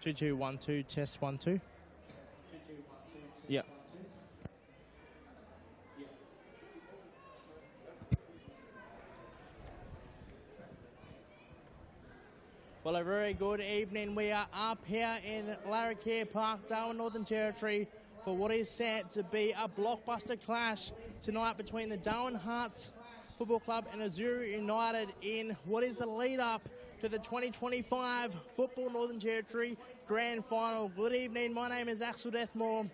2212, test 12. Yeah. Well, a very good evening. We are up here in Larrakia Park, Darwin, Northern Territory, for what is set to be a blockbuster clash tonight between the Darwin Hearts Football Club and Azzurri United in what is the lead-up to the 2025 Football Northern Territory Grand Final. Good evening. My name is Axel Deathmore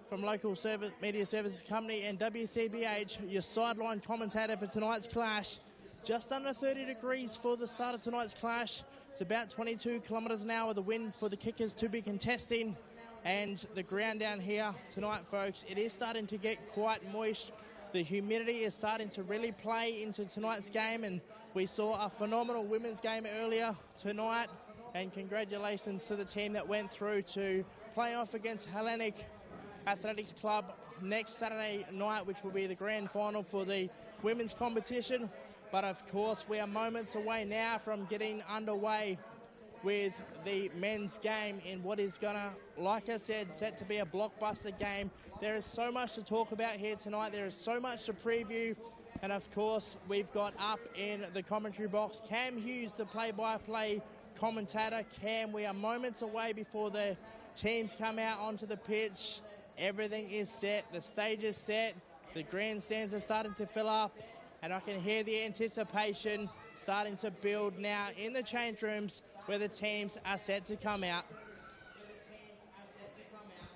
from local media services company and WCBH, your sideline commentator for tonight's clash. Just under 30 degrees for the start of tonight's clash. It's about 22 kilometres an hour, the wind for the kickers to be contesting. And the ground down here tonight, folks, it is starting to get quite moist. The humidity is starting to really play into tonight's game, and we saw a phenomenal women's game earlier tonight. And congratulations to the team that went through to play off against Hellenic Athletics Club next Saturday night, which will be the grand final for the women's competition. But of course, we are moments away now from getting underway with the men's game in what is going to, like I said, set to be a blockbuster game. There is so much to talk about here tonight. There is so much to preview. And of course, we've got up in the commentary box Cam Hughes, the play-by-play commentator. Cam, we are moments away before the teams come out onto the pitch. Everything is set. The stage is set. The grandstands are starting to fill up. And I can hear the anticipation starting to build now in the change rooms where the teams are set to come out.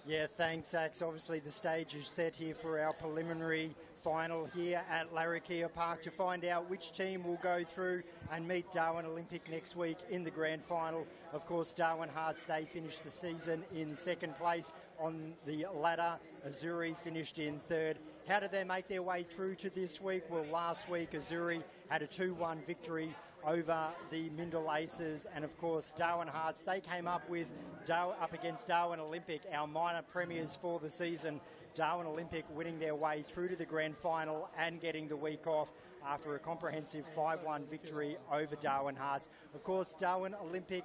Yeah, thanks, Ax. Obviously, the stage is set here for our preliminary final here at Larrakia Park to find out which team will go through and meet Darwin Olympic next week in the grand final. Of course, Darwin Hearts, they finished the season in second place on the ladder. Azzurri finished in third. How did they make their way through to this week? Well, last week, Azzurri had a 2-1 victory over the Mindle Aces, and of course Darwin Hearts, they came up against Darwin Olympic, our minor premiers for the season. Darwin Olympic winning their way through to the grand final and getting the week off after a comprehensive 5-1 victory over Darwin Hearts. Of course, Darwin Olympic,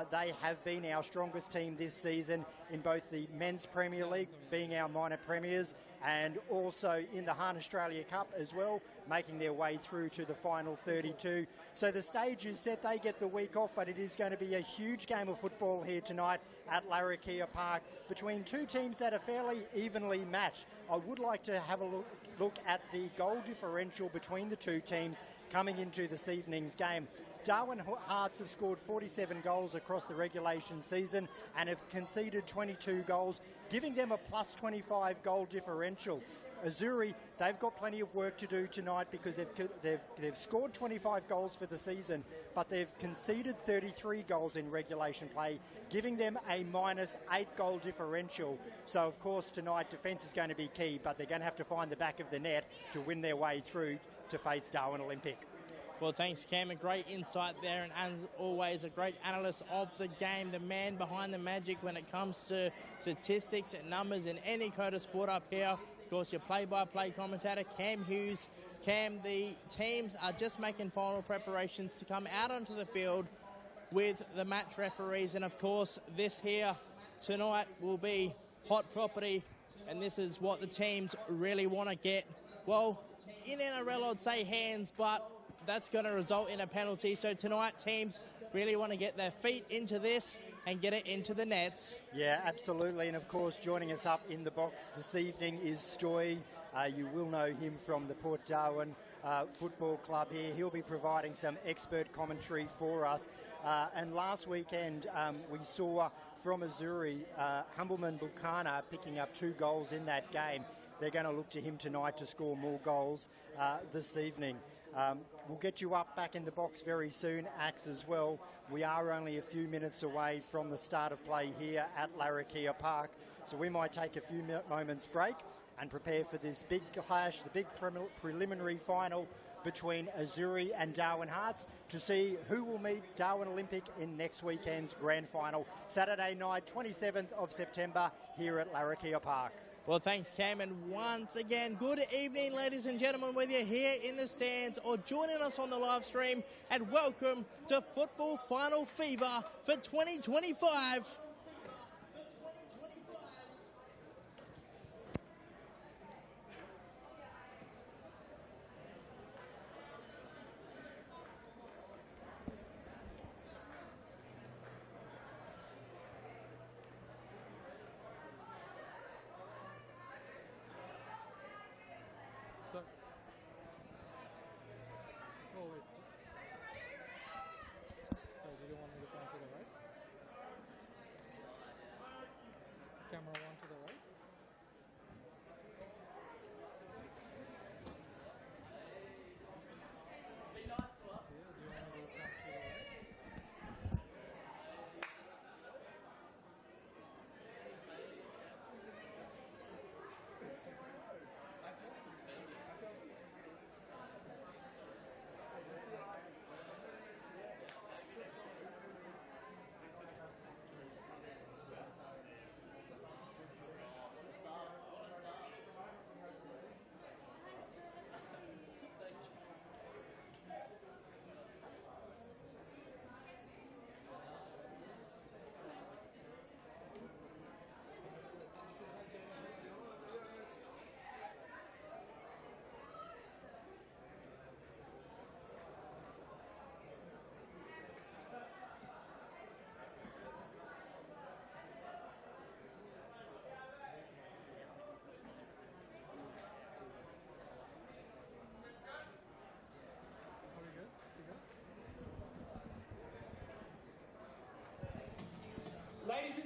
they have been our strongest team this season in both the Men's Premier League, being our minor premiers, and also in the Hahn Australia Cup as well, making their way through to the final 32. So the stage is set, they get the week off, but it is going to be a huge game of football here tonight at Larrakia Park between two teams that are fairly evenly matched. I would like to have a look at the goal differential between the two teams coming into this evening's game. Darwin Hearts have scored 47 goals across the regulation season and have conceded 22 goals, giving them a plus 25 goal differential. Azzurri, they've got plenty of work to do tonight because they've scored 25 goals for the season, but they've conceded 33 goals in regulation play, giving them a minus 8 goal differential. So, of course, tonight defence is going to be key, but they're going to have to find the back of the net to win their way through to face Darwin Olympic. Well, thanks, Cam. A great insight there, and as always, a great analyst of the game, the man behind the magic when it comes to statistics and numbers in any code of sport up here. Of course, your play-by-play commentator, Cam Hughes. Cam, the teams are just making final preparations to come out onto the field with the match referees, and of course, this here tonight will be hot property, and this is what the teams really want to get. Well, in NRL, I'd say hands, but that's going to result in a penalty. So tonight, teams really want to get their feet into this and get it into the nets. Yeah, absolutely. And of course, joining us up in the box this evening is Stoy. You will know him from the Port Darwin Football Club here. He'll be providing some expert commentary for us. And last weekend, we saw from Azzurri, Humbleman Buchanan picking up 2 goals in that game. They're going to look to him tonight to score more goals this evening. We'll get you up back in the box very soon, Axe, as well. We are only a few minutes away from the start of play here at Larrakia Park, so we might take a few moments break and prepare for this big clash, the big preliminary final between Azzurri and Darwin Hearts to see who will meet Darwin Olympic in next weekend's grand final, Saturday night, 27th of September, here at Larrakia Park. Well, thanks, Cam, and once again, good evening, ladies and gentlemen, whether you're here in the stands or joining us on the live stream, and welcome to Football Final Fever for 2025.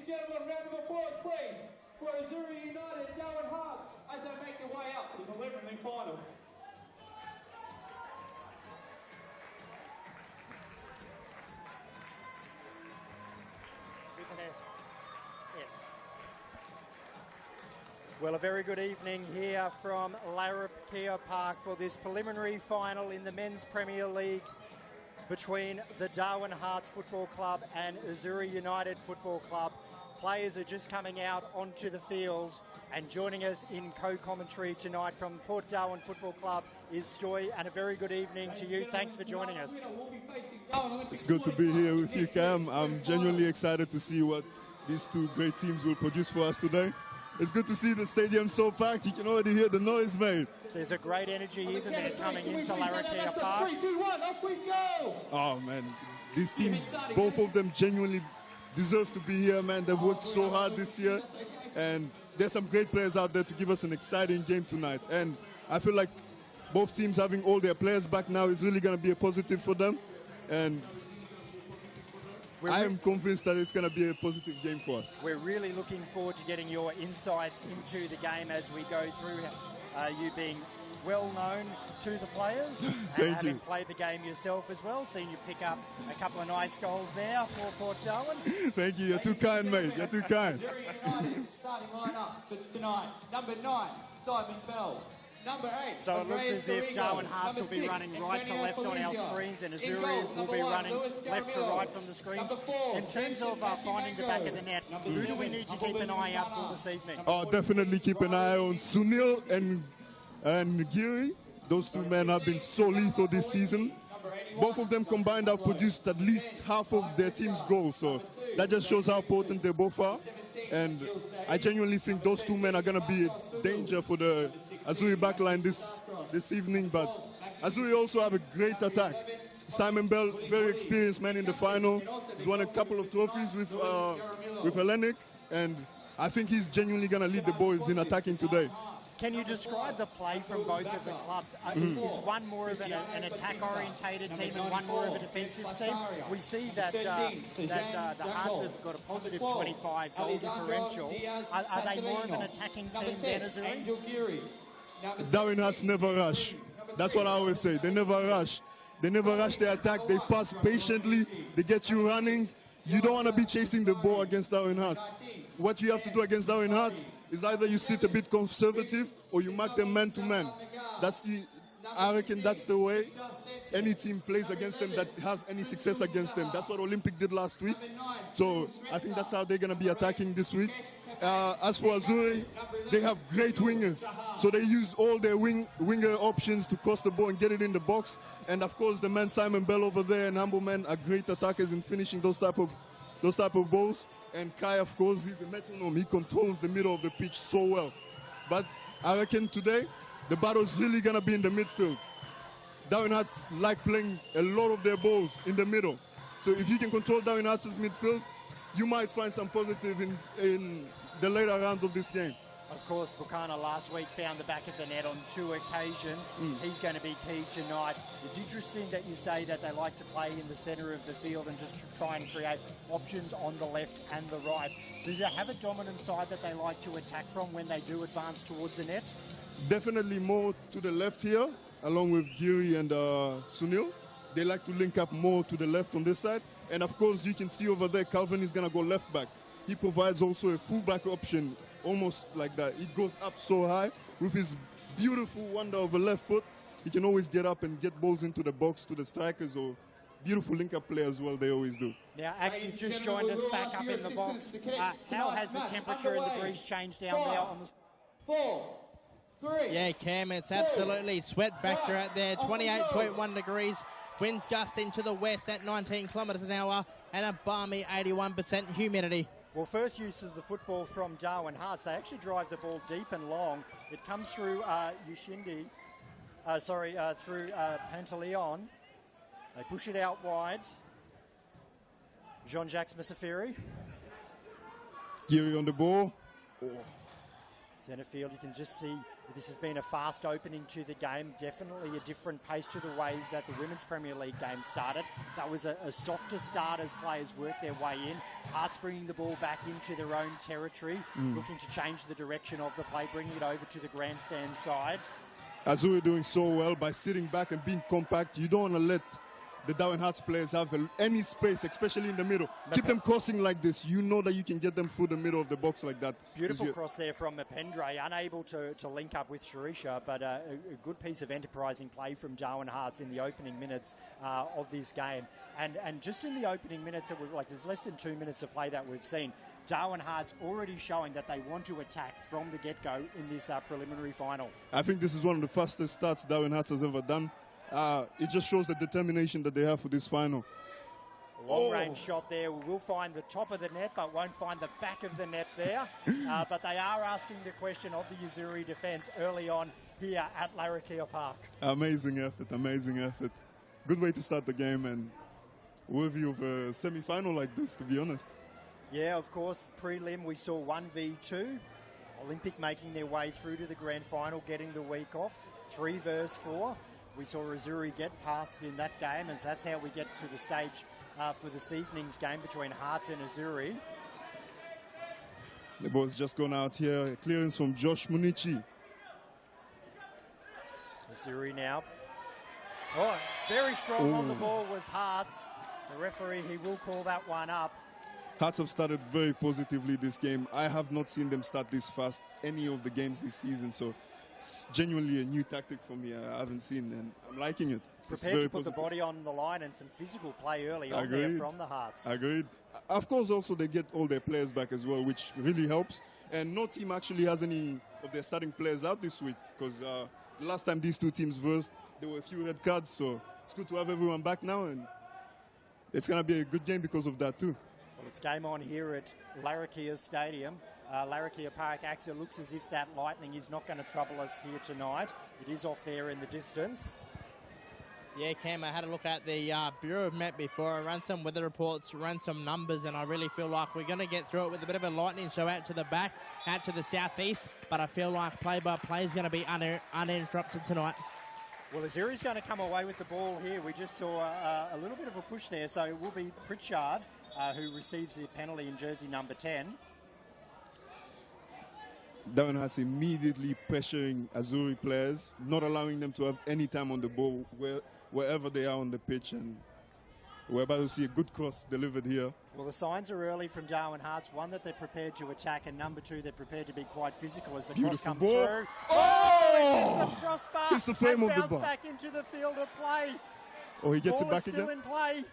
gentlemen, round of applause, please, for Azzurri United Darwin Hearts as they make their way up to the preliminary final. Yes. Well, a very good evening here from Larrakia Park for this preliminary final in the Men's Premier League between the Darwin Hearts Football Club and Azzurri United Football Club. Players are just coming out onto the field, and joining us in co-commentary tonight from Port Darwin Football Club is Stoy, and a very good evening to you. Thanks for joining us. It's good to be here with you, Cam. I'm genuinely excited to see what these two great teams will produce for us today. It's good to see the stadium so packed. You can already hear the noise, mate. There's a great energy, isn't there, coming into Larrakia Park? 3, 2, 1, off we go! Oh, man. These teams, both of them genuinely deserve to be here, man. They've worked so hard this year. And there's some great players out there to give us an exciting game tonight. And I feel like both teams having all their players back now is really going to be a positive for them. And I am convinced that it's going to be a positive game for us. We're really looking forward to getting your insights into the game as we go through. You being well known to the players and having played the game yourself as well. Seen you pick up a couple of nice goals there for Port Darwin. Thank you. You're too kind, mate. You're too kind. Starting lineup for tonight. Number 9, Simon Bell. Number 8, so it looks as if Darwin Hearts will be running right to left on our screens, and Azzurri will be running left to right from the screens. In terms of finding the back of the net, who do we need to keep an eye out for this evening? Oh, definitely keep an eye on Sunil and Giri. Those two men have been so lethal this season. Both of them combined have produced at least half of their team's goals, so that just shows how potent they both are. And I genuinely think those two men are going to be a danger for the Azzurri backline this evening. But Azzurri also have a great attack. Simon Bell, very experienced man in the final. He's won a couple of trophies with Hellenic, and I think he's genuinely going to lead the boys in attacking today. Can you describe the play from both of the clubs? Is one more of an attack-orientated team and one more of a defensive team? We see that the Hearts have got a positive 25 goal differential. Are they more of an attacking team than Azzurri? Darwin Hearts never rush. That's what I always say. They never rush. They never rush their attack. They pass patiently. They get you running. You don't want to be chasing the ball against Darwin Hearts. What you have to do against Darwin Hearts is either you sit a bit conservative or you mark them man to man. I reckon that's the way any team plays against them that has any success against them. That's what Olympic did last week. So I think that's how they're going to be attacking this week. As for Azzurri, they have great wingers. So they use all their winger options to cross the ball and get it in the box. And of course, the man Simon Bell over there and Humble Man are great attackers in finishing those type of balls. And Kai, of course, he's a metronome. He controls the middle of the pitch so well. But I reckon today, the battle's really going to be in the midfield. Darwin Hearts like playing a lot of their balls in the middle. So if you can control Darwin Hearts' midfield, you might find some positive in the later rounds of this game. Of course, Buchanan last week found the back of the net on 2 occasions. He's going to be key tonight. It's interesting that you say that they like to play in the centre of the field and just try and create options on the left and the right. Do they have a dominant side that they like to attack from when they do advance towards the net? Definitely more to the left here, along with Giri and Sunil. They like to link up more to the left on this side. And of course, you can see over there, Calvin is going to go left back. He provides also a full-back option, almost like that. He goes up so high with his beautiful wonder of a left foot. He can always get up and get balls into the box to the strikers, or beautiful link-up play as well, they always do. Now, Axie's just joined us back up in the box. How has the temperature and the breeze changed down there on the... 4, 3. Yeah, Cam, it's absolutely sweat factor out there. 28.1 degrees. Winds gusting to the west at 19 kilometres an hour, and a balmy 81% humidity. Well, first use of the football from Darwin Hearts. They actually drive the ball deep and long. It comes through through Pantaleon. They push it out wide. Jean-Jacques Messafiri. Giri on the ball. Oh. Centre field, you can just see this has been a fast opening to the game. Definitely a different pace to the way that the Women's Premier League game started. That was a softer start as players worked their way in. Hearts bringing the ball back into their own territory, looking to change the direction of the play, bringing it over to the grandstand side. Azzurri doing so well by sitting back and being compact. You don't want to let the Darwin Hearts players have any space, especially in the middle. Keep them crossing like this. You know that you can get them through the middle of the box like that. Beautiful cross there from Mapendre, unable to link up with Sharisha, but a good piece of enterprising play from Darwin Hearts in the opening minutes of this game. And just in the opening minutes, there's less than 2 minutes of play that we've seen. Darwin Hearts already showing that they want to attack from the get-go in this preliminary final. I think this is one of the fastest starts Darwin Hearts has ever done. It just shows the determination that they have for this final. Long-range shot there. We will find the top of the net, but won't find the back of the net there. But they are asking the question of the Azzurri defence early on here at Larrakia Park. Amazing effort, amazing effort. Good way to start the game and worthy of a semi-final like this, to be honest. Yeah, of course, prelim we saw 1v2. Olympic making their way through to the grand final, getting the week off. 3 versus 4. We saw Azzurri get past in that game, and so that's how we get to the stage for this evening's game between Hearts and Azzurri. The ball's just gone out here. Clearance from Josh Munichi. Azzurri now. Oh, very strong on the ball was Hearts. The referee, he will call that one up. Hearts have started very positively this game. I have not seen them start this fast any of the games this season, so it's genuinely a new tactic for me. I haven't seen, and I'm liking it. Prepared to put the body on the line and some physical play early on there from the Hearts. Agreed. Of course, also they get all their players back as well, which really helps. And no team actually has any of their starting players out this week, because the last time these two teams versed, there were a few red cards, so it's good to have everyone back now, and it's going to be a good game because of that too. Well, it's game on here at Larrakia Stadium. Larrakia Park acts, it looks as if that lightning is not going to trouble us here tonight. It is off there in the distance. Yeah, Cam, I had a look at the Bureau of Met before. I ran some weather reports, ran some numbers, and I really feel like we're going to get through it with a bit of a lightning show out to the back, out to the southeast. But I feel like play-by-play is going to be uninterrupted tonight. Well, Azzurri's going to come away with the ball here. We just saw a little bit of a push there, so it will be Pritchard who receives the penalty in jersey number 10. Darwin Hearts immediately pressuring Azzurri players, not allowing them to have any time on the ball wherever they are on the pitch, and we're about to see a good cross delivered here. Well, the signs are early from Darwin Hearts. One, that they're prepared to attack, and number 2, they're prepared to be quite physical as the cross comes through. Oh! The crossbar. It's the frame of the bar. Back into the field of play. Oh, he gets it back again? Still in play.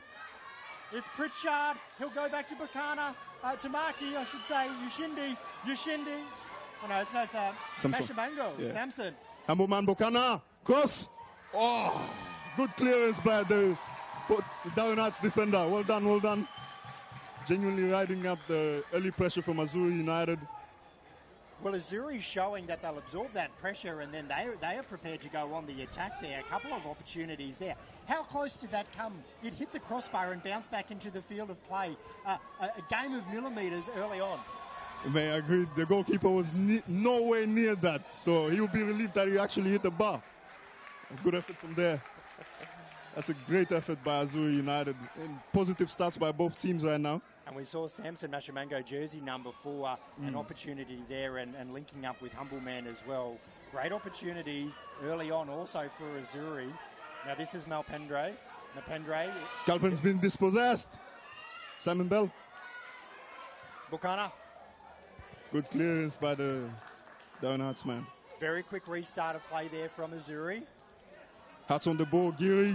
It's Pritchard. He'll go back to Bukana, to Maki, I should say. Yushindi. Oh, no, it's Mashamango. Yeah. Samson. Hamboman Bukana. Cross. Oh, good clearance by the Darwin Hearts defender. Well done, well done. Genuinely riding up the early pressure from Azzurri United. Well, Azzurri showing that they'll absorb that pressure, and then they are prepared to go on the attack there. A couple of opportunities there. How close did that come? It hit the crossbar and bounced back into the field of play. A game of millimetres early on. May I agree, the goalkeeper was nowhere near that, so he will be relieved that he actually hit the bar. A good effort from there. That's a great effort by Azzurri United. And positive starts by both teams right now. And we saw Samson Mashamango, jersey number 4, an opportunity there, and linking up with Humbleman as well. Great opportunities early on also for Azzurri. Now this is Mapendre. Calvin's been dispossessed. Simon Bell. Bukana. Good clearance by the Darwin Hearts man. Very quick restart of play there from Azzurri. Hearts on the ball, Giri.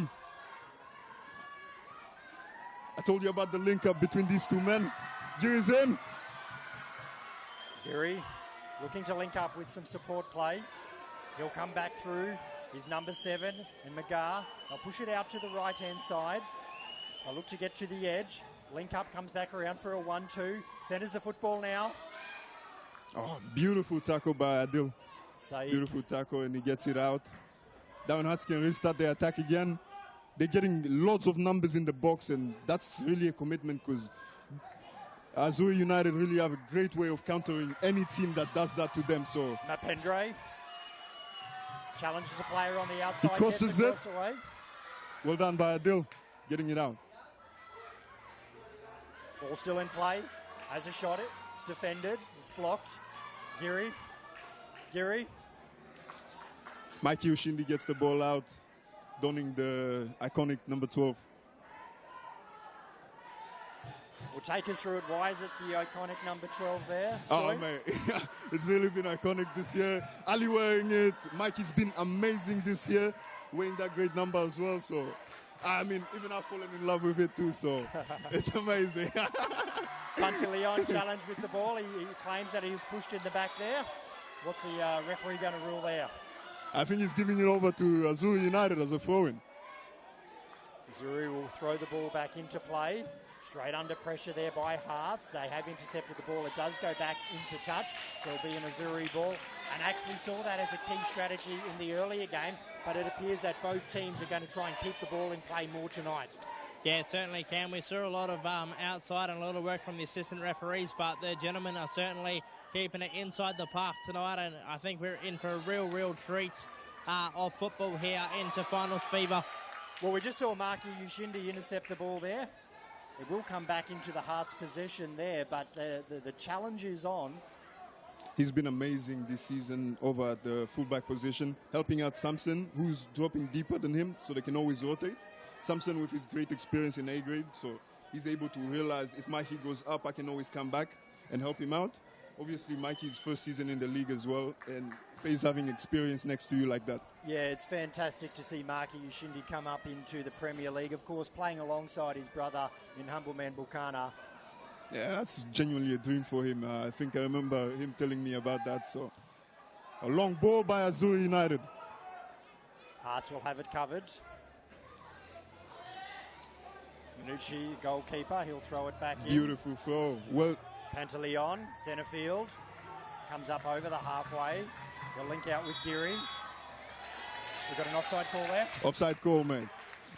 I told you about the link up between these two men. Giri's in. Giri looking to link up with some support play. He'll come back through. He's number 7 and Magar. They'll push it out to the right-hand side. They'll look to get to the edge. Link up, comes back around for a 1-2. Centers the football now. Oh, beautiful tackle by Adil. Saeed. Beautiful tackle, and he gets it out. Darwin Hearts can restart their attack again. They're getting lots of numbers in the box, and that's really a commitment, because Azzurri United really have a great way of countering any team that does that to them. So Mapendre challenges a player on the outside. he crosses it. Away. Well done by Adil, getting it out. Ball still in play. Has a shot. It's defended. It's blocked. Giri. Mikey Ushindi gets the ball out, donning the iconic number 12. Will take us through it. Why is it the iconic number 12 there? Oh, mate. It's really been iconic this year. Ali wearing it. Mikey's been amazing this year, wearing that great number as well. So, I mean, even I've fallen in love with it too, so it's amazing. Pantaleon challenged with the ball. He claims that he was pushed in the back there. What's the referee going to rule there? I think he's giving it over to Azzurri United as a throw-in. Azzurri will throw the ball back into play. Straight under pressure there by Hearts. They have intercepted the ball. It does go back into touch, so it'll be an Azzurri ball. And actually saw that as a key strategy in the earlier game, but it appears that both teams are going to try and keep the ball in play more tonight. Yeah, it certainly can. We saw a lot of outside and a lot of work from the assistant referees, but the gentlemen are certainly keeping it inside the park tonight, and I think we're in for a real treat of football here into finals fever. Well, we just saw Maki Ushindi intercept the ball there. It will come back into the Hearts' possession there, but the challenge is on. He's been amazing this season over at the fullback position, helping out Samson, who's dropping deeper than him, so they can always rotate. Samson with his great experience in A grade, so he's able to realize if Mikey goes up, I can always come back and help him out. Obviously, Mikey's first season in the league as well, and he's having experience next to you like that. Yeah, it's fantastic to see Maki Ushindi come up into the Premier League, of course, playing alongside his brother in Humbleman Bukana. Yeah, that's genuinely a dream for him. I think I remember him telling me about that. So, a long ball by Azzurri United. Hearts will have it covered. Minucci, goalkeeper, he'll throw it back in. Beautiful throw. Well, Pantaleon, centre field, comes up over the halfway. They'll link out with Giri. We've got an offside call there. Offside call, man.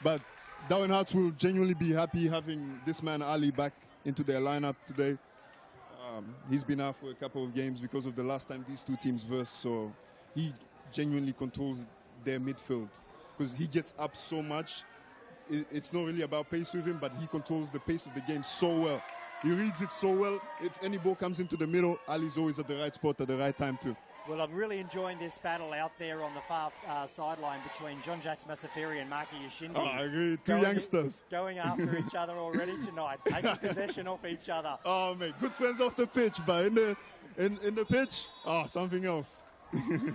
But Darwin Hearts will genuinely be happy having this man Ali back into their lineup today. He's been out for a couple of games because of the last time these two teams versed, so he genuinely controls their midfield because he gets up so much. It's not really about pace with him, but he controls the pace of the game so well. He reads it so well. If any ball comes into the middle, Ali's always at the right spot at the right time too. Well, I'm really enjoying this battle out there on the far sideline between Jean-Jacques Massaferi and Maki Ushindi. Oh, I agree. Two youngsters. Going after each other already tonight, taking possession off each other. Oh, mate, good friends off the pitch, but in the pitch, something else. The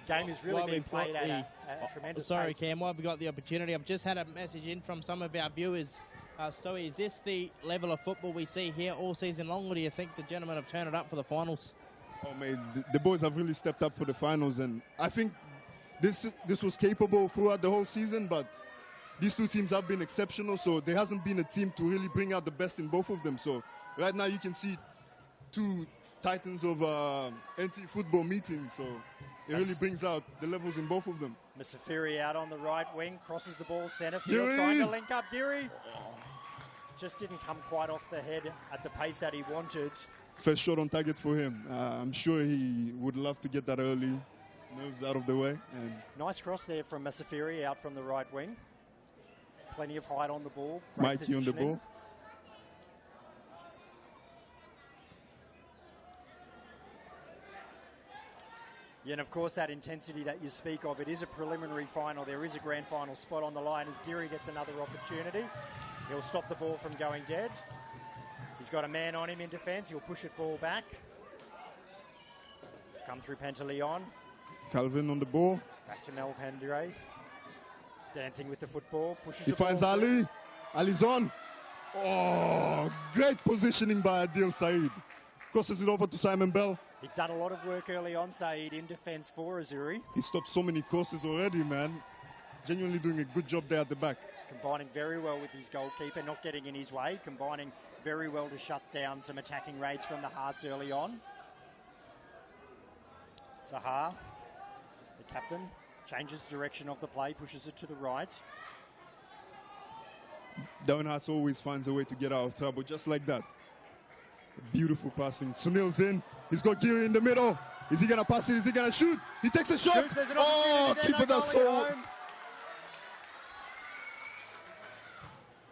game is really being played at a tremendous pace. Cam, while we got the opportunity, I've just had a message in from some of our viewers. Stoey, is this the level of football we see here all season long, or do you think the gentlemen have turned it up for the finals? Oh, mate, the boys have really stepped up for the finals, and I think this was capable throughout the whole season, but these two teams have been exceptional, so there hasn't been a team to really bring out the best in both of them. So right now you can see two titans of NT football meeting, so it really brings out the levels in both of them. Massaferi out on the right wing, crosses the ball centre field, trying to link up Giri. Just didn't come quite off the head at the pace that he wanted. First shot on target for him. I'm sure he would love to get that early. Nerves out of the way. And nice cross there from Massaferi out from the right wing. Plenty of height on the ball. Mikey on the ball. Yeah, and of course that intensity that you speak of, it is a preliminary final. There is a grand final spot on the line as Giri gets another opportunity. He'll stop the ball from going dead. He's got a man on him in defence. He'll push it ball back. Come through Pantaleon. Calvin on the ball. Back to Mel Pandure. Dancing with the football. Pushes he the ball finds through. Ali. Ali's on. Oh, great positioning by Adil Said. Crosses it over to Simon Bell. He's done a lot of work early on, Said, in defence for Azzurri. He stopped so many crosses already, man. Genuinely doing a good job there at the back. Combining very well with his goalkeeper, not getting in his way. Combining very well to shut down some attacking raids from the Hearts early on. Sahar, the captain, changes direction of the play, pushes it to the right. Darwin Hart's always finds a way to get out of trouble, just like that. Beautiful passing. Sunil's in. He's got Giri in the middle. Is he going to pass it? Is he going to shoot? He takes a shot. Oh, keeper does so well.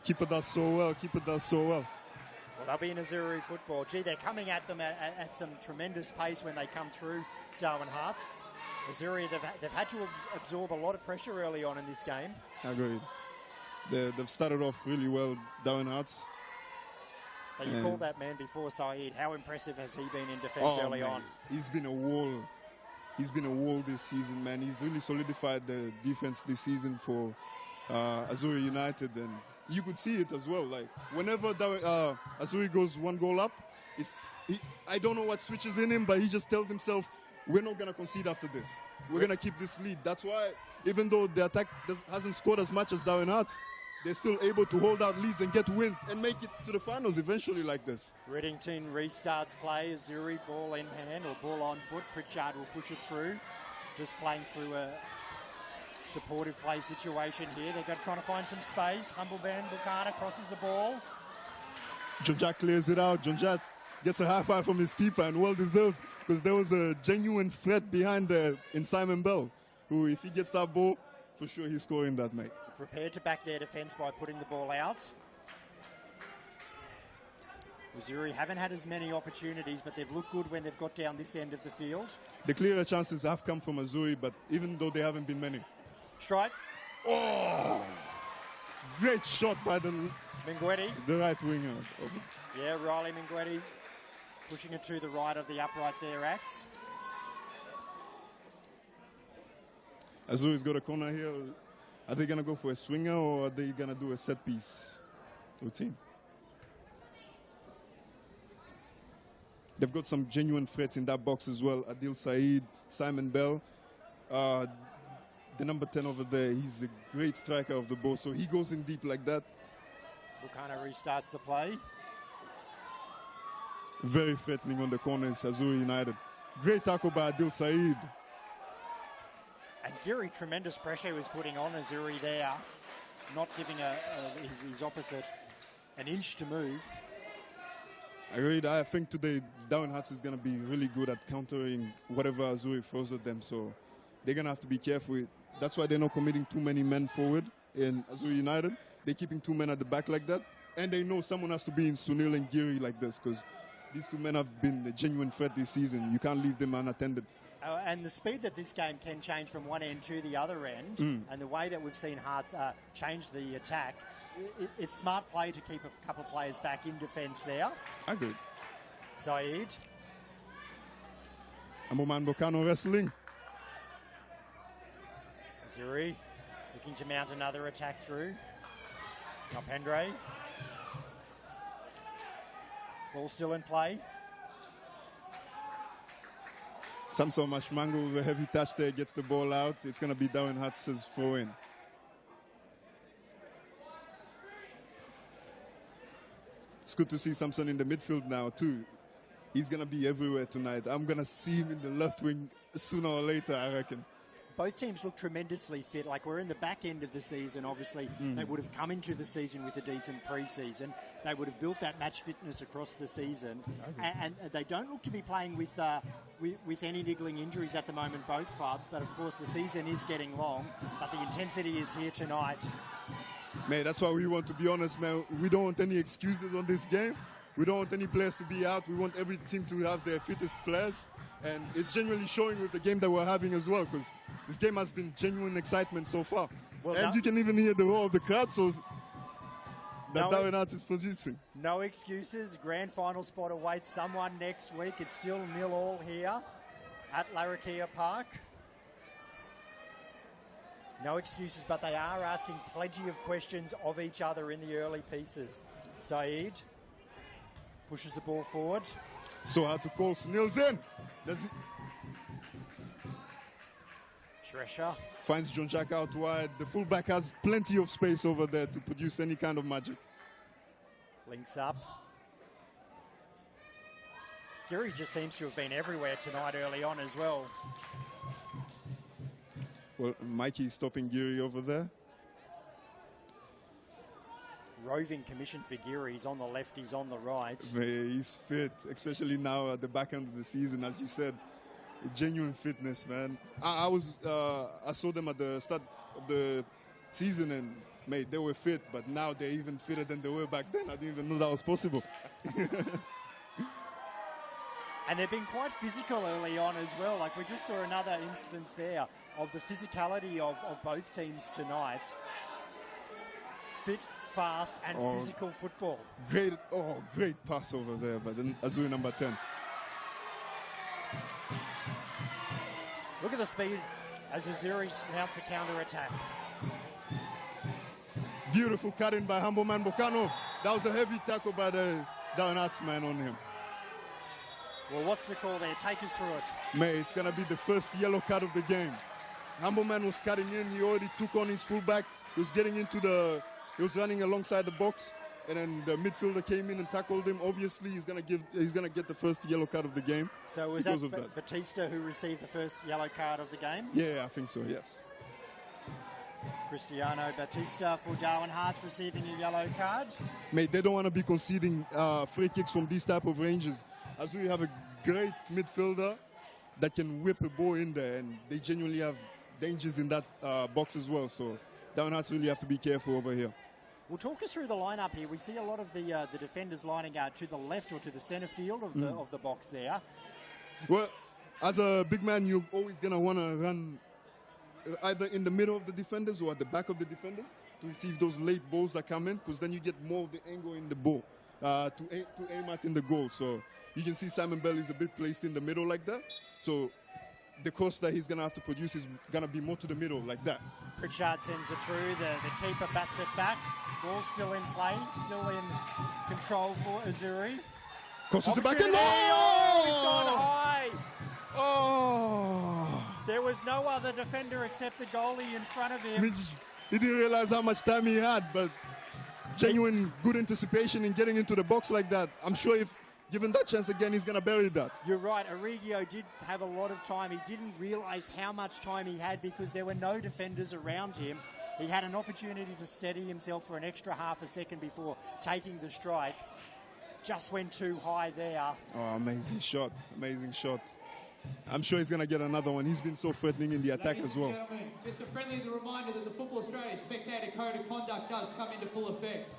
Keeper does so well. Keeper does so well. Well, they'll be in Azzurri football. Gee, they're coming at them at some tremendous pace when they come through Darwin Harts. Azzurri, they've had to absorb a lot of pressure early on in this game. Agreed. They've started off really well, Darwin Harts. But you called that man before, Saeed. How impressive has he been in defence early on? He's been a wall. He's been a wall this season, man. He's really solidified the defence this season for Azzurri United, and you could see it as well. Like whenever Azzurri goes one goal up, I don't know what switches in him, but he just tells himself, we're not going to concede after this. We're going to keep this lead. That's why, even though the attack hasn't scored as much as Darwin Harts, they're still able to hold out leads and get wins and make it to the finals eventually like this. Reddington restarts play. Azzurri ball in hand or ball on foot. Pritchard will push it through. Just playing through a supportive play situation here. They're trying to find some space. Humbleband Bukana crosses the ball. Jonjat clears it out. Jonjat gets a high five from his keeper, and well deserved, because there was a genuine threat behind there in Simon Bell, who, if he gets that ball, for sure he's scoring that, mate. Prepared to back their defence by putting the ball out. Azzurri haven't had as many opportunities, but they've looked good when they've got down this end of the field. The clearer chances have come from Azzurri, but even though they haven't been many. Strike. Oh! Great shot by the right winger. Yeah, Riley Minguetti pushing it to the right of the upright there, Axe. Azzurri's got a corner here. Are they going to go for a swinger, or are they going to do a set piece routine? They've got some genuine threats in that box as well. Adil Saeed, Simon Bell. The number 10 over there, he's a great striker of the ball, so he goes in deep like that. Bukana restarts the play. Very threatening on the corners, Azzurri United. Great tackle by Adil Saeed. And Giri, tremendous pressure he was putting on Azzurri there, not giving his opposite an inch to move. Agreed. I think today Darwin Harts is going to be really good at countering whatever Azzurri throws at them, so they're going to have to be careful. That's why they're not committing too many men forward in Azzurri United. They're keeping 2 men at the back like that, and they know someone has to be in Sunil and Giri like this, because these 2 men have been a genuine threat this season. You can't leave them unattended. And the speed that this game can change from one end to the other end, and the way that we've seen Hearts change the attack, it's smart play to keep a couple of players back in defence there. Agreed. Saeed. Amboman Bokano wrestling. Azzurri looking to mount another attack through. Alpendre. Ball still in play. Samson Mashmango with a heavy touch there, gets the ball out. It's going to be Darwin Harts' throw in. It's good to see Samson in the midfield now too. He's going to be everywhere tonight. I'm going to see him in the left wing sooner or later, I reckon. Both teams look tremendously fit. Like, we're in the back end of the season, obviously. They would have come into the season with a decent pre-season. They would have built that match fitness across the season. And they don't look to be playing with any niggling injuries at the moment, both clubs. But, of course, the season is getting long. But the intensity is here tonight. Man, that's why we want to be honest, man. We don't want any excuses on this game. We don't want any players to be out. We want every team to have their fittest players. And it's genuinely showing with the game that we're having as well, because this game has been genuine excitement so far. Well, and you can even hear the roar of the crowd, so that Darwin Harts is producing. No excuses. Grand final spot awaits someone next week. It's still 0-0 here at Larrakia Park. No excuses, but they are asking plenty of questions of each other in the early pieces. Saeed pushes the ball forward. So hard to call. Sunil's in. Does he? Shresha finds John Jack out wide. The fullback has plenty of space over there to produce any kind of magic. Links up. Giri just seems to have been everywhere tonight early on as well. Well, Mikey's stopping Giri over there. roving commission for Geary. He's on the left, he's on the right. He's fit, especially now at the back end of the season, as you said. Genuine fitness, man. I saw them at the start of the season, and mate, they were fit, but now they're even fitter than they were back then. I didn't even know that was possible. And they've been quite physical early on as well. Like, we just saw another instance there of the physicality of both teams tonight. Fit, fast, and physical football. Great pass over there by the Azzurri number 10. Look at the speed as Azzurri mounts a counter-attack. Beautiful cut in by Humble Man Bocano. That was a heavy tackle by the Darwin man on him. Well, what's the call there? Take us through it. Mate, it's going to be the first yellow card of the game. Humble Man was cutting in. He already took on his fullback. He was getting into he was running alongside the box, and then the midfielder came in and tackled him. Obviously, he's going to get the first yellow card of the game. So was that Batista who received the first yellow card of the game? Yeah, I think so, yes. Cristiano Batista for Darwin Hearts receiving a yellow card. Mate, they don't want to be conceding free kicks from these type of ranges. As we have a great midfielder that can whip a ball in there, and they genuinely have dangers in that box as well. So Darwin Hearts really have to be careful over here. Well, talk us through the lineup here. We see a lot of the defenders lining out to the left or to the centre field of the box there. Well, as a big man, you're always going to want to run either in the middle of the defenders or at the back of the defenders to receive those late balls that come in, because then you get more of the angle in the ball to aim at in the goal. So you can see Simon Bell is a bit placed in the middle like that. So the course that he's going to have to produce is going to be more to the middle like that. Pritchard sends it through. The keeper bats it back. Ball's still in play, still in control for Azzurri. Crosses it back in. Oh, he's gone high. Oh! There was no other defender except the goalie in front of him. He didn't realize how much time he had, but genuine good anticipation in getting into the box like that. I'm sure if given that chance again, he's going to bury that. You're right. Origio did have a lot of time. He didn't realize how much time he had because there were no defenders around him. He had an opportunity to steady himself for an extra half a second before taking the strike. Just went too high there. Oh, amazing shot. Amazing shot. I'm sure he's going to get another one. He's been so threatening in the attack as well. Just a friendly reminder that the Football Australia Spectator Code of Conduct does come into full effect.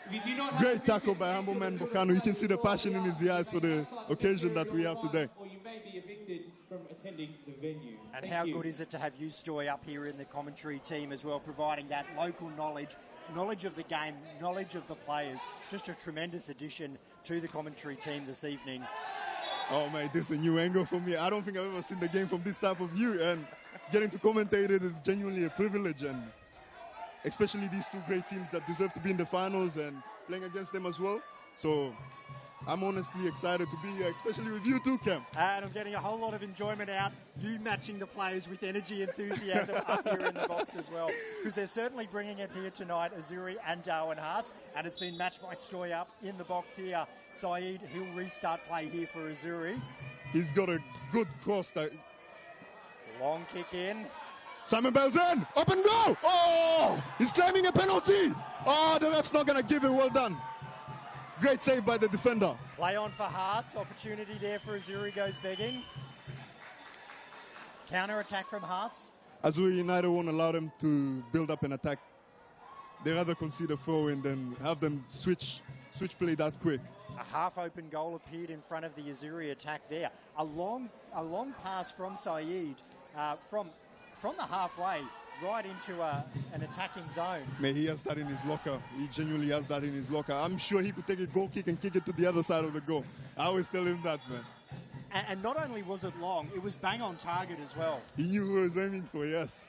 If you do not have Great tackle by Humble Man Bocano. You can see the passion in his eyes for the occasion that we have today. Or you may be evicted from attending the venue. And how good is it to have Stoy up here in the commentary team as well, providing that local knowledge of the game, knowledge of the players. Just a tremendous addition to the commentary team this evening. Oh, mate, this is a new angle for me. I don't think I've ever seen the game from this type of view, and getting to commentate it is genuinely a privilege, and especially these two great teams that deserve to be in the finals and playing against them as well. So I'm honestly excited to be here, especially with you too, Cam. And I'm getting a whole lot of enjoyment out, you matching the players with energy, enthusiasm up here in the box as well. Because they're certainly bringing it here tonight, Azzurri and Darwin Hearts. And it's been matched by Stoy up in the box here. Saeed, he'll restart play here for Azzurri. He's got a good cross. Long kick in. Simon Bell's in. Up and go. Oh, he's claiming a penalty. Oh, the ref's not going to give it. Well done. Great save by the defender. Play on for Hearts. Opportunity there for Azzurri goes begging. Counter attack from Hearts. Azzurri United won't allow them to build up an attack. They rather concede a throw in than have them switch play that quick. A half-open goal appeared in front of the Azzurri attack there. A long pass from Saeed from the halfway right into an attacking zone. Man, he has that in his locker. He genuinely has that in his locker. I'm sure he could take a goal kick and kick it to the other side of the goal. I always tell him that, man. And not only was it long, it was bang on target as well. He knew who he was aiming for, yes.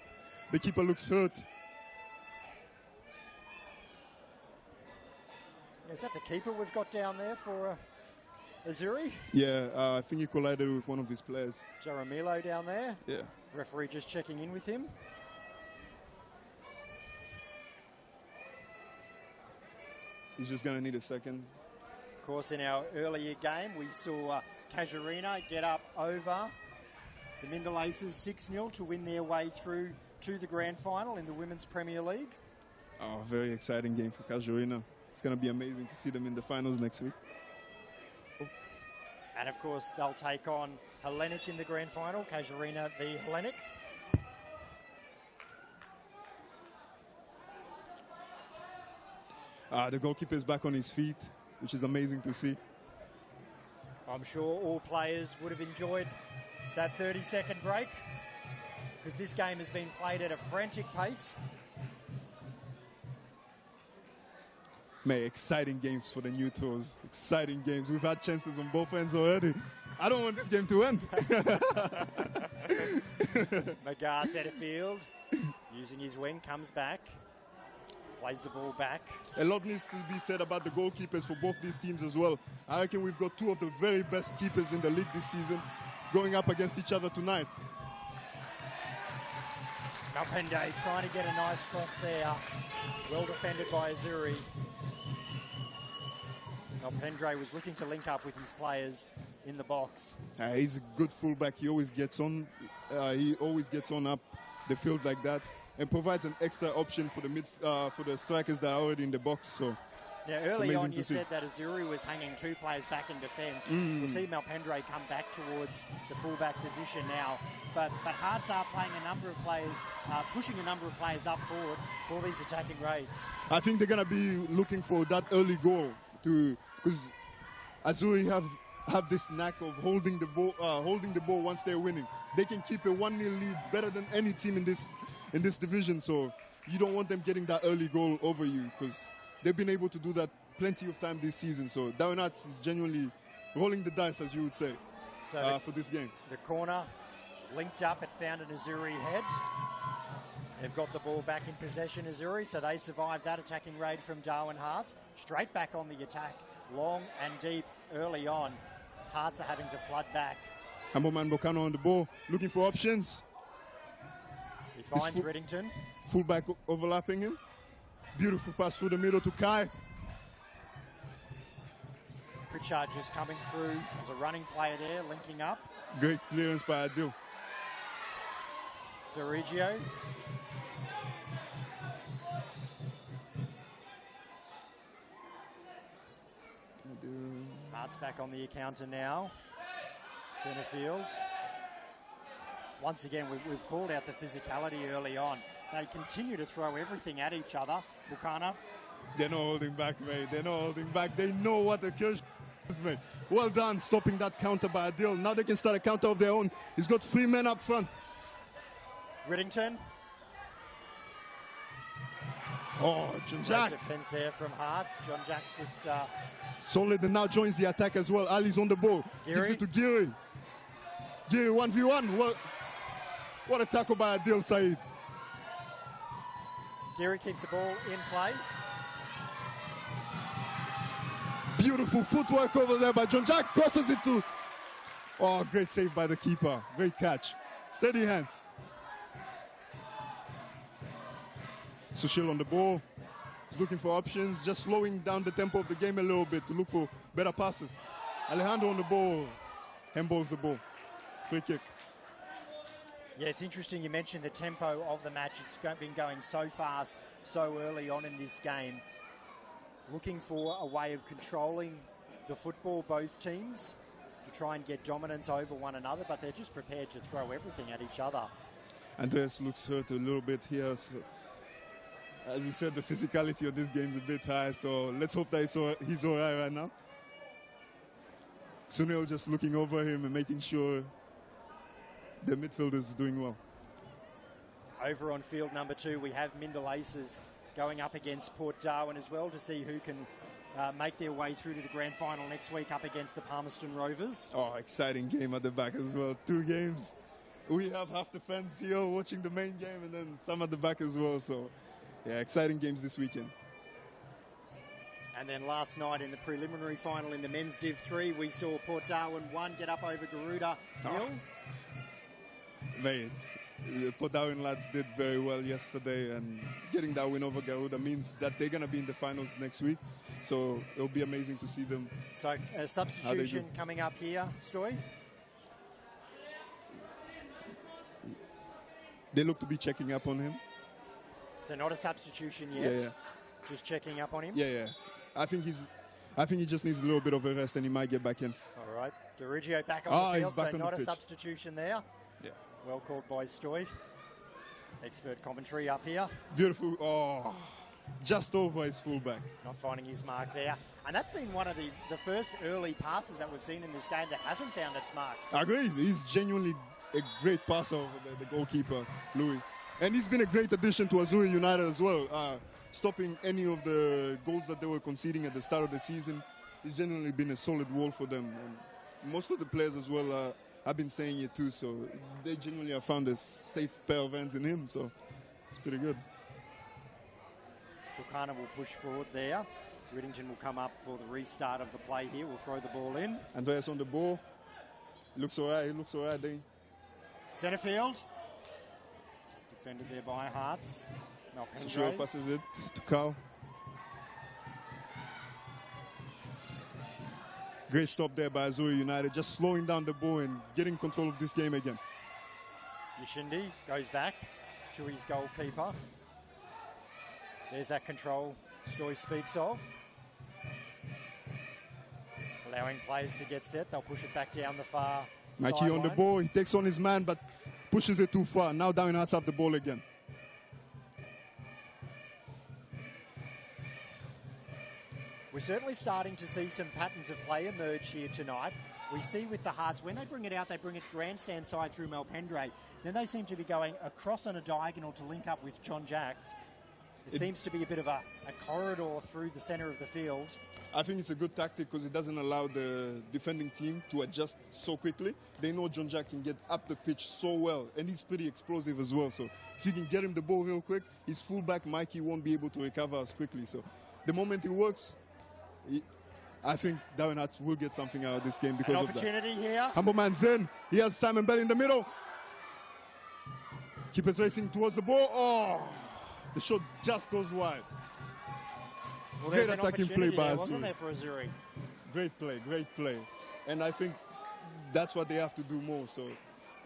The keeper looks hurt. Is that the keeper we've got down there for Azzurri? Yeah, I think he collided with one of his players. Jaramillo down there. Yeah. Referee just checking in with him. He's just going to need a second. Of course, in our earlier game, we saw Casuarina get up over the Mindel Aces 6-0 to win their way through to the grand final in the Women's Premier League. Oh, very exciting game for Casuarina. It's going to be amazing to see them in the finals next week. And of course, they'll take on Hellenic in the grand final, Casuarina v Hellenic. The goalkeeper is back on his feet, which is amazing to see. I'm sure all players would have enjoyed that 30-second break, because this game has been played at a frantic pace. Mate, exciting games for the new tours. Exciting games. We've had chances on both ends already. I don't want this game to end. Magar centre field, using his wing, comes back, plays the ball back. A lot needs to be said about the goalkeepers for both these teams as well. I reckon we've got two of the very best keepers in the league this season going up against each other tonight. Malpende trying to get a nice cross there. Well defended by Azzurri. Malpende was looking to link up with his players in the box. He's a good fullback. He always gets on. Up the field like that, and provides an extra option for the strikers that are already in the box. So now, early on, you said that Azzurri was hanging two players back in defence. We'll see Malpende come back towards the fullback position now. But Hearts are playing a number of players, pushing a number of players up forward for these attacking raids. I think they're gonna be looking for that early goal because Azzurri have this knack of holding the ball once they're winning. They can keep a 1-0 lead better than any team in this division. So you don't want them getting that early goal over you, because they've been able to do that plenty of time this season. So Darwin is genuinely rolling the dice, as you would say, for this game. The corner linked up, it found an Azzurri head. They've got the ball back in possession, Azzurri, so they survived that attacking raid from Darwin Hearts. Straight back on the attack, long and deep early on. Hearts are having to flood back. Hamboman Bocano on the ball, looking for options. He finds Reddington. Fullback overlapping him. Beautiful pass through the middle to Kai. Pritchard just coming through as a running player there, linking up. Great clearance by Adil. D'Origio. Hearts back on the encounter now. Centre field. Once again, we've called out the physicality early on. They continue to throw everything at each other. Bukana. They're not holding back, mate. They're not holding back. They know what the Kirsch is, mate. Well done stopping that counter by Adil. Now they can start a counter of their own. He's got 3 men up front. Reddington. Oh, John Jack. Great defence there from Hearts. John Jack's just... Solid, and now joins the attack as well. Ali's on the ball. Gives it to Giri. Giri 1v1. What a tackle by Adil Saeed. Giri keeps the ball in play. Beautiful footwork over there by John Jack. Crosses it to... Oh, great save by the keeper. Great catch. Steady hands. Sushil on the ball. He's looking for options, just slowing down the tempo of the game a little bit to look for better passes. Alejandro on the ball. Handballs the ball. Free kick. Yeah, it's interesting you mentioned the tempo of the match. It's been going so fast, so early on in this game. Looking for a way of controlling the football, both teams, to try and get dominance over one another, but they're just prepared to throw everything at each other. Andreas looks hurt a little bit here. So, as you said, the physicality of this game is a bit high, so let's hope that he's all right now. Sunil just looking over him and making sure the midfield is doing well. Over on field number 2, we have Mindel Aces going up against Port Darwin as well to see who can make their way through to the grand final next week up against the Palmerston Rovers. Oh, exciting game at the back as well. 2 games. We have half the fans here watching the main game and then some at the back as well. So, yeah, exciting games this weekend. And then last night in the preliminary final in the men's Div 3, we saw Port Darwin 1 get up over Garuda nil. Mate, the Port Darwin lads did very well yesterday, and getting that win over Garuda means that they're going to be in the finals next week. So it'll be amazing to see them. So a substitution coming up here, Stoy. They look to be checking up on him. So not a substitution yet? Yeah. Just checking up on him? Yeah. I think he just needs a little bit of a rest, and he might get back in. All right, Dirigio back on the field, he's back so on not the a pitch. substitution there. Yeah. Well called by Stoy. Expert commentary up here. Beautiful. Oh, just over his fullback. Not finding his mark there. And that's been one of the first early passes that we've seen in this game that hasn't found its mark. I agree. He's genuinely a great passer over there, the goalkeeper, Louis. And he's been a great addition to Azzurri United as well. Stopping any of the goals that they were conceding at the start of the season. He's genuinely been a solid wall for them. And most of the players as well have been saying it too. So they genuinely have found a safe pair of hands in him. So it's pretty good. Buchanan will push forward there. Whittington will come up for the restart of the play here. We'll throw the ball in. Andreas on the ball. Looks all right. He looks all right, Dane. Centre field. Defended there by Hearts. Sushil passes it to Carl. Great stop there by Azzurri United, just slowing down the ball and getting control of this game again. Yashindi goes back to his goalkeeper. There's that control Stoy speaks of. Allowing players to get set. They'll push it back down the far Mikey sideline. on the ball. He takes on his man, but pushes it too far. Now Darwin Hearts have the ball again. We're certainly starting to see some patterns of play emerge here tonight. We see with the Hearts, when they bring it out, they bring it grandstand side through Malpendre. Then they seem to be going across on a diagonal to link up with John Jacks. It seems to be a bit of a corridor through the centre of the field. I think it's a good tactic because it doesn't allow the defending team to adjust so quickly. They know John Jack can get up the pitch so well, and he's pretty explosive as well. So if you can get him the ball real quick, his fullback, Mikey, won't be able to recover as quickly. So the moment it works, I think Darwin Hearts will get something out of this game because of that. Opportunity here. Humbleman's in. He has Simon Bell in the middle. Keepers racing towards the ball. Oh, the shot just goes wide. Well, Great there's an attacking play opportunity by there, Azzurri. wasn't there, for Azzurri? Great play. And I think that's what they have to do more. So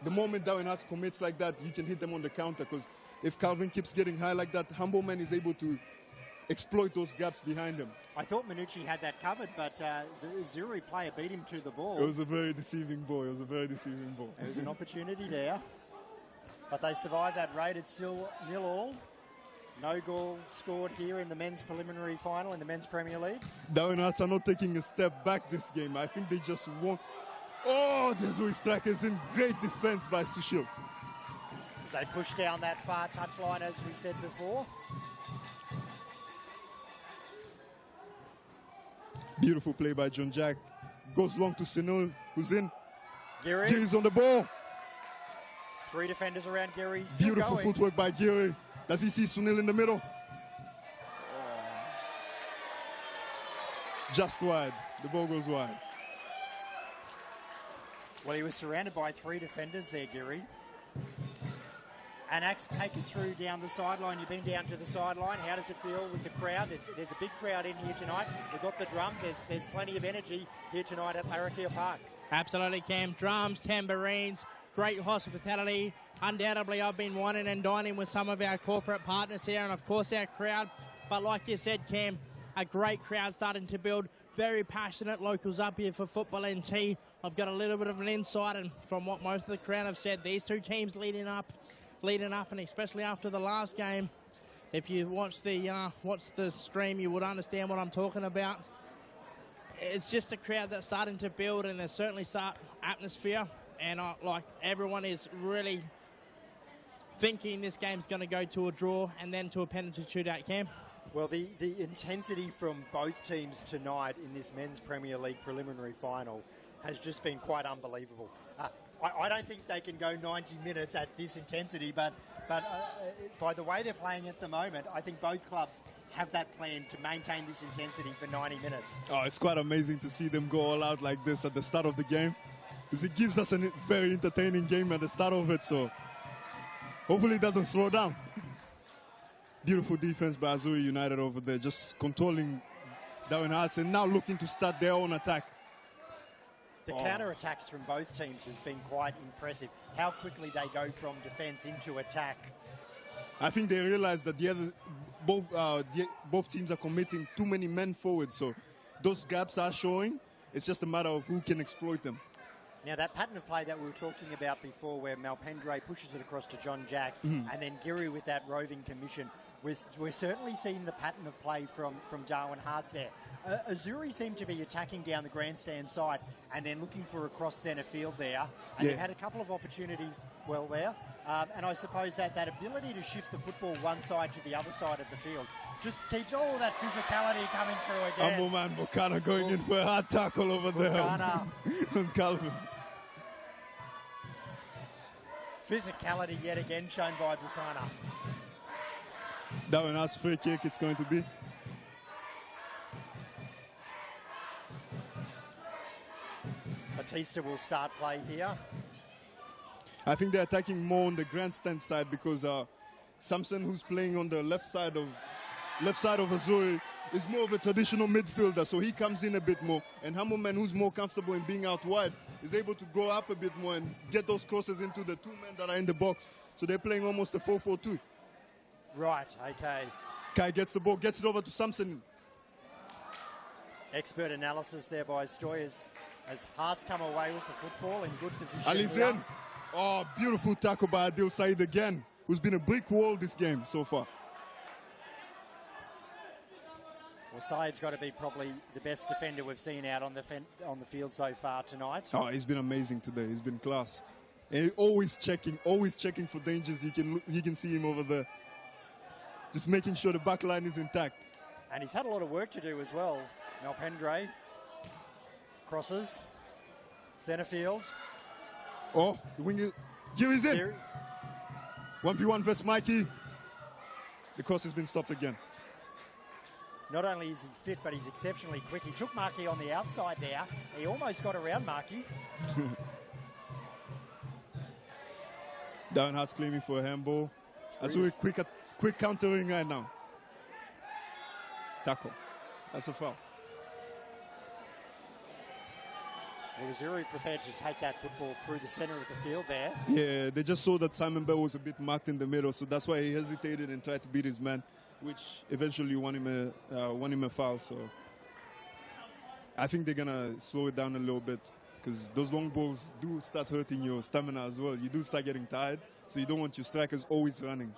the moment Darwin Hearts commits like that, you can hit them on the counter because if Calvin keeps getting high like that, Humbleman is able to exploit those gaps behind him. I thought Minucci had that covered, but the Azzurri player beat him to the ball. It was a very deceiving ball. There was an opportunity there. But they survived that raid. It's still 0-0. No goal scored here in the men's preliminary final in the men's Premier League. Darwin Hearts are not taking a step back this game. I think they just want... Oh, the Azzurri strikers in great defense by Sushil. As they push down that far touchline, as we said before. Beautiful play by John Jack. Goes long to Sinul, who's in. Giri. Giri's on the ball. 3 defenders around Giri. Still Beautiful going. footwork by Giri. Does he see Sunil in the middle? Just wide. The ball goes wide. Well, he was surrounded by 3 defenders there, Giri. And Axe, take us through down the sideline. You've been down to the sideline. How does it feel with the crowd? There's a big crowd in here tonight. We've got the drums. There's plenty of energy here tonight at Larrakia Park. Absolutely, Cam. Drums, tambourines, great hospitality. Undoubtedly, I've been whining and dining with some of our corporate partners here and, of course, our crowd. But like you said, Cam, a great crowd starting to build. Very passionate locals up here for Football NT. I've got a little bit of an insight, and from what most of the crowd have said, these 2 teams leading up, and especially after the last game, if you watch the stream, you would understand what I'm talking about. It's just a crowd that's starting to build, and there's certainly atmosphere, and like everyone is really thinking this game's going to go to a draw and then to a penalty shootout, Cam. Well, the intensity from both teams tonight in this men's Premier League preliminary final has just been quite unbelievable. I don't think they can go 90 minutes at this intensity, but by the way they're playing at the moment, I think both clubs have that plan to maintain this intensity for 90 minutes. Oh, it's quite amazing to see them go all out like this at the start of the game, because it gives us a very entertaining game at the start of it, so hopefully it doesn't slow down. Beautiful defense by Azzurri United over there, just controlling Darwin Hearts and now looking to start their own attack. The counter-attacks from both teams has been quite impressive. How quickly they go from defence into attack. I think they realize that both teams are committing too many men forward. So those gaps are showing. It's just a matter of who can exploit them. Now, that pattern of play that we were talking about before, where Malpendre pushes it across to John Jack, and then Giri with that roving commission, we're certainly seeing the pattern of play from Darwin Harts there. Azzurri seemed to be attacking down the grandstand side and then looking for across centre field there. And they've had a couple of opportunities well there. And I suppose that ability to shift the football one side to the other side of the field just keeps all that physicality coming through again. Humble man Buchanan going in for a hard tackle over there on Calvin. Physicality yet again shown by Buchanan. Darwin Harts free kick it's going to be. Batista will start play here. I think they're attacking more on the grandstand side because Samson, who's playing on the left side of Azzurri, is more of a traditional midfielder, so he comes in a bit more. And Hammondman, who's more comfortable in being out wide, is able to go up a bit more and get those crosses into the two men that are in the box. So they're playing almost a 4-4-2. Right, okay. Kai gets the ball, gets it over to Samson. Expert analysis there by Stoyers as Harts come away with the football in good position. Alizin. Oh, beautiful tackle by Adil Said again, who's been a brick wall this game so far. Well, Said's got to be probably the best defender we've seen out on the field so far tonight. Oh, he's been amazing today. He's been class. And always checking for dangers. You can see him over there. Just making sure the back line is intact. And he's had a lot of work to do as well. Malpendre crosses. Centre field. Oh, the winger. Giri's in. 1v1 versus Mikey. The cross has been stopped again. Not only is he fit, but he's exceptionally quick. He took Markey on the outside there. He almost got around Markey. Darwin Harts claiming for a handball. Azzurri quick countering right now. Tackle. That's a foul. Well, Azzurri prepared to take that football through the centre of the field there. Yeah, they just saw that Simon Bell was a bit marked in the middle, so that's why he hesitated and tried to beat his man, which eventually won him a foul. So I think they're gonna slow it down a little bit because those long balls do start hurting your stamina as well. You do start getting tired, so you don't want your strikers always running.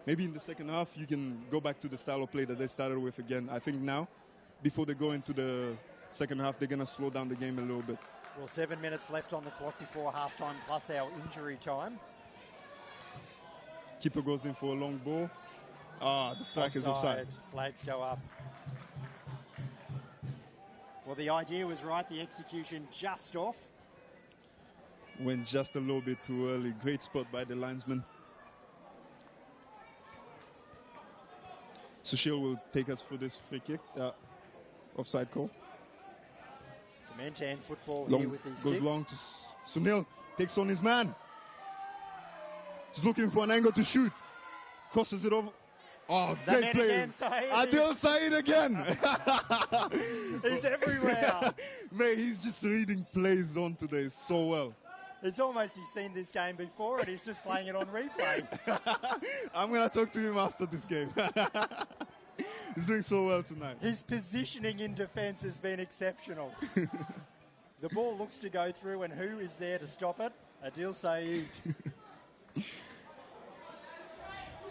Maybe in the second half you can go back to the style of play that they started with again. I think now, before they go into the second half, they're gonna slow down the game a little bit. Well, 7 minutes left on the clock before halftime, plus our injury time. Keeper goes in for a long ball. Ah, the striker's offside. Flags go up. Well, the idea was right. The execution just off. Went just a little bit too early. Great spot by the linesman. Sushil will take us for this free kick. Offside call. Some hand-to-hand football Long, here with these goes kicks. long to Sunil. Takes on his man. He's looking for an angle to shoot. Crosses it over. Oh, great play. Again, Adil Said again. He's everywhere. Mate, he's just reading play zone today so well. It's almost he's seen this game before and he's just playing it on replay. I'm going to talk to him after this game. He's doing so well tonight. His positioning in defence has been exceptional. The ball looks to go through, and who is there to stop it? Adil Said.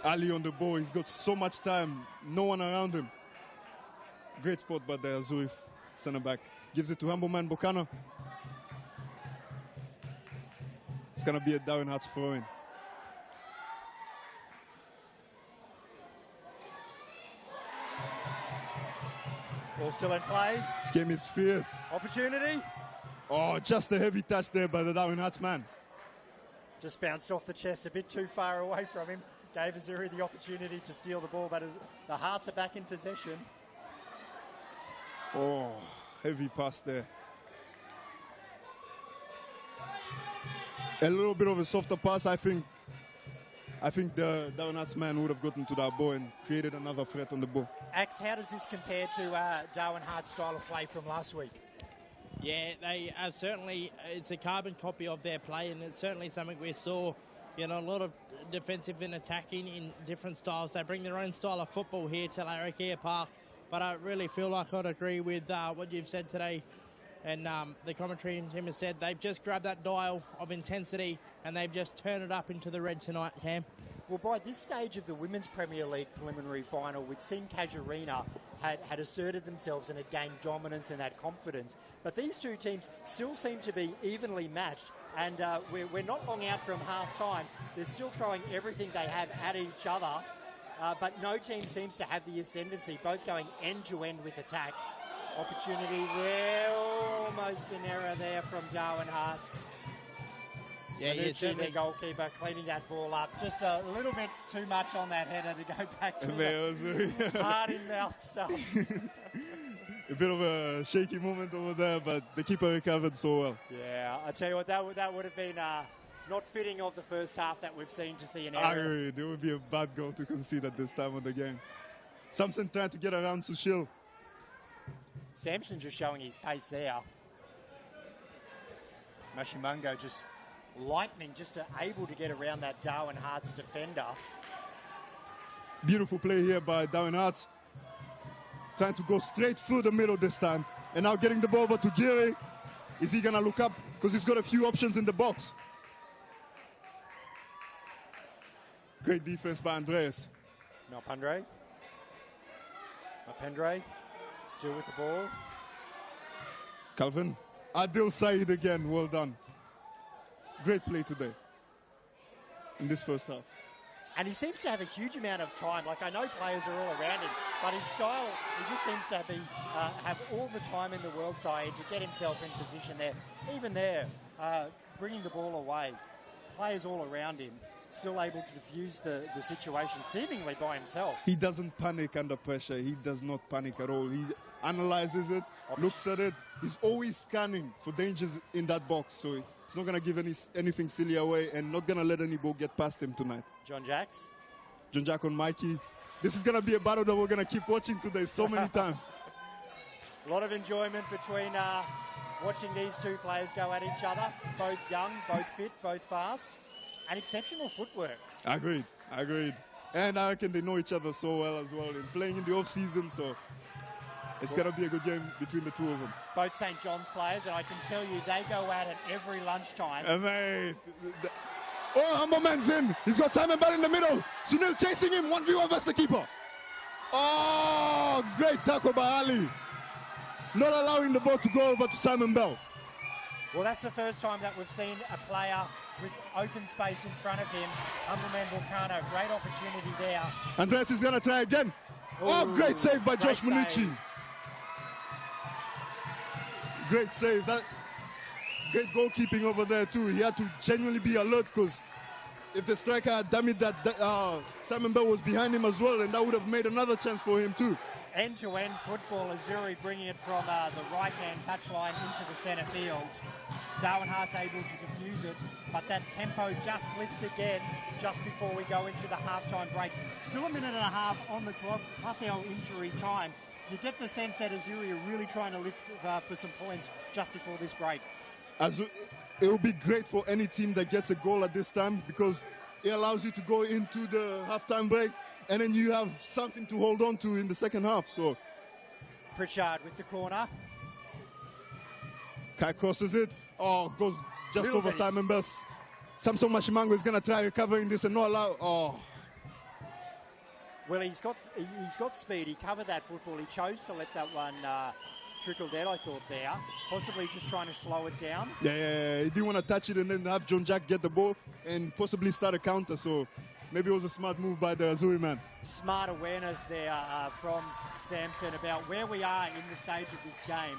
Ali on the ball. He's got so much time. No one around him. Great spot by the Azzurri centre-back. Gives it to humble man Bocano. It's going to be a Darwin Harts throw-in. Ball still in play. This game is fierce. Opportunity. Oh, just a heavy touch there by the Darwin Harts man. Just bounced off the chest a bit too far away from him. Gave Azzurri the opportunity to steal the ball, but the Hearts are back in possession. Oh, heavy pass there. A little bit of a softer pass, I think the Darwin Harts man would have gotten to that ball and created another threat on the ball. Axe, how does this compare to Darwin Hart's style of play from last week? Yeah, they are certainly, it's a carbon copy of their play, and it's certainly something we saw a lot of defensive and attacking in different styles. They bring their own style of football here to Larrakia Park. But I really feel like I'd agree with what you've said today. And the commentary team has said they've just grabbed that dial of intensity and they've just turned it up into the red tonight, Cam. Well, by this stage of the Women's Premier League preliminary final, we'd seen Casuarina had asserted themselves and had gained dominance and had confidence. But these two teams still seem to be evenly matched. And we're not long out from half-time. They're still throwing everything they have at each other. But no team seems to have the ascendancy, both going end-to-end with attack. Opportunity there, almost an error there from Darwin Hartz. Yeah, the goalkeeper cleaning that ball up. Just a little bit too much on that header to go back to the hard-in-mouth stuff. A bit of a shaky moment over there, but the keeper recovered so well. Yeah, I tell you what, that would have been not fitting of the first half that we've seen to see an error. I agree. There would be a bad goal to concede at this time of the game. Samson trying to get around Sushil. Samson just showing his pace there. Mashimango just lightning, just able to get around that Darwin Hartz defender. Beautiful play here by Darwin Hartz. Trying to go straight through the middle this time. And now getting the ball over to Giri. Is he going to look up? Because he's got a few options in the box. Great defense by Andreas. Malpendre. Still with the ball. Calvin. Adil Said again. Well done. Great play today in this first half. And he seems to have a huge amount of time. Like, I know players are all around him, but his style, he just seems to have all the time in the world, Said, to get himself in position there. Even there, bringing the ball away. Players all around him, still able to diffuse the situation, seemingly by himself. He doesn't panic under pressure. He does not panic at all. He analyzes it, looks at it. He's always scanning for dangers in that box. So he's not going to give anything silly away and not going to let any ball get past him tonight. John Jacks on Mikey. This is going to be a battle that we're going to keep watching today so many times. A lot of enjoyment between watching these two players go at each other. Both young, both fit, both fast. And exceptional footwork. Agreed. And I reckon they know each other so well as well in playing in the off-season. So it's going to be a good game between the two of them. Both St. John's players, and I can tell you they go at it every lunchtime. Mate. Oh, Humber man's in. He's got Simon Bell in the middle. Sunil chasing him. 1v1 versus the keeper. Oh, great tackle by Ali. Not allowing the ball to go over to Simon Bell. Well, that's the first time that we've seen a player with open space in front of him. Humberman Volcano, great opportunity there. Andreas is going to try again. Oh, great save by Josh Munichi. Great save. That great goalkeeping over there too. He had to genuinely be alert because if the striker had damaged that, Simon Bell was behind him as well, and that would have made another chance for him too. End-to-end football, Azzurri bringing it from the right-hand touchline into the centre field. Darwin Hart's able to defuse it, but that tempo just lifts again just before we go into the half-time break. Still a minute and a half on the clock, plus our injury time. You get the sense that Azzurri are really trying to lift for some points just before this break. It will be great for any team that gets a goal at this time because it allows you to go into the half-time break and then you have something to hold on to in the second half. So Pritchard with the corner. Kai crosses it. Oh, goes just over Simon Bell. Samson Mashimango is going to try recovering this and not allow. Oh. Well, he's got speed. He covered that football. He chose to let that one trickle down, I thought, there. Possibly just trying to slow it down. Yeah. He didn't want to touch it and then have John Jack get the ball and possibly start a counter. So maybe it was a smart move by the Azzurri man. Smart awareness there from Samson about where we are in the stage of this game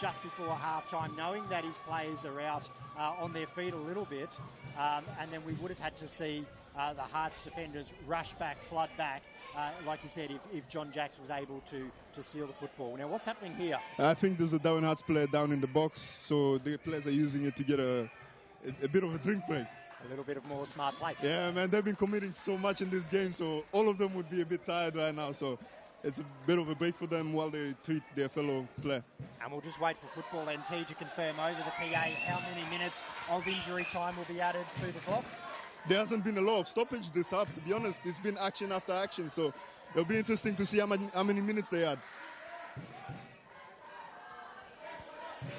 just before half-time, knowing that his players are out on their feet a little bit. And then we would have had to see the Hearts defenders rush back, flood back, like you said, if John Jacks was able to steal the football. Now, what's happening here? I think there's a Darwin Hearts player down in the box, so the players are using it to get a bit of a drink break. A little bit of more smart play. Yeah, man, they've been committing so much in this game, so all of them would be a bit tired right now. So it's a bit of a break for them while they treat their fellow player. And we'll just wait for Football NT to confirm over the PA how many minutes of injury time will be added to the clock. There hasn't been a lot of stoppage this half, to be honest. It's been action after action, so it'll be interesting to see how many minutes they had.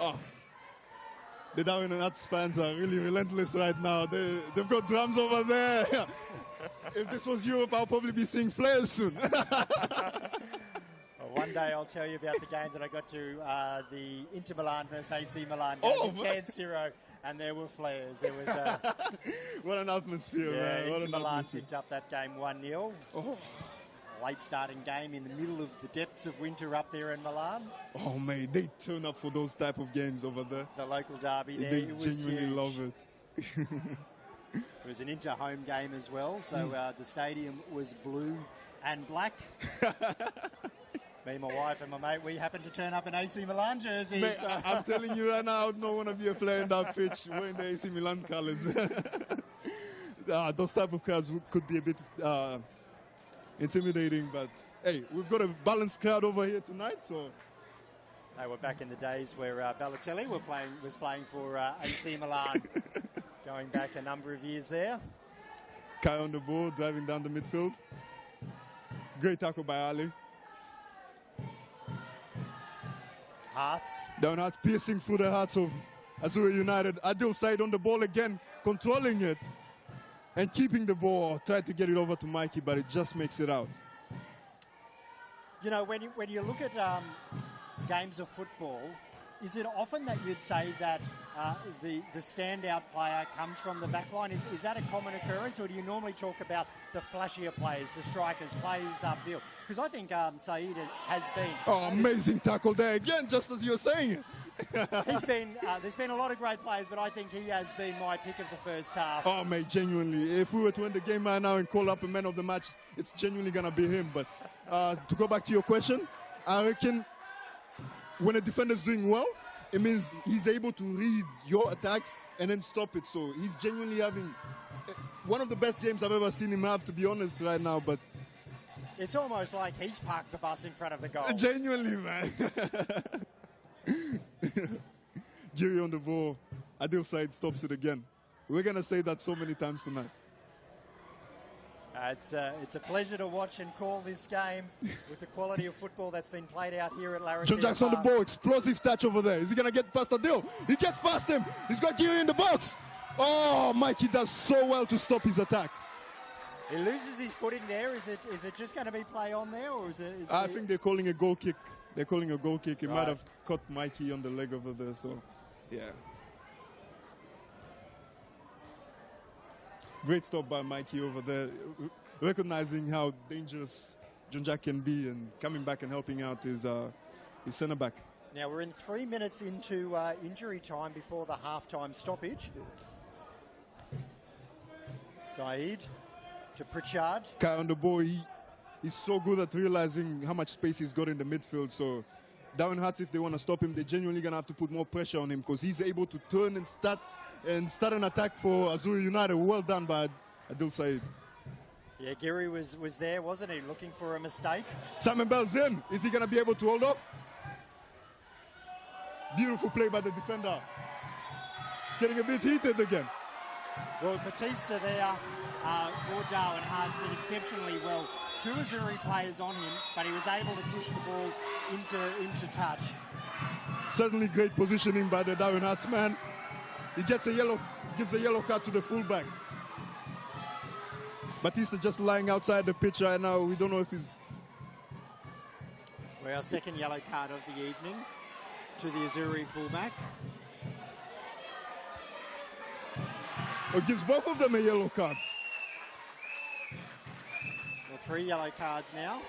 Oh. The Darwin and Nats fans are really relentless right now. They've got drums over there. If this was Europe, I'll probably be seeing flares soon. Well, one day I'll tell you about the game that I got to, the Inter Milan versus AC Milan game in San Siro, and there were flares. There was what an atmosphere, man. What Inter an Milan atmosphere. picked up that game 1-0. Oh. Late starting game in the middle of the depths of winter up there in Milan. Oh, mate, they turn up for those type of games over there. The local derby there, They it was genuinely huge. love it. It was an inter-home game as well, so the stadium was blue and black. Me, my wife and my mate, we happened to turn up in AC Milan jerseys. Mate, So. I'm telling you right now, I would not want to be a player in that pitch wearing the AC Milan colours. Those type of crowds could be a bit intimidating, but hey, we've got a balanced crowd over here tonight, so. They were back in the days where Balotelli was playing for AC Milan, going back a number of years there. Kai on the ball, driving down the midfield. Great tackle by Ali. Hearts. Down Hearts piercing through the hearts of Azzurri United. Adil Said on the ball again, controlling it and keeping the ball. Tried to get it over to Mikey, but it just makes it out. You know, when you look at games of football, is it often that you'd say that the standout player comes from the back line? Is that a common occurrence, or do you normally talk about the flashier players, the strikers, players upfield? Because I think Said has been... Oh, amazing tackle there again, just as you were saying. He's been... there's been a lot of great players, but I think he has been my pick of the first half. Oh, mate, genuinely. If we were to win the game right now and call up a man of the match, it's genuinely going to be him. But to go back to your question, I reckon when a defender's doing well, it means he's able to read your attacks and then stop it. So he's genuinely having one of the best games I've ever seen him have, to be honest, right now. But it's almost like he's parked the bus in front of the goal. Genuinely, man. Giri on the ball. Adil Said stops it again. We're going to say that so many times tonight. It's a pleasure to watch and call this game with the quality of football that's been played out here at Larry. John Jackson on the ball, explosive touch over there. Is he going to get past Adil? He gets past him. He's got Giri in the box. Oh, Mikey does so well to stop his attack. He loses his footing there. Is it just going to be play on there, or is it? I think they're calling a goal kick. They're calling a goal kick. It Right. might have caught Mikey on the leg over there. So, yeah. Great stop by Mikey over there, recognizing how dangerous John Jack can be and coming back and helping out his centre back. Now we're in 3 minutes into injury time before the half-time stoppage. Said to Pritchard. Kai on the ball, he's so good at realizing how much space he's got in the midfield. So Darwin Hart, if they want to stop him, they're genuinely going to have to put more pressure on him because he's able to turn and start an attack for Azzurri United. Well done by Adil Said. Yeah, Giri was there, wasn't he? Looking for a mistake. Simon Bell's in. Is he going to be able to hold off? Beautiful play by the defender. It's getting a bit heated again. Well, Batista there for Darwin Hart did exceptionally well. 2 Azzurri players on him, but he was able to push the ball into touch. Certainly great positioning by the Darwin Hearts man. He gives a yellow card to the fullback. Batista just lying outside the pitch right now. We don't know if he's... Well, our second yellow card of the evening to the Azzurri fullback. Or gives both of them a yellow card. Well, 3 yellow cards now.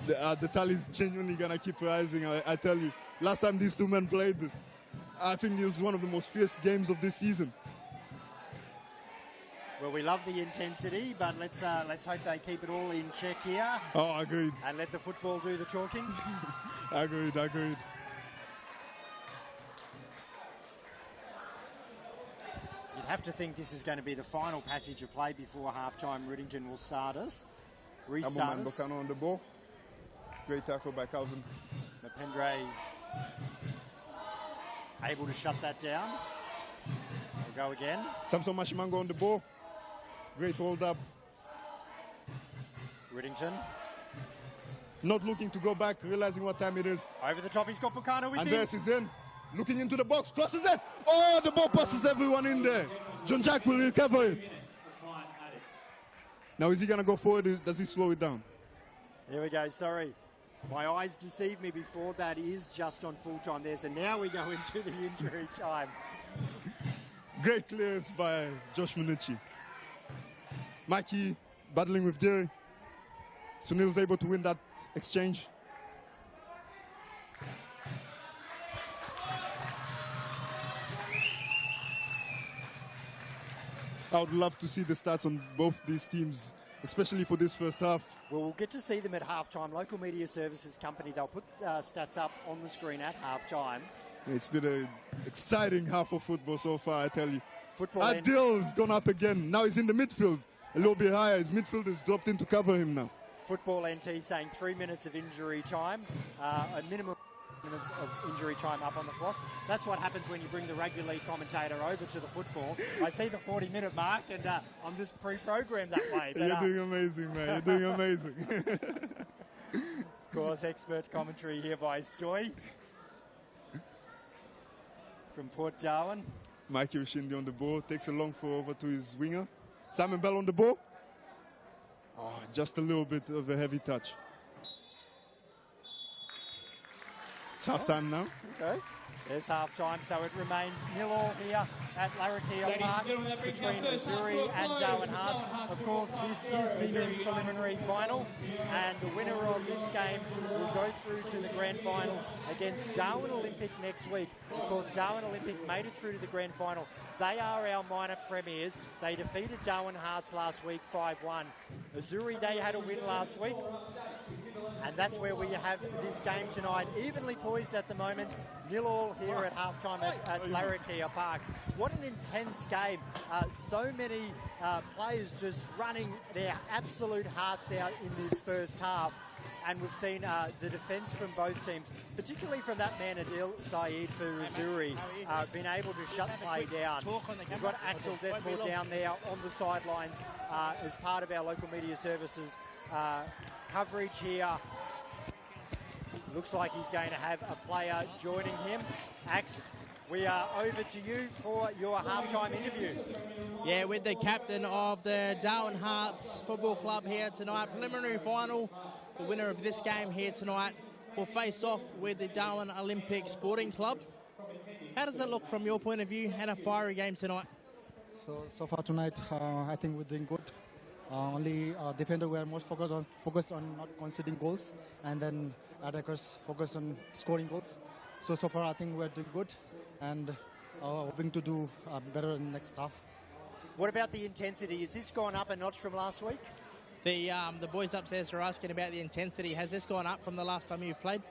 The tally's genuinely going to keep rising, I tell you. Last time these two men played, I think it was one of the most fierce games of this season. Well, we love the intensity, but let's hope they keep it all in check here. Oh, agreed. And let the football do the talking. Agreed. You'd have to think this is going to be the final passage of play before half-time. Riddington will restart us. Bocano on the ball. Great tackle by Calvin. Mapendre able to shut that down. We'll go again. Samson Mashimango on the ball. Great hold up. Riddington. Not looking to go back, realizing what time it is. Over the top, he's got Buchanan with Andreas him. is in. Looking into the box, crosses it. Oh, the ball passes everyone in there. John Jack will recover it. Now, is he going to go forward? Does he slow it down? Here we go, sorry. My eyes deceived me before. That is just on full time there. So now we go into the injury time. Great clearance by Josh Minucci. Mikey battling with Derry. Sunil's able to win that exchange. I would love to see the stats on both these teams, especially for this first half. Well, we'll get to see them at halftime. Local media services company, they'll put stats up on the screen at halftime. It's been an exciting half of football so far, I tell you. Football Adil's gone up again. Now he's in the midfield, a little bit higher. His midfielder's dropped in to cover him now. Football NT saying 3 minutes of injury time, a minimum minutes of injury time up on the clock. That's what happens when you bring the rugby league commentator over to the football. I see the 40-minute mark, and I'm just pre-programmed that way. But, you're doing amazing, man. You're doing amazing. Of course, expert commentary here by Stoy from Port Darwin. Mikey Ushindi on the ball, takes a long throw over to his winger. Simon Bell on the ball. Oh, just a little bit of a heavy touch. It's half-time now. Okay. There's half-time, so it remains 0-0 here at Larrakia Park between Azzurri and Darwin Hearts. Of course, this is the men's preliminary final, and the winner of this game will go through to the grand final against Darwin Olympic next week. Of course, Darwin Olympic made it through to the grand final. They are our minor premiers. They defeated Darwin Hearts last week 5-1. Azzurri, they had a win last week. And that's where we have this game tonight, evenly poised at the moment, 0-0 here at halftime at Larrakia Park. What an intense game. So many players just running their absolute hearts out in this first half. And we've seen the defence from both teams, particularly from that man Adil Saeed for Azzurri, been able to shut play down. We've got Axel Deathmore down there on the sidelines as part of our local media services coverage here. Looks like he's going to have a player joining him. Ax, we are over to you for your halftime interview. Yeah, with the captain of the Darwin Hearts Football Club here tonight. Preliminary final. The winner of this game here tonight will face off with the Darwin Olympic Sporting Club. How does it look from your point of view and a fiery game tonight? So far tonight, I think we're doing good. Only defender we are most focused on not conceding goals, and then attackers focus on scoring goals. So far I think we're doing good, and hoping to do better in the next half. What about the intensity? Has this gone up a notch from last week? The boys upstairs are asking about the intensity. Has this gone up from the last time you've played?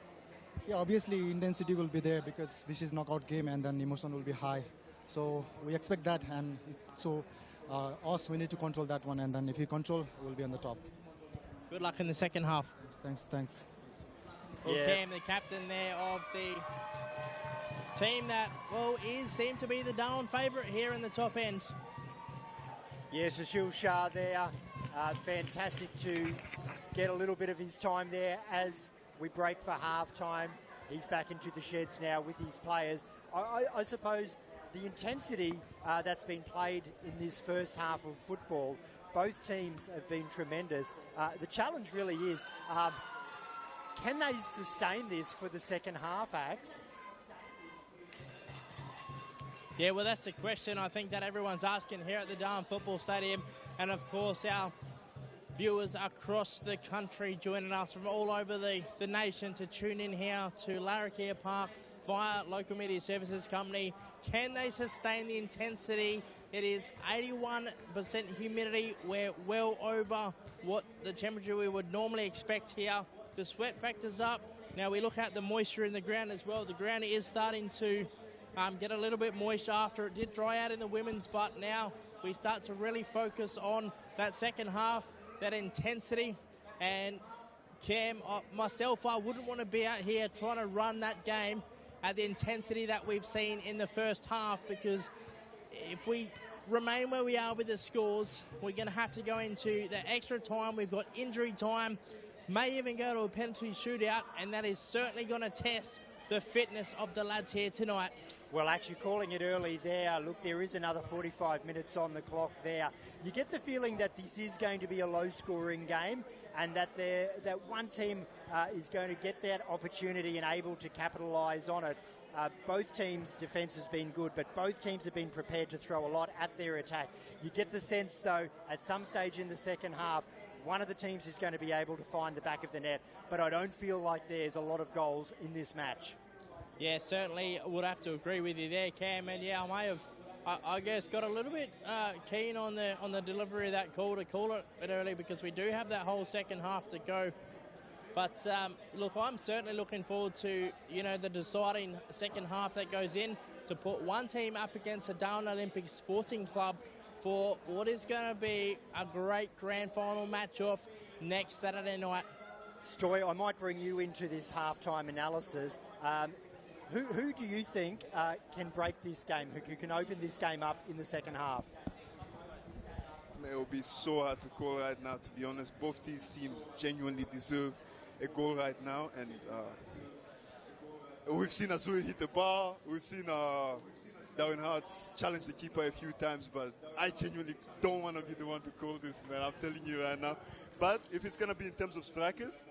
Yeah, obviously intensity will be there because this is knockout game, and then emotion will be high. So we expect that, and us, we need to control that one, and then if we control, we'll be on the top. Good luck in the second half. Thanks. Well, Cam, the captain there of the team that, seemed to be the Darwin favourite here in the top end. Yes, Ashil Shah there. Fantastic to get a little bit of his time there as we break for half-time. He's back into the sheds now with his players. I suppose the intensity that's been played in this first half of football, both teams have been tremendous. The challenge really is, can they sustain this for the second half, Ax? Yeah, well, that's the question I think that everyone's asking here at the Darwin Football Stadium. And, of course, our viewers across the country joining us from all over the nation to tune in here to Larrakia Park via Local Media Services Company. Can they sustain the intensity? It is 81% humidity. We're well over what the temperature we would normally expect here. The sweat factor's up. Now we look at the moisture in the ground as well. The ground is starting to get a little bit moist after it did dry out in the women's, but now we start to really focus on that second half, that intensity. And Cam, myself, I wouldn't want to be out here trying to run that game at the intensity that we've seen in the first half, because if we remain where we are with the scores. We're going to have to go into the extra time. We've got injury time, may even go to a penalty shootout, and that is certainly going to test the fitness of the lads here tonight. Well, actually calling it early there. Look, there is another 45 minutes on the clock there. You get the feeling that this is going to be a low-scoring game, and that one team is going to get that opportunity and able to capitalise on it. Both teams' defence has been good, but both teams have been prepared to throw a lot at their attack. You get the sense, though, at some stage in the second half, one of the teams is going to be able to find the back of the net, but I don't feel like there's a lot of goals in this match. Yeah, certainly would have to agree with you there, Cam. And yeah, I may have, I guess, got a little bit keen on the delivery of that call to call it a bit early, because we do have that whole second half to go. But look, I'm certainly looking forward to, the deciding second half that goes in to put one team up against the Darwin Olympic Sporting Club for what is going to be a great grand final match-off next Saturday night. Stoy, I might bring you into this halftime analysis. Who do you think can break this game, who can open this game up in the second half? It will be so hard to call right now, to be honest. Both these teams genuinely deserve a goal right now, and we've seen Azzurri hit the bar, we've seen Darwin Hart's challenge the keeper a few times, but I genuinely don't want to be the one to call this, man. I'm telling you right now. But if it's going to be in terms of strikers,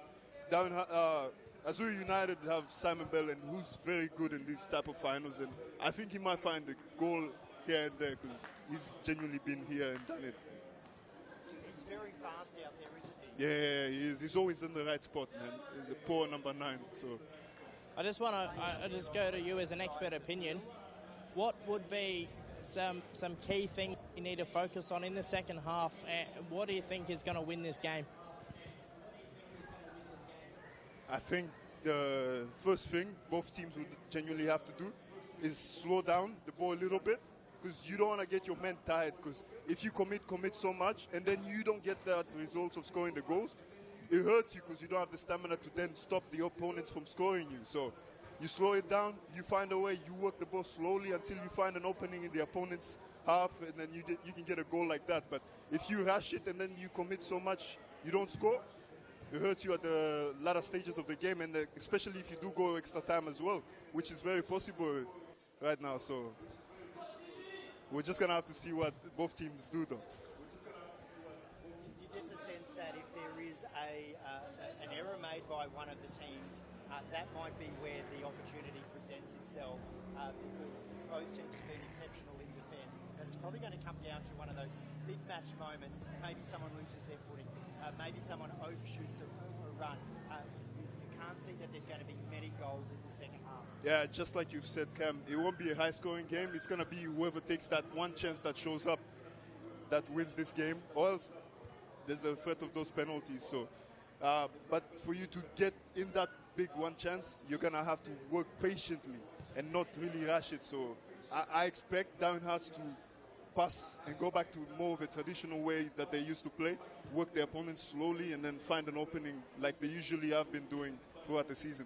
Azzurri United have Simon Bell, who's very good in these type of finals, and I think he might find a goal here and there, because he's genuinely been here and done it. He's very fast out there, isn't he? Yeah, he is. He's always in the right spot, man. He's a poor number 9. So I just want to just go to you as an expert opinion. What would be some key things you need to focus on in the second half, and what do you think is going to win this game? I think the first thing both teams would genuinely have to do is slow down the ball a little bit, because you don't want to get your men tired, because if you commit so much and then you don't get that results of scoring the goals, it hurts you, because you don't have the stamina to then stop the opponents from scoring you. So you slow it down, you find a way, you work the ball slowly until you find an opening in the opponent's half, and then you can get a goal like that. But if you rush it and then you commit so much, you don't score, it hurts you at the latter stages of the game, and especially if you do go extra time as well, which is very possible right now. So we're just going to have to see what both teams do, though. You get the sense that if there is an error made by one of the teams, that might be where the opportunity presents itself, because both teams have been exceptional in defence. And it's probably going to come down to one of those big match moments. Maybe someone loses their footing. Maybe someone overshoots a run. You can't see that there's going to be many goals in the second half. Yeah, just like you've said, Cam, it won't be a high-scoring game. It's going to be whoever takes that one chance that shows up that wins this game, or else there's a threat of those penalties. So, but for you to get in that big one chance, you're going to have to work patiently and not really rush it. So I expect Darwin Hearts to pass and go back to more of a traditional way that they used to play, work their opponents slowly, and then find an opening like they usually have been doing throughout the season.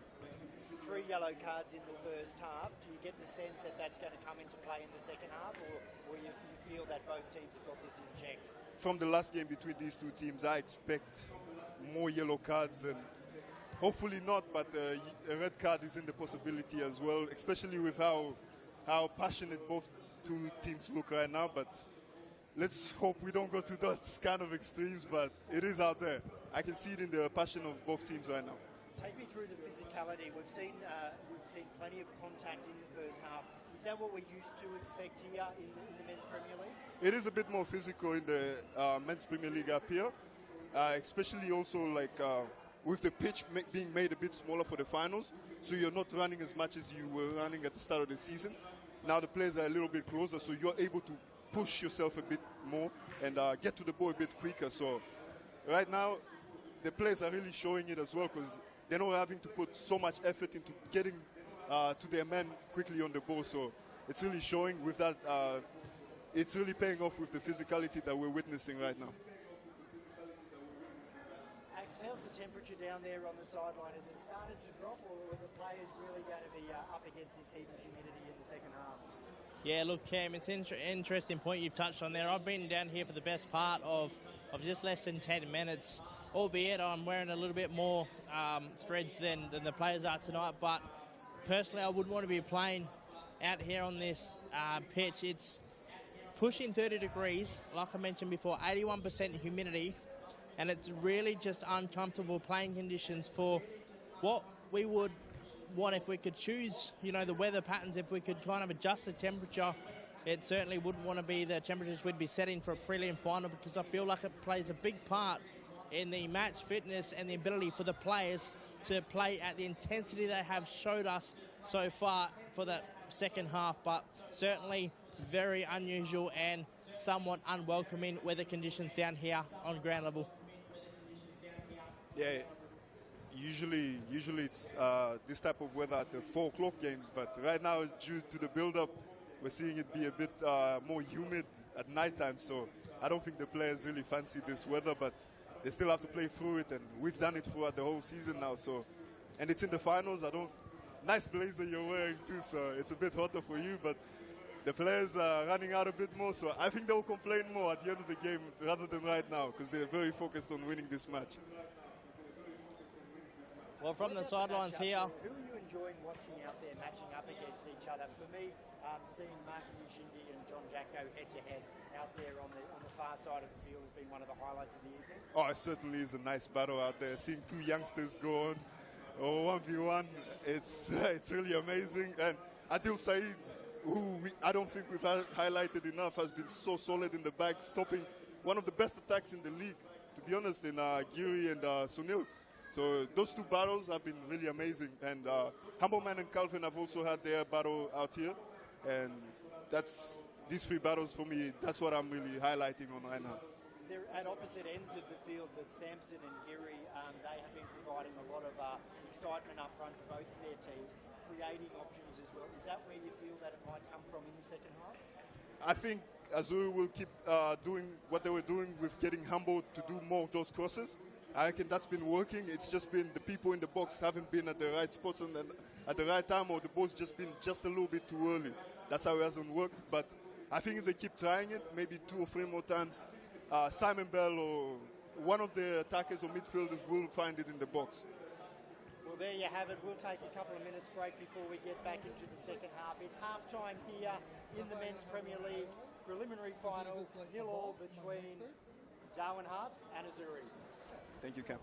3 yellow cards in the first half. Do you get the sense that that's going to come into play in the second half, or you feel that both teams have got this in check? From the last game between these two teams, I expect more yellow cards, and hopefully not, but a red card is in the possibility as well, especially with how passionate both two teams look right now. But let's hope we don't go to those kind of extremes, but it is out there. I can see it in the passion of both teams right now. Take me through the physicality. We've seen plenty of contact in the first half. Is that what we used to expect here in the Men's Premier League? It is a bit more physical in the Men's Premier League up here, especially also like with the pitch being made a bit smaller for the finals, so you're not running as much as you were running at the start of the season. Now the players are a little bit closer, so you're able to push yourself a bit more and get to the ball a bit quicker. So right now, the players are really showing it as well, because they're not having to put so much effort into getting to their men quickly on the ball. So it's really showing with that. It's really paying off with the physicality that we're witnessing right now. Ax, how's the temperature down there on the sideline? Has it started to drop, or are the players really going to be up against this heat and humidity in the second half? Yeah, look, Cam, it's an interesting point you've touched on there. I've been down here for the best part of just less than 10 minutes, albeit I'm wearing a little bit more threads than the players are tonight. But personally, I wouldn't want to be playing out here on this pitch. It's pushing 30 degrees, like I mentioned before, 81% humidity, and it's really just uncomfortable playing conditions for what we would want if we could choose, you know, the weather patterns. If we could kind of adjust the temperature, it certainly wouldn't want to be the temperatures we'd be setting for a prelim final, because I feel like it plays a big part in the match fitness and the ability for the players to play at the intensity they have showed us so far for that second half. But certainly very unusual and somewhat unwelcoming weather conditions down here on ground level. Yeah, usually it's this type of weather at the 4 o'clock games, but right now, due to the build-up, we're seeing it be a bit more humid at nighttime. So I don't think the players really fancy this weather, but they still have to play through it, and we've done it throughout the whole season now. So, and it's in the finals. Nice blazer you're wearing too, so it's a bit hotter for you, but the players are running out a bit more, so I think they'll complain more at the end of the game rather than right now, because they're very focused on winning this match. Well, from the sidelines here, who are you enjoying watching out there matching up against each other? For me, seeing Mark Yushindi and John Jacko head-to-head out there on the far side of the field has been one of the highlights of the evening. Oh, it certainly is a nice battle out there. Seeing 2 youngsters go on, or 1v1, it's really amazing. And Adil Said, who I don't think we've highlighted enough, has been so solid in the back, stopping one of the best attacks in the league, to be honest, in Giri and Sunil. So those 2 battles have been really amazing. And Humbleman and Calvin have also had their battle out here. And that's these 3 battles for me, that's what I'm really highlighting on right now. They're at opposite ends of the field, but Samson and Giri, they have been providing a lot of excitement up front for both of their teams, creating options as well. Is that where you feel that it might come from in the second half? I think Azzurri will keep doing what they were doing with getting Humble to do more of those crosses. I reckon that's been working. It's just been the people in the box haven't been at the right spots and at the right time, or the ball's just been just a little bit too early. That's how it hasn't worked. But I think if they keep trying it, maybe 2 or 3 more times, Simon Bell or one of the attackers or midfielders will find it in the box. Well, there you have it. We'll take a couple of minutes break before we get back into the second half. It's half-time here in the Men's Premier League preliminary final, 0-0 between Darwin Hearts and Azzurri. Thank you, Cam.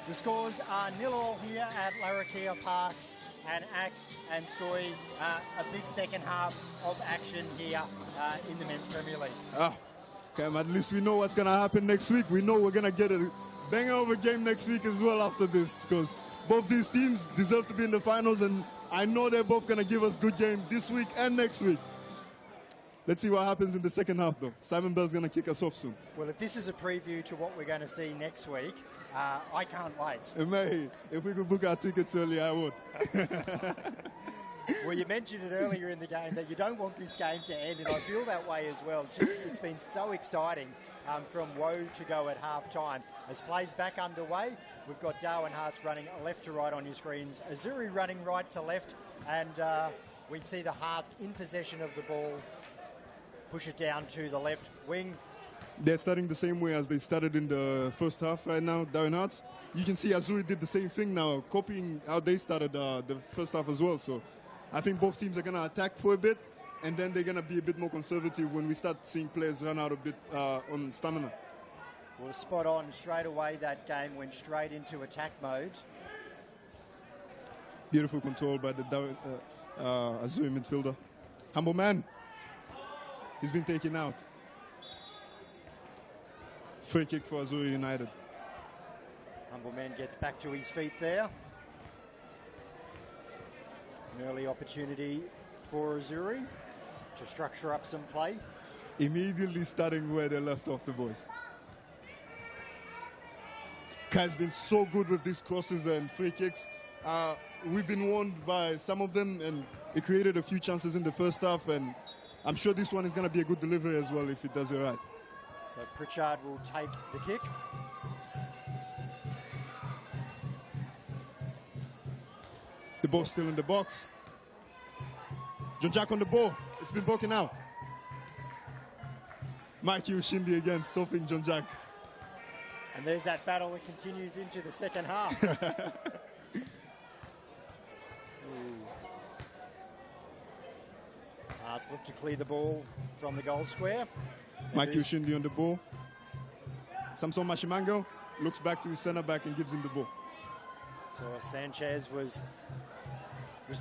The scores are 0-0 here at Larrakia Park, and Axe and Stoy, a big second half of action here in the Men's Premier League. Oh, okay, at least we know what's going to happen next week. We know we're going to get a banger of a game next week as well after this, because both these teams deserve to be in the finals, and I know they're both going to give us good game this week and next week. Let's see what happens in the second half, though. Simon Bell's going to kick us off soon. Well, if this is a preview to what we're going to see next week, I can't wait. Mate, if we could book our tickets early, I would. Well, you mentioned it earlier in the game that you don't want this game to end, and I feel that way as well. It's been so exciting from woe to go at half-time. As play's back underway, we've got Darwin Hearts running left to right on your screens, Azzurri running right to left, and we see the Hearts in possession of the ball. Push it down to the left wing. They're starting the same way as they started in the first half right now, Darwin Hearts. You can see Azzurri did the same thing now, copying how they started the first half as well. So I think both teams are going to attack for a bit, and then they're going to be a bit more conservative when we start seeing players run out a bit on stamina. Well, spot on. Straight away, that game went straight into attack mode. Beautiful control by the Azzurri midfielder. Humble man. He's been taken out. Free kick for Azzurri United. Humble man gets back to his feet there. An early opportunity for Azzurri to structure up some play. Immediately starting where they left off, the boys. Kai's been so good with these crosses and free kicks. We've been warned by some of them, and it created a few chances in the first half, and I'm sure this one is going to be a good delivery as well if it does it right. So Pritchard will take the kick. The ball's still in the box. John Jack on the ball. It's been broken out. Mikey Ushindi again stopping John Jack. And there's that battle that continues into the second half. Hearts look to clear the ball from the goal square. Mikey Ushindi on the ball. Samson Mashimango looks back to his centre back and gives him the ball. So Sanchez was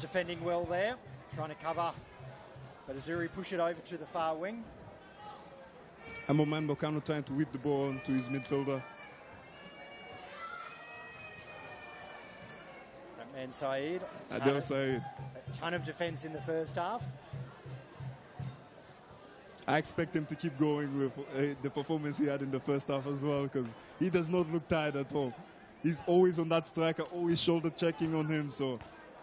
defending well there, trying to cover, but Azzurri push it over to the far wing. Amoman Bocano trying to whip the ball onto his midfielder. That man Saeed. Adel Saeed. A ton of defence in the first half. I expect him to keep going with the performance he had in the first half as well, because he does not look tired at all. He's always on that striker, always shoulder checking on him, so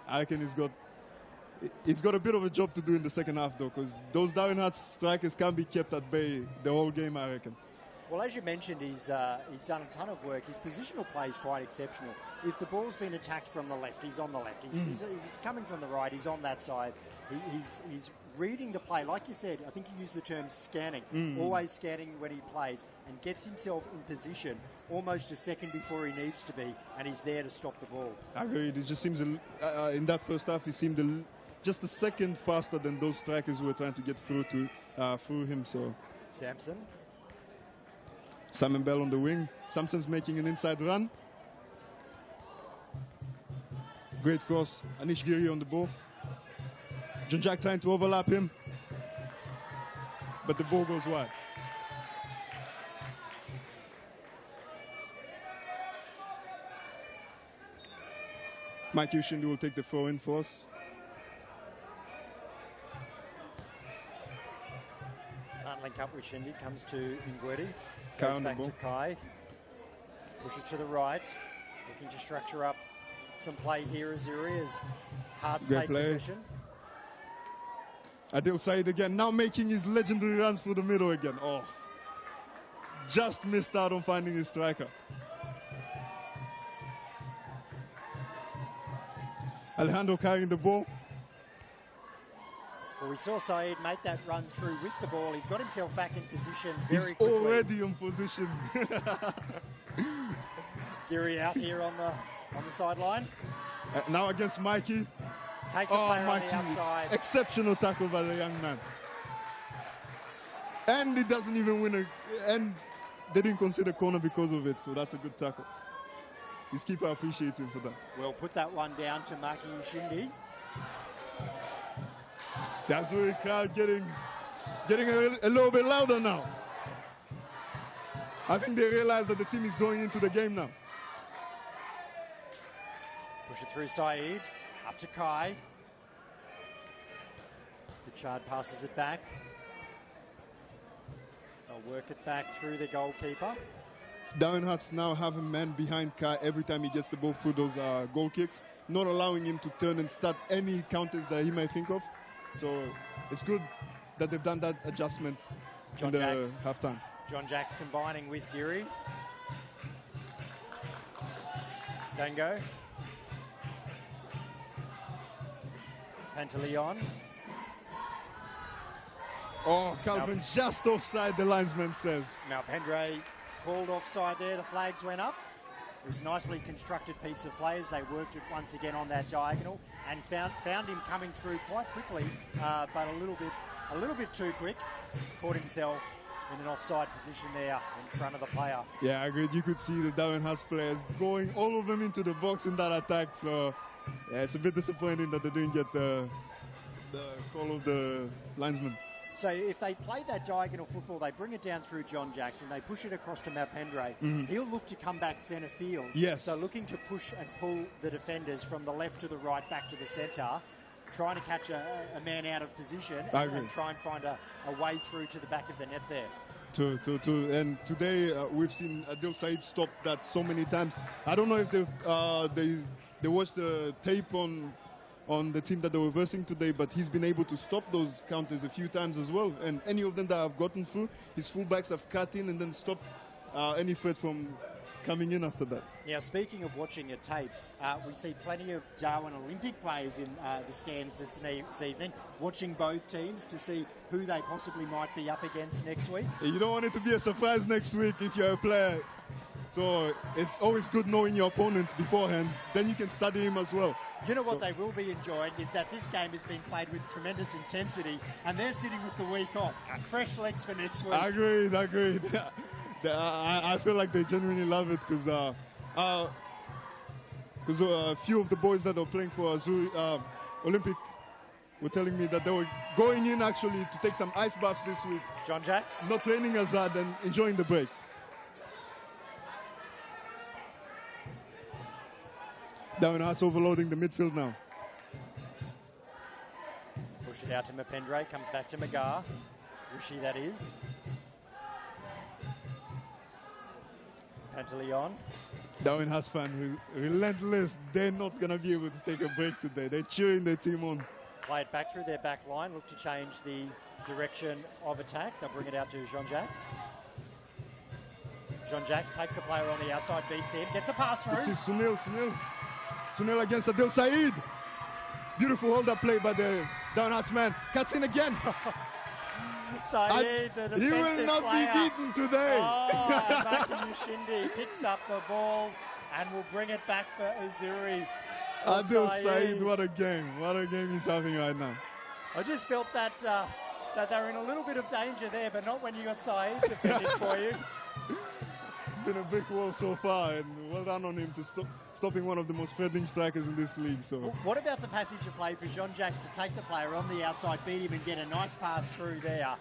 I reckon he's got a bit of a job to do in the second half, though, because those Darwin Hearts strikers can't be kept at bay the whole game, I reckon. Well, as you mentioned, he's done a ton of work. His positional play is quite exceptional. If the ball's been attacked from the left, he's on the left. If it's coming from the right, he's on that side. He's reading the play. Like you said, I think you used the term scanning. Always scanning when he plays, and gets himself in position almost a second before he needs to be, and he's there to stop the ball. I agree. It just seems in that first half, he seemed just a second faster than those strikers who were trying to get through him. So Samson. Simon Bell on the wing. Samson's making an inside run. Great cross. Anish Giri on the ball. John Jack trying to overlap him, but the ball goes wide. Mike Ushindi will take the throw in for us. Can't link up with Shindy. Comes to Ingwedi. Kai Goes on the back ball. to Kai. Push it to the right. Looking to structure up some play here. Azzurri as Hearts Great take play. possession. Adil Said again, now making his legendary runs through the middle again. Oh, just missed out on finding his striker. Alejandro carrying the ball. Well, we saw Saeed make that run through with the ball. He's got himself back in position very He's quickly. already in position. Giri out here on the sideline. Now against Mikey. Takes a player on the Mikey, outside. exceptional tackle by the young man. And he doesn't even win and they didn't consider corner because of it, so that's a good tackle. His keeper appreciates him for that. We'll put that one down to Maki Ushindi. The Azzurri crowd getting a little bit louder now. I think they realize that the team is going into the game now. Push it through Saeed, up to Kai. Richard passes it back. They'll work it back through the goalkeeper. Darwin Hearts now have a man behind Kai every time he gets the ball through those goal kicks, not allowing him to turn and start any counters that he might think of. So it's good that they've done that adjustment in the halftime. John Jacks combining with Geary. Dango. Pantaleon. Oh, Calvin just offside, the linesman says. Malpendre called offside there. The flags went up. It was a nicely constructed piece of players. They worked it once again on that diagonal and found him coming through quite quickly, but a little bit too quick. Caught himself in an offside position there in front of the player. Yeah, I agree. You could see the Darwin Hearts players going all of them into the box in that attack. So yeah, it's a bit disappointing that they didn't get the call of the linesman. So if they play that diagonal football, they bring it down through John Jackson, they push it across to Malpendre. He'll look to come back centre field. Yes. So looking to push and pull the defenders from the left to the right, back to the centre, trying to catch a man out of position and try and find a way through to the back of the net there. And today we've seen Adil Said stop that so many times. I don't know if they watched the tape on the team that they were versing today, but he's been able to stop those counters a few times as well. And any of them that have gotten through, his fullbacks have cut in and then stopped any threat from coming in after that. Now, speaking of watching a tape, we see plenty of Darwin Olympic players in the stands this evening, watching both teams to see who they possibly might be up against next week. You don't want it to be a surprise next week if you're a player. So it's always good knowing your opponent beforehand. Then you can study him as well. You know what they will be enjoying is that this game has been played with tremendous intensity and they're sitting with the week off. Fresh legs for next week. Agreed. I feel like they genuinely love it because a few of the boys that are playing for Azzurri Olympic were telling me that they were going in actually to take some ice baths this week. John Jacks. Not training as hard and enjoying the break. Darwin Hearts overloading the midfield now. Push it out to Malpendre, comes back to Magar. Rishi, that is. Pantaleon. Darwin Hearts fan, relentless. They're not going to be able to take a break today. They're cheering their team on. Play it back through their back line, look to change the direction of attack. They'll bring it out to Jean Jacques. Jean Jacques takes a player on the outside, beats him, gets a pass through. This is Sunil against Adil Said. Beautiful hold-up play by the Darwin Hearts man. Cuts in again. Said, the defensive he will not player. be beaten today. Maki Ushindi picks up the ball and will bring it back for Azzurri. Adil Said, what a game. What a game he's having right now. I just felt that they're in a little bit of danger there, but not when you got Said defending for you. It's been a big wall so far, and well done on him to stopping one of the most threatening strikers in this league. So, what about the passage of play for Jean Jacques to take the player on the outside, beat him and get a nice pass through there?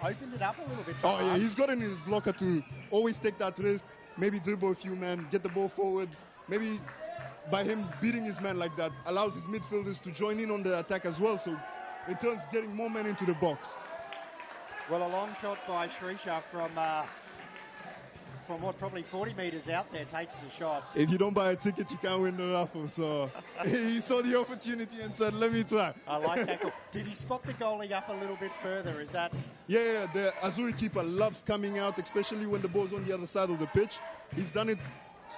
Opened it up a little bit for us. Yeah, he's got in his locker to always take that risk, maybe dribble a few men, get the ball forward. Maybe by him beating his man like that, allows his midfielders to join in on the attack as well. So, in turns, getting more men into the box. Well, a long shot by Shrisha from what, probably 40 metres out there, takes the shot. If you don't buy a ticket, you can't win the raffle. So he saw the opportunity and said, let me try. I like that goal. Did he spot the goalie up a little bit further? Is that? Yeah, the Azzurri keeper loves coming out, especially when the ball's on the other side of the pitch. He's done it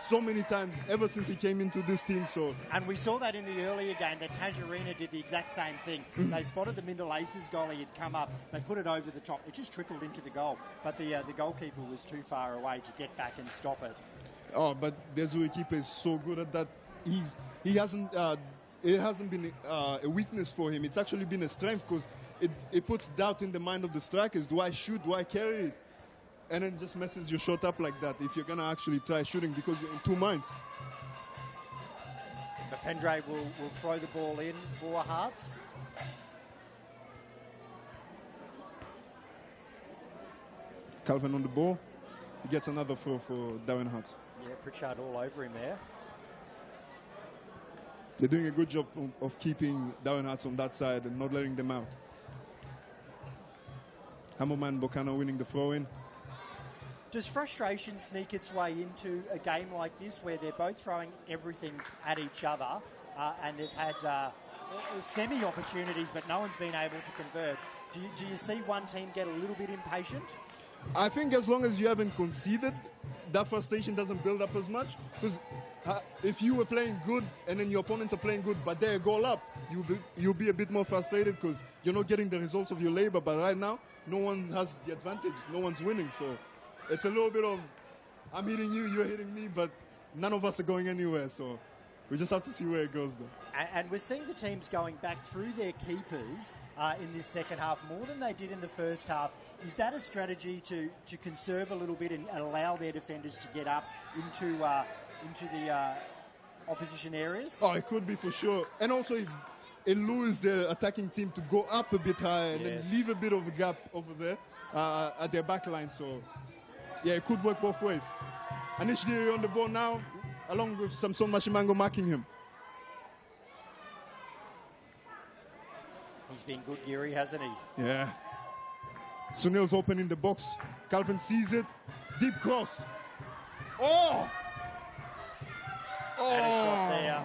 so many times ever since he came into this team. So, and we saw that in the earlier game that Casuarina did the exact same thing. They spotted the Mindel Aces goalie had come up, they put it over the top, it just trickled into the goal, but the goalkeeper was too far away to get back and stop it. Oh, but the Azzurri keeper is so good at that. It hasn't been a weakness for him. It's actually been a strength because it puts doubt in the mind of the strikers. Do I shoot? Do I carry it? and then just messes your shot up like that if you're going to actually try shooting because you're in two minds. But Pendrae will throw the ball in for Hearts. Calvin on the ball. He gets another throw for Darwin Hearts. Yeah, Pritchard all over him there. They're doing a good job of keeping Darwin Hearts on that side and not letting them out. Hammerman Bocano winning the throw-in. Does frustration sneak its way into a game like this where they're both throwing everything at each other and they've had semi-opportunities but no one's been able to convert? Do you see one team get a little bit impatient? I think as long as you haven't conceded, that frustration doesn't build up as much. Because if you were playing good and then your opponents are playing good but they're a goal up, you'll be a bit more frustrated because you're not getting the results of your labor. But right now, no one has the advantage. No one's winning. So it's a little bit of, I'm hitting you, you're hitting me, but none of us are going anywhere. So we just have to see where it goes, though. And we're seeing the teams going back through their keepers in this second half more than they did in the first half. Is that a strategy to conserve a little bit and allow their defenders to get up into the opposition areas? Oh, it could be for sure. And also, it lures the attacking team to go up a bit higher and then leave a bit of a gap over there at their back line. So, yeah, it could work both ways. Anish Diri on the ball now, along with Samson Mashimango marking him. He's been good, Geary, hasn't he? Yeah. Sunil's open in the box. Calvin sees it. Deep cross. Oh! Had a shot there.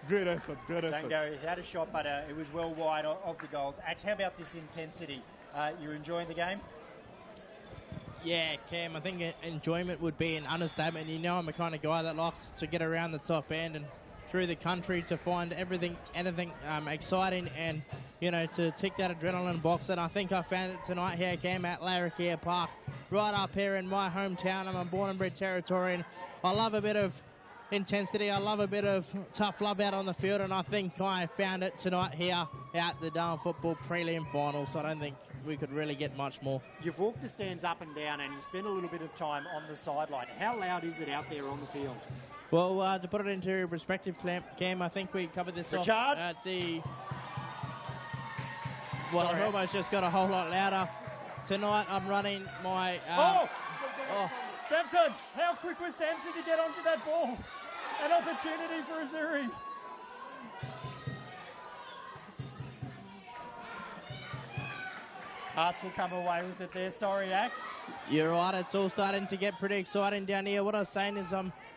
Great effort, great effort. Dango had a shot, but it was well wide of the goals. Axe, how about this intensity? You're enjoying the game? Yeah, Cam, I think enjoyment would be an understatement. You know I'm the kind of guy that likes to get around the top end and through the country to find anything exciting and, you know, to tick that adrenaline box. And I think I found it tonight here, Cam, at Larrakia Park, right up here in my hometown. I'm a born and bred Territorian. I love a bit of intensity. I love a bit of tough love out on the field, and I think I found it tonight here at the Darwin Football Prelim Final, so I don't think we could really get much more. You've walked the stands up and down and you spent a little bit of time on the sideline. How loud is it out there on the field? Well, to put it into perspective, Cam, I think we covered this off at the... Well, it almost just got a whole lot louder. Tonight I'm running my... Samson! How quick was Samson to get onto that ball? An opportunity for Azzurri. Hearts will come away with it there. Sorry, Axe. You're right. It's all starting to get pretty exciting down here. What I was saying is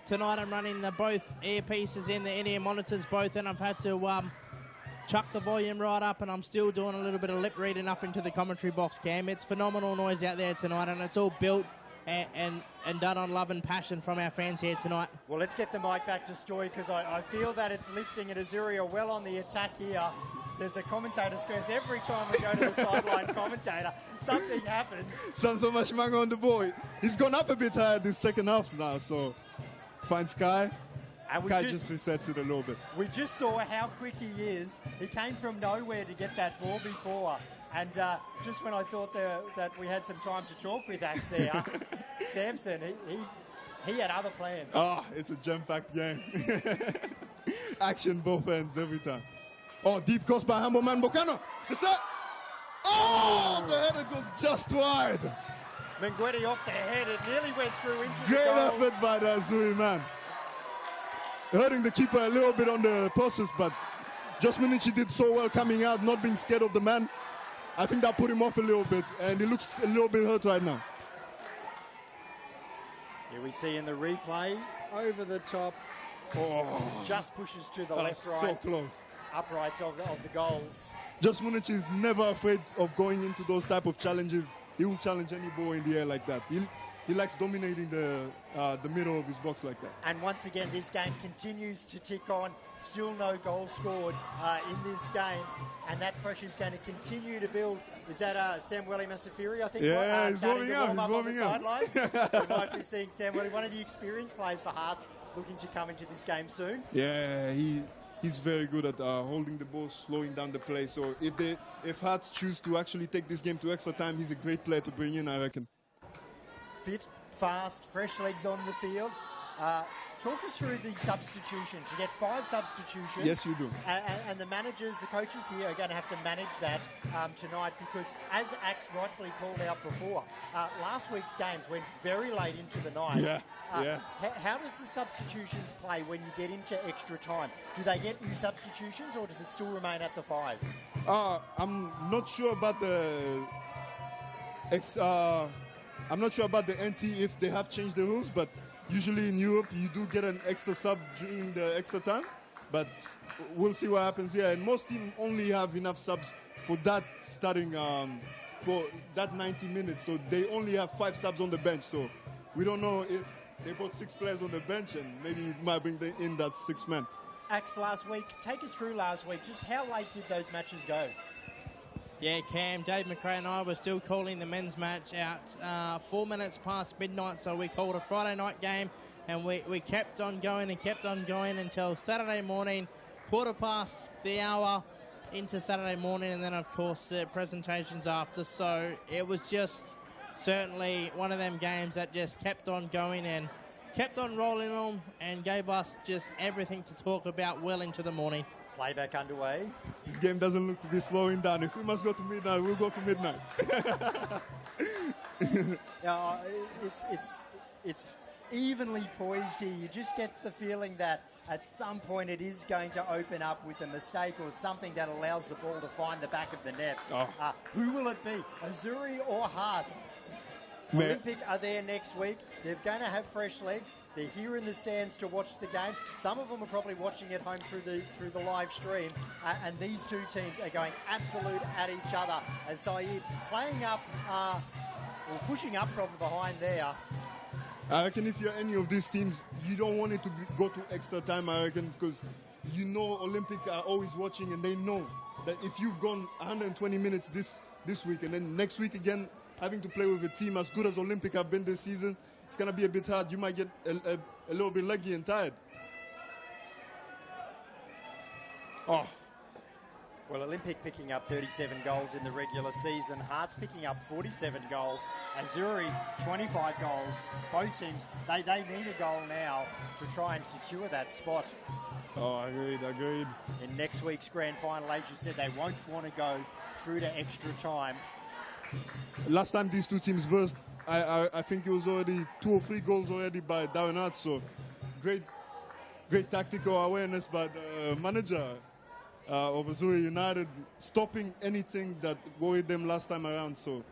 tonight I'm running both earpieces in, the in-ear monitors both, and I've had to chuck the volume right up, and I'm still doing a little bit of lip reading up into the commentary box, Cam. It's phenomenal noise out there tonight, and it's all built and done on love and passion from our fans here tonight. Well, let's get the mic back to Stoy because I feel that it's lifting and Azzurri are well on the attack here. There's the commentator's curse. Every time we go to the sideline commentator, something happens. Samson Mashimango on the ball. He's gone up a bit higher this second half now, so finds Kai. And Kai just resets it a little bit. We just saw how quick he is. He came from nowhere to get that ball before. And just when I thought that we had some time to talk with Axe there, Samson, he had other plans. Oh, it's a jam-packed game. Action both ends every time. Oh, deep cross by Hammerman Bocano. Is that? Oh, the header goes just wide. Menguetti off the head. It nearly went through into Great the goals. effort by the Azzurri man. Hurting the keeper a little bit on the process, but Josh Minichi did so well coming out, not being scared of the man. I think that put him off a little bit, and he looks a little bit hurt right now. Here we see in the replay, over the top. Oh, just pushes to the left, right. So close. Uprights of the goals. Josh Munic is never afraid of going into those type of challenges. He will challenge any ball in the air like that. He likes dominating the middle of his box like that. And once again, this game continues to tick on. Still no goal scored in this game. And that pressure is going to continue to build. Is that Samueli Masafiri, I think? Yeah, he's starting warming up. He's warming up on the sidelines. We might be seeing Samueli, one of the experienced players for Hearts, looking to come into this game soon. Yeah, he's very good at holding the ball, slowing down the play. So if Hearts choose to actually take this game to extra time, he's a great player to bring in, I reckon. fit, fast, fresh legs on the field. Talk us through the substitutions. You get 5 substitutions. Yes, you do. And the managers, the coaches here are going to have to manage that tonight because, as Axe rightfully called out before, last week's games went very late into the night. Yeah. How does the substitutions play when you get into extra time? Do they get new substitutions or does it still remain at the 5? I'm not sure about the I'm not sure about the NT if they have changed the rules, but usually in Europe you do get an extra sub during the extra time. But we'll see what happens here. And most teams only have enough subs for that starting for that 90 minutes. So they only have 5 subs on the bench. So we don't know if they brought 6 players on the bench and maybe you might bring in that 6th man. Axe, last week, take us through last week. Just how late did those matches go? Yeah, Cam, Dave McRae and I were still calling the men's match out 4 minutes past midnight, so we called a Friday night game, and we kept on going until Saturday morning, 1:15 the hour into Saturday morning, and then, of course, presentations after. So it was just certainly one of them games that just kept on going and kept on rolling on and gave us just everything to talk about well into the morning. Playback underway. This game doesn't look to be slowing down. If we must go to midnight, we'll go to midnight. It's evenly poised here. You just get the feeling that at some point it is going to open up with a mistake or something that allows the ball to find the back of the net. Who will it be? Azzurri or Hearts? Olympic are there next week. They're going to have fresh legs. They're here in the stands to watch the game. Some of them are probably watching at home through the live stream. And these two teams are going absolute at each other. As Saeed playing up or pushing up from behind there. I reckon if you're any of these teams, you don't want it to go to extra time, I reckon, because you know Olympic are always watching and they know that if you've gone 120 minutes this week and then next week again, having to play with a team as good as Olympic have been this season, it's going to be a bit hard. You might get a little bit leggy and tired. Well, Olympic picking up 37 goals in the regular season. Hearts picking up 47 goals. Azzurri, 25 goals. Both teams, they need a goal now to try and secure that spot. Agreed. In next week's grand final, as you said, they won't want to go through to extra time. Last time these two teams versed, I think it was already 2 or 3 goals already by Darwin. So great tactical awareness by the manager of Azzurri United, stopping anything that worried them last time around. So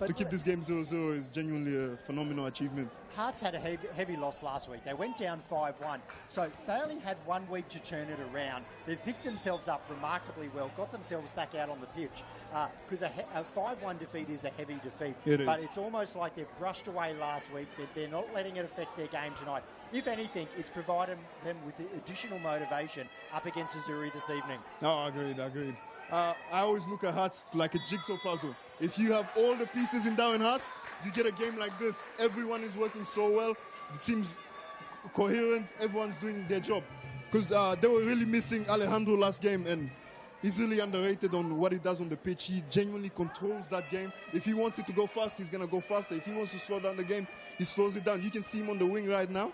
to keep this game 0-0 is genuinely a phenomenal achievement. Hearts had a heavy loss last week. They went down 5-1. So they only had 1 week to turn it around. They've picked themselves up remarkably well, got themselves back out on the pitch. Because a 5-1 defeat is a heavy defeat. But it's almost like they've brushed away last week. They're not letting it affect their game tonight. If anything, it's provided them with additional motivation up against Azzurri this evening. Agreed. I always look at Hearts like a jigsaw puzzle. If you have all the pieces in Darwin Hearts, you get a game like this. Everyone is working so well. The team's coherent. Everyone's doing their job. Because they were really missing Alejandro last game, and he's really underrated on what he does on the pitch. He genuinely controls that game. If he wants it to go fast, he's going to go faster. If he wants to slow down the game, he slows it down. You can see him on the wing right now.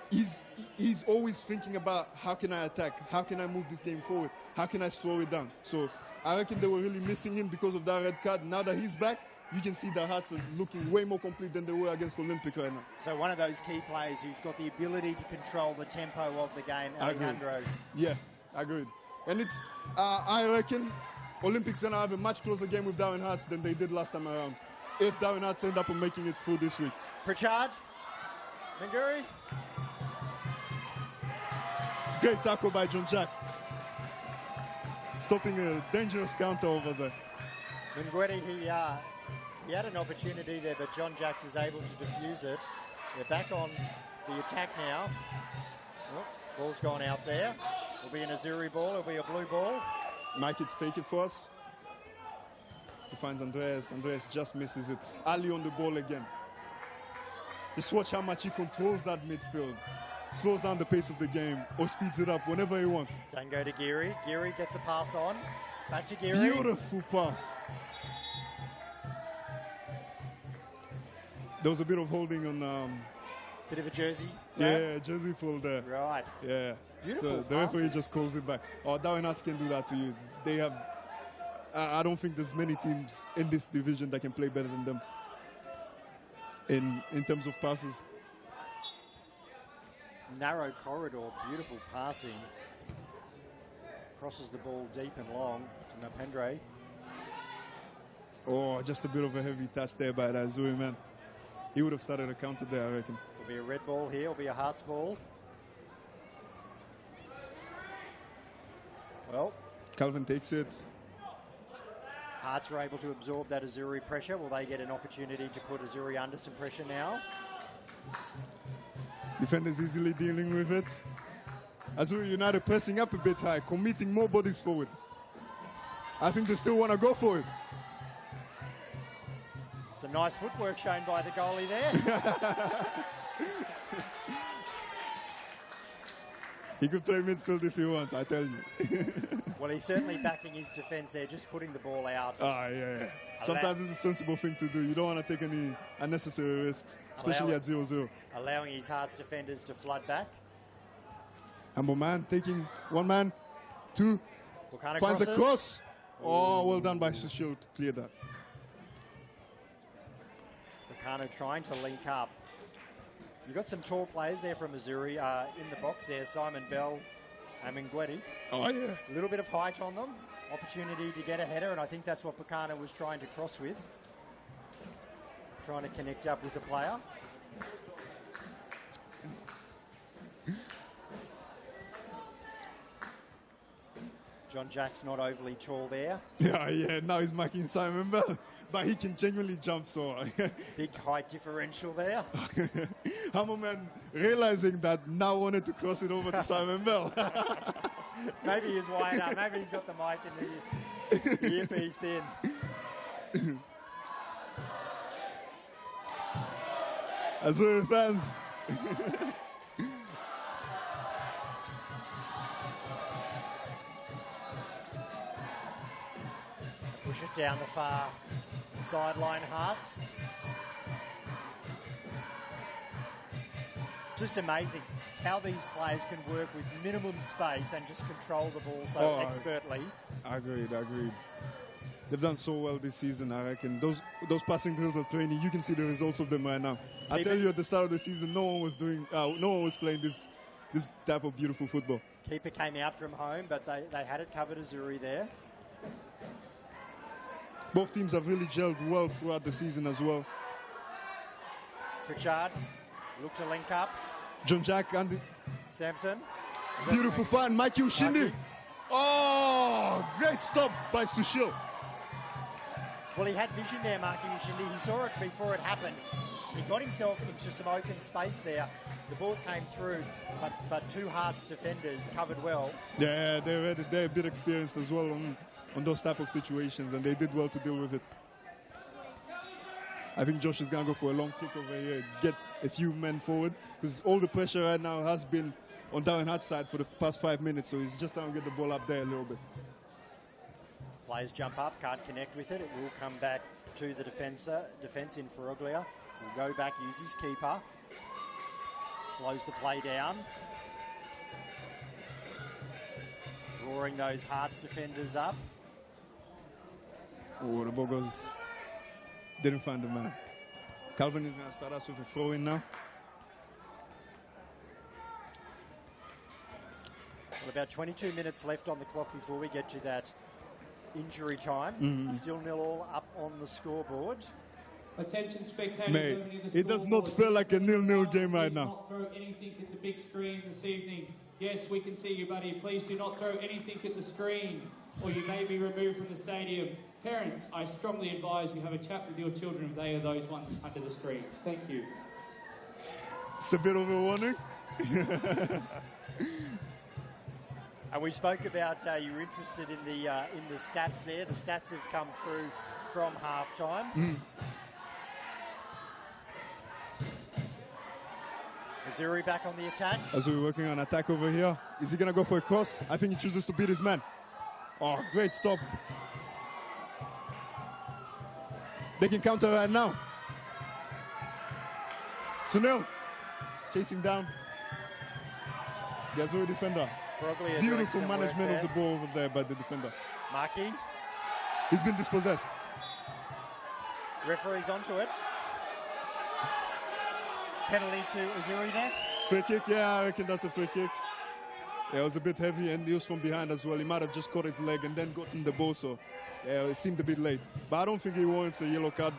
He's always thinking about how can I attack? How can I move this game forward? How can I slow it down? So I reckon they were really missing him because of that red card. Now that he's back, you can see the Hearts are looking way more complete than they were against Olympic right now. So one of those key players who's got the ability to control the tempo of the game, Alejandro. Yeah, agreed. And it's, I reckon Olympics going to have a much closer game with Darwin Hearts than they did last time around, if Darwin Hearts end up making it through this week. Pritchard, Manguri. Great tackle by John Jack. Stopping a dangerous counter over there. Manguri, he had an opportunity there, but John Jacks was able to defuse it. They're back on the attack now. Oh, ball's gone out there. It'll be an Azzurri ball. It'll be a blue ball. Mikey to take it for us. He finds Andreas. Andreas just misses it. Ali on the ball again. Just watch how much he controls that midfield. Slows down the pace of the game or speeds it up whenever he wants. Don't go to Geary. Geary gets a pass on. Back to Geary. Beautiful pass. There was a bit of holding on. Bit of a jersey. Yeah, jersey pull there. Right. Yeah. Beautiful So the referee passes. just calls it back. Oh, Darwin Hearts can do that to you. They have. I don't think there's many teams in this division that can play better than them. In terms of passes. Narrow corridor, beautiful passing. Crosses the ball deep and long to Napendre. Oh, just a bit of a heavy touch there by that Azzurri man. He would have started a counter there, I reckon. Will be a red ball here, will be a Hearts ball. Well, Calvin takes it. Hearts are able to absorb that Azzurri pressure. Will they get an opportunity to put Azzurri under some pressure now? Defenders easily dealing with it. Azzurri United pressing up a bit high, committing more bodies forward. I think they still want to go for it. Some nice footwork shown by the goalie there. He could play midfield if he wants, I tell you. Well, he's certainly backing his defence there, just putting the ball out. Yeah. Sometimes it's a sensible thing to do. You don't want to take any unnecessary risks, especially at 0-0. Allowing his Hearts defenders to flood back. Humble man taking one man, two, Buchanan finds a crosses. cross. Oh, well done by Sushil to clear that. Buchanan trying to link up. You've got some tall players there from Azzurri in the box there. Simon Bell and Mingwetti. Oh, yeah. A little bit of height on them. Opportunity to get a header, and I think that's what Buchanan was trying to cross with. Trying to connect up with the player. John Jack's not overly tall there. Yeah, now he's marking Simon Bell. But he can genuinely jump, so... Big height differential there. Hammerman realizing that now wanted to cross it over to Simon Bell. Maybe he's wired up. Maybe he's got the mic and the earpiece in. Azzurri fans. Push it down the far sideline, Hearts. Just amazing how these players can work with minimum space and just control the ball so expertly. Agreed. They've done so well this season, I reckon. Those passing drills at training, you can see the results of them right now. I tell you, at the start of the season, no one was playing this type of beautiful football. Keeper came out from home, but they had it covered. Azzurri there. Both teams have really gelled well throughout the season as well. Pritchard look to link up. John Jack and the Sampson. beautiful find, Mikey Ushindi. Oh, great stop by Sushil. Well, he had vision there, Marky Ushindi. He saw it before it happened. He got himself into some open space there. The ball came through, but two Hearts defenders covered well. Yeah, they're a bit experienced as well on those type of situations, and they did well to deal with it. I think Josh is going to go for a long kick over here, get a few men forward, because all the pressure right now has been on Darwin Hart's side for the past 5 minutes, so he's just trying to get the ball up there a little bit. Players jump up, can't connect with it. It will come back to the defence in Ferroglia. Will go back, use his keeper. Slows the play down. Drawing those Hearts defenders up. Oh, the ball goes. Didn't find the man. Calvin is going to start us with a throw in now. Well, about 22 minutes left on the clock before we get to that injury time. Still 0-0 up on the scoreboard. Attention spectators. Mate, it does not feel like a 0-0 game right now. Not throw anything at the big screen this evening. Yes, we can see you, buddy. Please do not throw anything at the screen, or you may be removed from the stadium. Parents, I strongly advise you have a chat with your children if they are those ones under the screen. Thank you. It's a bit of a warning. And we spoke about you were interested in the stats there. The stats have come through from halftime. Azzurri back on the attack. Azzurri working on attack over here. Is he going to go for a cross? I think he chooses to beat his man. Oh, great stop. They can counter right now. Sunil, chasing down the Azzurri defender. Froglia doing Beautiful some work management there. of the ball over there by the defender. Markey, He's been dispossessed. referee's onto it. Penalty to Azzurri there. Free kick, yeah, I reckon that's a free kick. Yeah, it was a bit heavy and he was from behind as well. He might have just caught his leg and then gotten the ball, so yeah, it seemed a bit late. But I don't think he warrants a yellow card,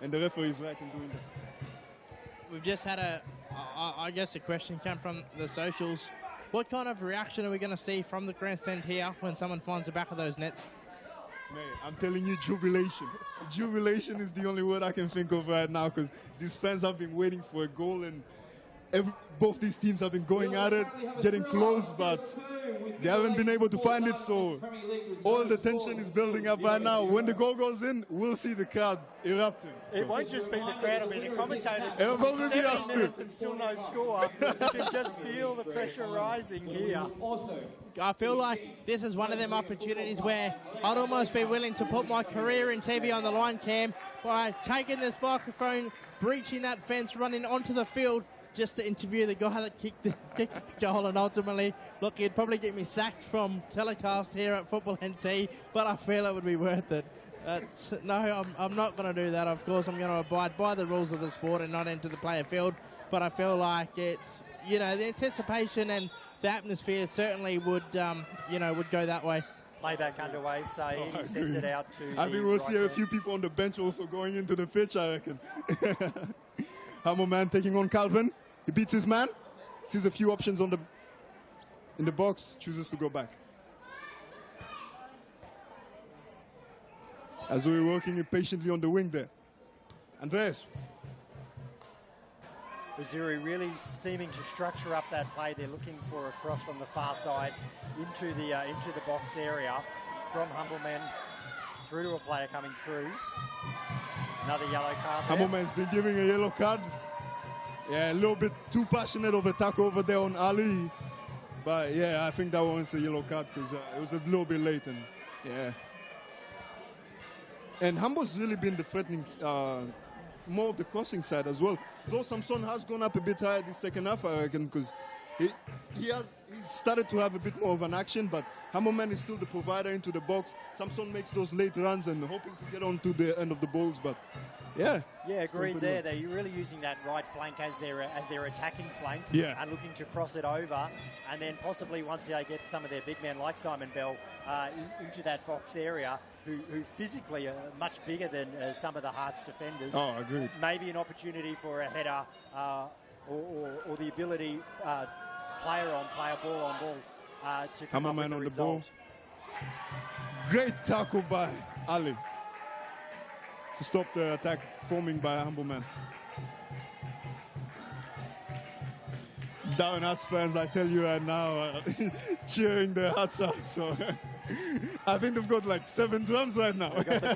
and the referee is right in doing that. We've just had I guess a question come from the socials. What kind of reaction are we going to see from the grandstand here when someone finds the back of those nets? Man, I'm telling you, jubilation. Jubilation is the only word I can think of right now, because these fans have been waiting for a goal, and both these teams have been going at it, getting close, but they haven't been able to find it, so all the tension is building up right now. When the goal goes in, we'll see the crowd erupting. It won't just be the crowd, I mean the commentators. It'll probably be 7 us too. minutes and still no score. You can just feel the pressure rising here. I feel like this is one of them opportunities where I'd almost be willing to put my career in TV on the line, Cam, by taking this microphone, breaching that fence, running onto the field, just to interview the guy that kicked the goal, and ultimately, look, he'd probably get me sacked from telecast here at Football NT, but I feel it would be worth it. No, I'm not going to do that. Of course, I'm going to abide by the rules of the sport and not enter the player field, but I feel like it's, the anticipation and the atmosphere certainly would, would go that way. Playback underway, so he sends it out to I think we'll see a few people on the bench also going into the pitch, I reckon. Hammer man taking on Calvin. He beats his man. Sees a few options in the box. Chooses to go back. Azzurri working impatiently on the wing there. Andreas. Azzurri really seeming to structure up that play. They're looking for a cross from the far side into the box area from Humbleman through to a player coming through. Another yellow card there. Humbleman's been giving a yellow card. Yeah, a little bit too passionate of a tackle over there on Ali. But yeah, I think that one's a yellow card because it was a little bit late. And yeah. And Humbo's really been the threatening, more of the crossing side as well. Though Samson has gone up a bit higher this second half, I reckon, because he started to have a bit more of an action, but Hammerman is still the provider into the box. Samson makes those late runs and hoping to get on to the end of the balls, but yeah. Yeah, agreed there. They're really using that right flank as their attacking flank, yeah, and looking to cross it over, and then possibly once they get some of their big men like Simon Bell into that box area, who physically are much bigger than some of the Hearts defenders. Oh, agreed. Maybe an opportunity for a header or the ability player ball on ball to come up with on the result. ball. Great tackle by Ali to stop the attack forming by Humbleman. Darwin Hearts fans, I tell you right now, cheering their hearts out. So I think they've got like 7 drums right now. We've got the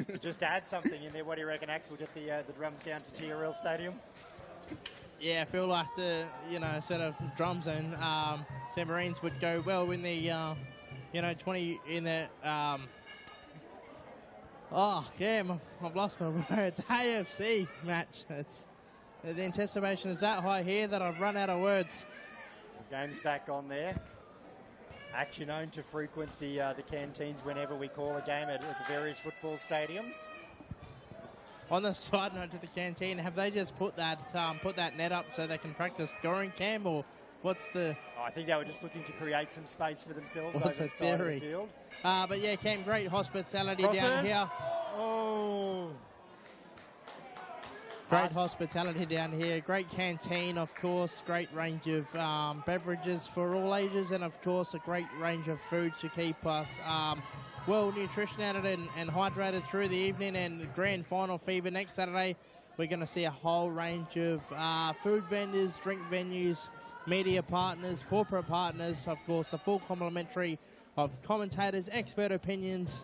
drums. Just add something in there. What do you reckon, Axe? We'll get the drums down to TRL Stadium. Yeah, I feel like the set of drums and tambourines would go well in the 20 in the I've lost my words. AFC match. It's the anticipation is that high here that I've run out of words. The game's back on there. Actually known to frequent the canteens whenever we call a game at the various football stadiums. On the side note to the canteen, have they just put that net up so they can practice scoring, Cam, or what's the? Oh, I think they were just looking to create some space for themselves what's over the side of the field. But yeah, Cam, great hospitality down here. Oh. Great hospitality down here. Great canteen, of course. Great range of beverages for all ages, and of course a great range of food to keep us well nutritionated and hydrated through the evening. And the grand final fever next Saturday, we're going to see a whole range of food vendors, drink venues, media partners, corporate partners, of course a full complementary of commentators, expert opinions,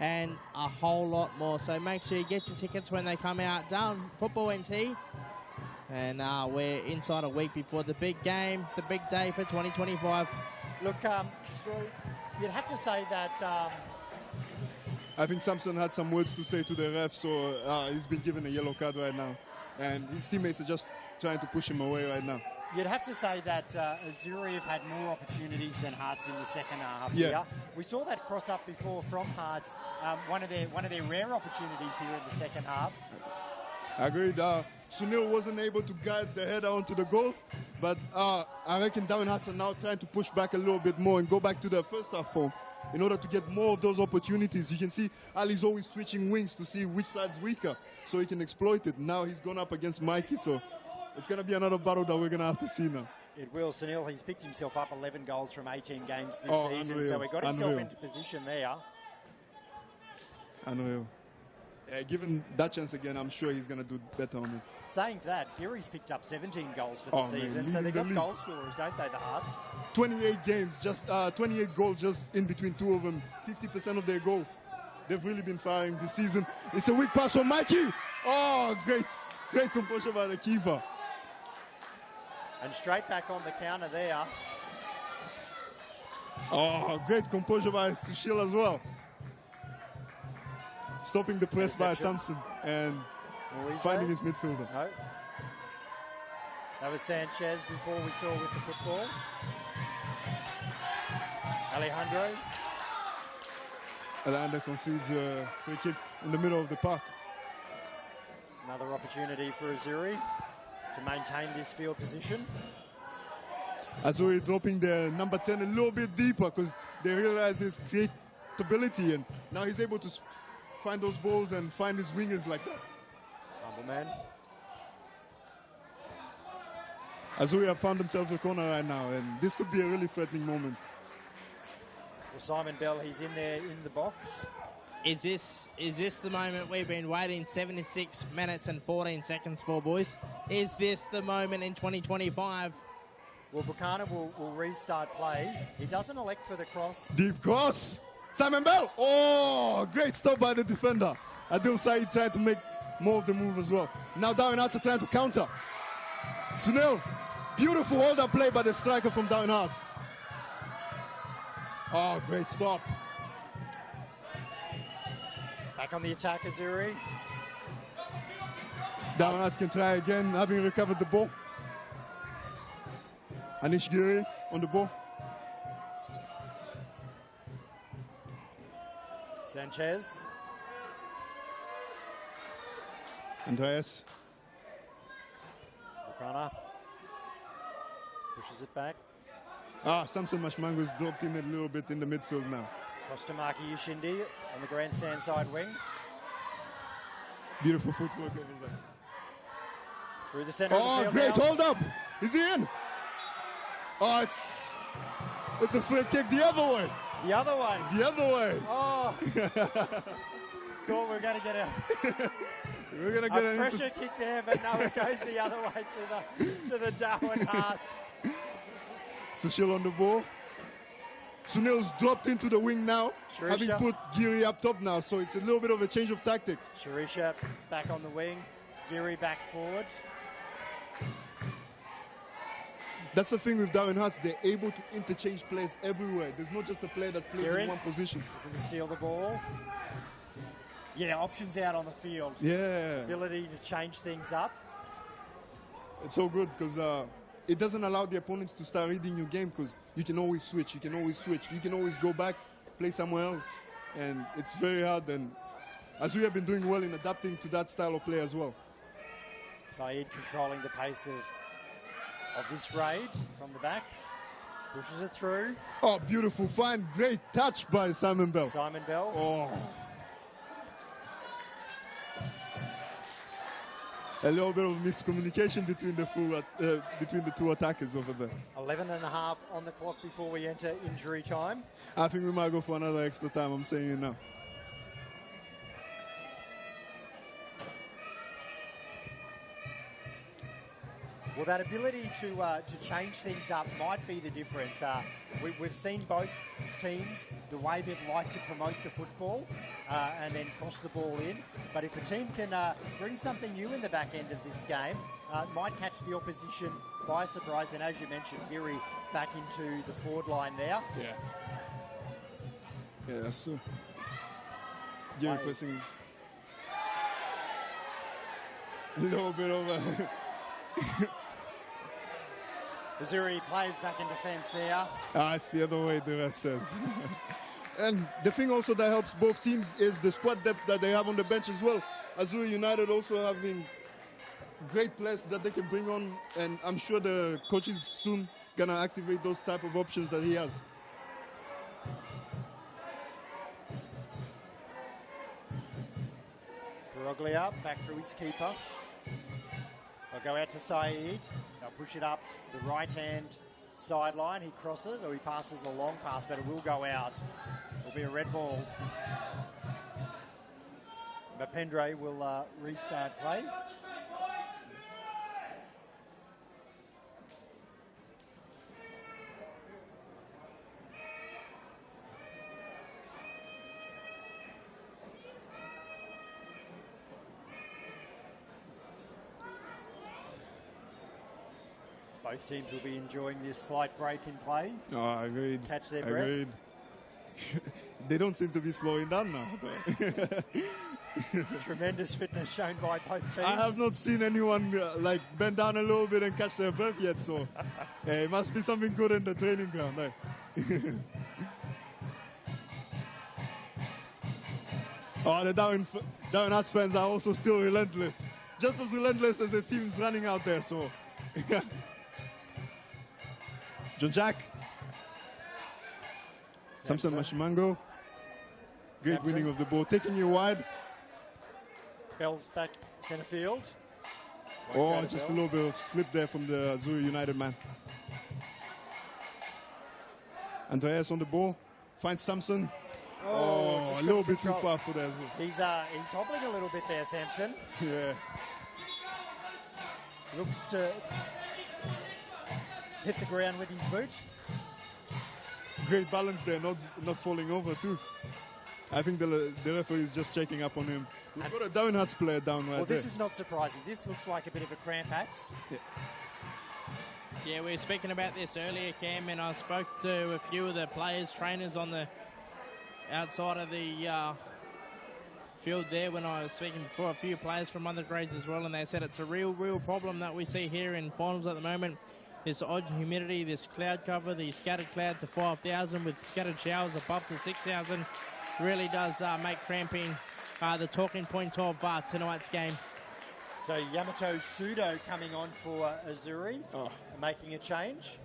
and a whole lot more. So make sure you get your tickets when they come out. Down Football NT. And we're inside a week before the big game, the big day for 2025. Look, you'd have to say that... I think Samson had some words to say to the ref, so he's been given a yellow card right now. and his teammates are just trying to push him away right now. You'd have to say that Azzurri have had more opportunities than Hearts in the second half. Yeah. Here. We saw that cross up before from Hearts, one of their rare opportunities here in the second half. Agreed. Sunil wasn't able to guide the header onto the goals, but I reckon Darwin Hearts are now trying to push back a little bit more and go back to their first half form in order to get more of those opportunities. You can see Ali's always switching wings to see which side's weaker so he can exploit it. Now he's gone up against Mikey, so it's going to be another battle that we're going to have to see now. It will. Sunil, he's picked himself up 11 goals from 18 games this season, unreal. so he got himself into position there. Unreal. Yeah, given that chance again, I'm sure he's going to do better on it. Saying that, Gary's picked up 17 goals for the season, so they've got goal scorers, don't they, the Hearts? 28 games, just 28 goals just in between two of them, 50% of their goals. They've really been firing this season. It's a weak pass from Mikey. Oh, great composure by the keeper. And straight back on the counter there. Oh, great composure by Sushil as well. Stopping the press by Samson and finding his midfielder. No. That was Sanchez before we saw with the football. Alejandro concedes a free kick in the middle of the park. Another opportunity for Azzurri to maintain this field position. Azzurri dropping their number 10 a little bit deeper because they realize his creatability, and now he's able to find those balls and find his wingers like that. Humble man. Azzurri have found themselves a corner right now, and this could be a really threatening moment. Well, Simon Bell, he's in there in the box. Is this the moment we've been waiting 76 minutes and 14 seconds for, boys? Is this the moment in 2025? Well, Buchanan will restart play. He doesn't elect for the cross. Deep cross. Simon Bell. Oh, great stop by the defender. Adil Said trying to make more of the move as well. Now Darwin Hearts are trying to counter. Sunil, beautiful hold-up play by the striker from Darwin Hearts. Oh, great stop. Back on the attack, Azzurri. Darwin Hearts can try again, having recovered the ball. Anish Giri on the ball. Sanchez. Andreas. Buchanan pushes it back. Samson Mashmango's dropped in a little bit in the midfield now. Cross to Marky Yushindi on the grandstand side wing. Beautiful footwork over there. Through the centre of the field. Great now. hold up. Is he in? Oh, it's a free kick the other way. The other way. The other way. Oh. Thought we were going to get We're going to get a pressure kick there, but no, it goes the other way to the Darwin Hearts. Sushil on the ball. Sunil's dropped into the wing now, having put Giri up top now, so it's a little bit of a change of tactic. Sharisha back on the wing, Giri back forward. That's the thing with Darwin Hearts, they're able to interchange players everywhere. There's not just a player that plays in one position. Looking to steal the ball. Yeah, options out on the field. Yeah. Ability to change things up. It's so good because it doesn't allow the opponents to start reading your game because you can always switch, you can always go back, play somewhere else. And it's very hard, and Azzurri have been doing well in adapting to that style of play as well. Saeed controlling the pace of this raid from the back. Pushes it through. Oh, beautiful, fine, great touch by Simon Bell. Simon Bell. Oh. A little bit of miscommunication between the two attackers over there. 11.5 on the clock before we enter injury time. I think we might go for another extra time. I'm saying it now. Well, that ability to change things up might be the difference. We've seen both teams, the way they'd like to promote the football and then cross the ball in. But if a team can bring something new in the back end of this game, might catch the opposition by surprise. And as you mentioned, Giri back into the forward line there. Yeah. Yeah, that's true. Giri pressing. A little bit over. Azzurri plays back in defence there. It's the other way, the ref says. And the thing also that helps both teams is the squad depth that they have on the bench as well. Azzurri United also having great players that they can bring on, and I'm sure the coach is soon going to activate those type of options that he has. Ferroglia back through his keeper. They'll go out to Saeed. They'll push it up the right-hand sideline. He crosses, or he passes a long pass, but it will go out. It'll be a red ball. Mapendre will restart play. Both teams will be enjoying this slight break in play. Oh, agreed. Catch their breath. Agreed. They don't seem to be slowing down now. Tremendous fitness shown by both teams. I have not seen anyone like bend down a little bit and catch their breath yet, so it must be something good in the training ground. Oh, the Darwin Hearts fans are also still relentless. Just as relentless as it seems running out there, so. John Jack. Samson Mashimango. Great Samson. winning of the ball. Taking you wide. Bell's back centre field. Oh, just a little bit of slip there from the Azzurri United man. Andreas on the ball. Finds Samson. Oh, just a little couldn't bit too control. far for that. He's hobbling a little bit there, Samson. Yeah. Looks to hit the ground with his boot. Great balance there, not falling over too. I think the referee is just checking up on him. We've got a Darwin Hearts player down right Well, there. this is not surprising. This looks like a bit of a cramp axe. Yeah, we were speaking about this earlier, Cam, and I spoke to a few of the players, trainers on the outside of the field there when I was speaking before, a few players from other grades as well, and they said it's a real problem that we see here in finals at the moment. This odd humidity, this cloud cover, the scattered cloud to 5,000 with scattered showers above to 6,000 really does make cramping the talking point of tonight's game. So Yamato Sudo coming on for Azzurri, making a change.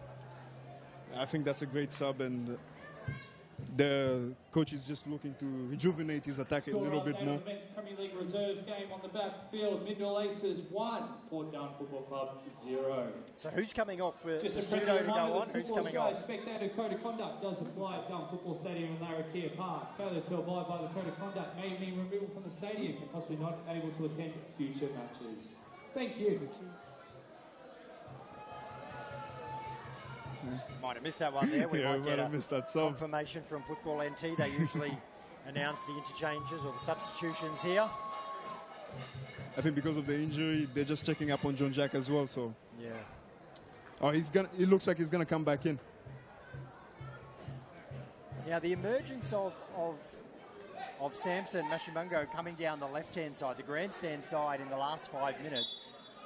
I think that's a great sub, and the coach is just looking to rejuvenate his attack a little bit more. Men's Premier League reserves game on the backfield. Midfield Aces 1, Port Down Football Club 0. So who's coming off for Just a Sudo friendly to go reminder on? that Who's Football coming Australia off? Spectator Code of Conduct does apply at Down Football Stadium in Larrakia Park. Failure to abide by the Code of Conduct may mean removal from the stadium and possibly not able to attend future matches. Thank you. Might have missed that one there. We Yeah, might we get might have missed that sub. confirmation from Football NT. They usually announce the interchanges or the substitutions here. I think because of the injury, they're just checking up on John Jack as well. So, Yeah. oh, it looks like he's gonna come back in. Now the emergence of Samson Mashimango coming down the left-hand side, the grandstand side in the last 5 minutes.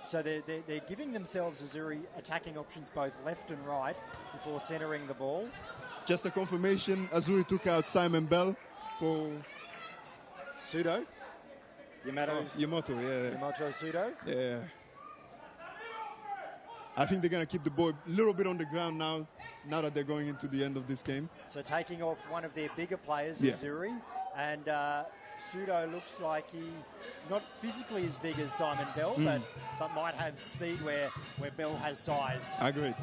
So they're giving themselves Azzurri attacking options both left and right before centering the ball. Just a confirmation, Azzurri took out Simon Bell for Sudo. Yamato Sudo. Yeah. I think they're going to keep the ball a little bit on the ground now that they're going into the end of this game. So taking off one of their bigger players, Yeah. Azzurri, and Sudo looks like he not physically as big as Simon Bell, but might have speed where Bell has size. I agree.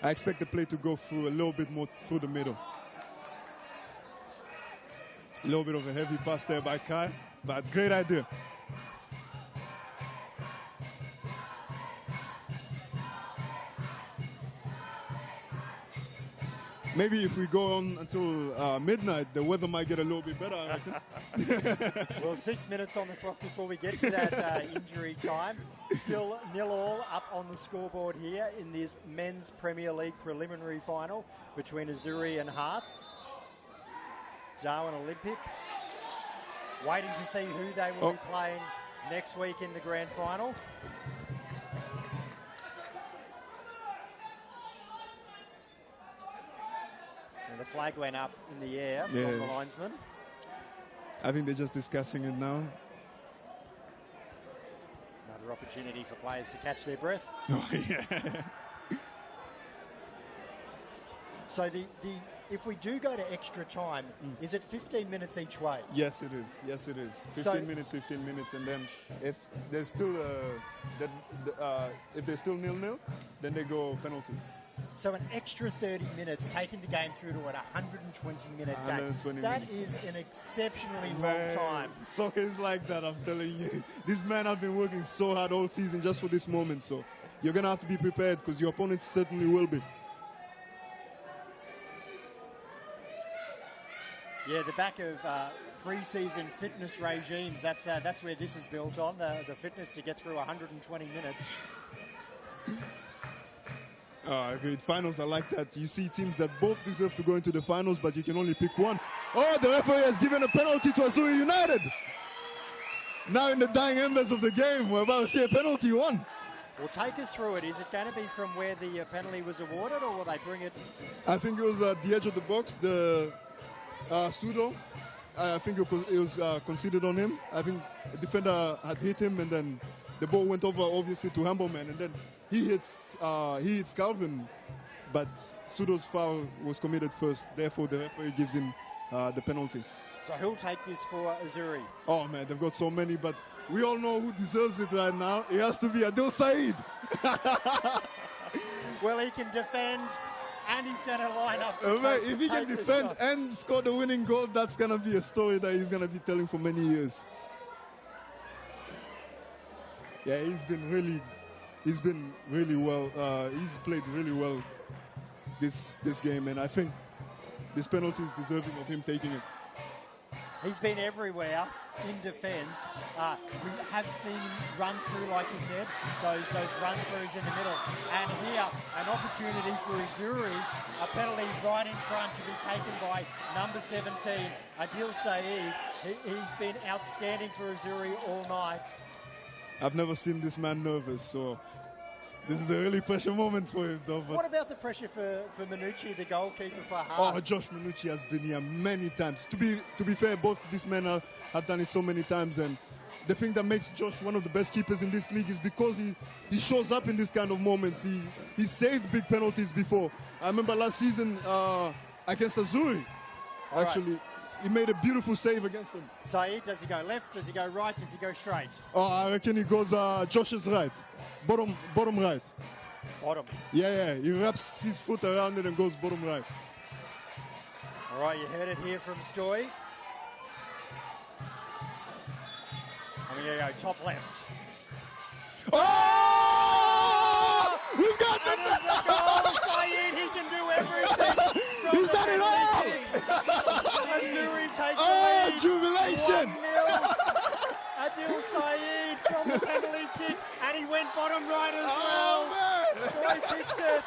I expect the play to go through a little bit more through the middle. A little bit of a heavy pass there by Kai, but great idea. Maybe if we go on until midnight, the weather might get a little bit better, I reckon. Well, 6 minutes on the clock before we get to that injury time. Still 0-0 up on the scoreboard here in this Men's Premier League preliminary final between Azzurri and Hearts. Darwin Olympic Waiting to see who they will be playing next week in the grand final. And the flag went up in the air from the linesman. I think they're just discussing it now. Another opportunity for players to catch their breath. Oh, yeah. So if we do go to extra time, is it 15 minutes each way? Yes, it is. Yes, it is. 15 minutes, and then if there's still if there's still 0-0, then they go penalties. So an extra 30 minutes, taking the game through to an 120-minute game. That is an exceptionally long time. Soccer is like that, I'm telling you. These men have been working so hard all season just for this moment, so you're going to have to be prepared because your opponents certainly will be. Yeah, the back of pre-season fitness regimes, that's where this is built on, the fitness to get through 120 minutes. Agreed. Finals are like that. You see teams that both deserve to go into the finals, but you can only pick one. Oh, the referee has given a penalty to Azzurri United. Now in the dying embers of the game, we're about to see a penalty one. Well, take us through it. Is it going to be from where the penalty was awarded, or will they bring it? I think it was at the edge of the box, the pseudo. I think it was considered on him. I think the defender had hit him, and then the ball went over, obviously, to Hambleman, and then he hits Calvin, but Pseudo's foul was committed first. Therefore, the referee gives him the penalty. So who'll take this for Azzurri? Oh, man, they've got so many, but we all know who deserves it right now. It has to be Adil Saeed. Well, he can defend, and he's going to line up to if he can defend and score the winning goal, that's going to be a story that he's going to be telling for many years. Yeah, he's been really well. He's played really well this game, and I think this penalty is deserving of him taking it. He's been everywhere in defence. We have seen him run through, like you said, those run-throughs in the middle. And here, an opportunity for Azzurri, a penalty right in front to be taken by number 17, Adil Saeed. He's been outstanding for Azzurri all night. I've never seen this man nervous, so this is a really pressure moment for him, though. What about the pressure for Minucci, the goalkeeper for Hearts? Oh, Josh Minucci has been here many times. To be fair, both these men have done it so many times, and the thing that makes Josh one of the best keepers in this league is because he shows up in this kind of moments. He saved big penalties before. I remember last season against Azzurri, actually. Right. He made a beautiful save against him. Saeed, does he go left? Does he go right? Does he go straight? Oh, I reckon he goes Josh's right. Bottom right. Bottom? Yeah. He wraps his foot around it and goes bottom right. All right, you heard it here from Stoy. And we go top left. Oh! We've got the goal! Saeed, he can do everything. He's done it all! Azzurri take the lead. Jubilation! 1-0. Adil Saeed from the penalty kick, and he went bottom right as well. Stoy picks it.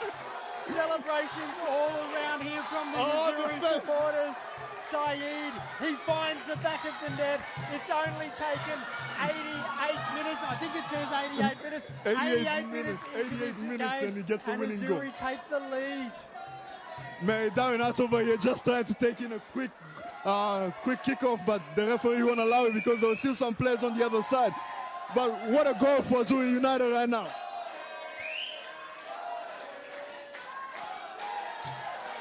Celebrations all around here from the Azzurri supporters. Saeed, he finds the back of the net. It's only taken 88 minutes. I think it says 88 minutes. 88 minutes into this game, and he gets the winning goal. Azzurri take the lead. Man, Darwin over here just trying to take in a quick kickoff, but the referee won't allow it because there were still some players on the other side. But what a goal for Azzurri United right now.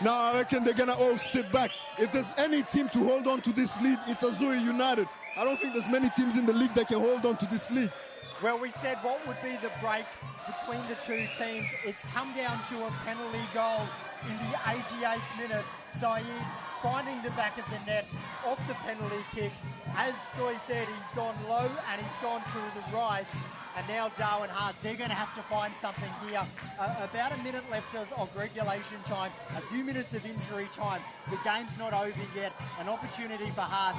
Now I reckon they're gonna all sit back. If there's any team to hold on to this lead, it's Azzurri United. I don't think there's many teams in the league that can hold on to this lead. Well, we said what would be the break between the two teams. It's come down to a penalty goal in the 88th minute. Saeed finding the back of the net off the penalty kick. As Stoy said, he's gone low and he's gone to the right. And now Darwin Hart, they're going to have to find something here. About a minute left of regulation time, a few minutes of injury time. The game's not over yet. An opportunity for Hearts,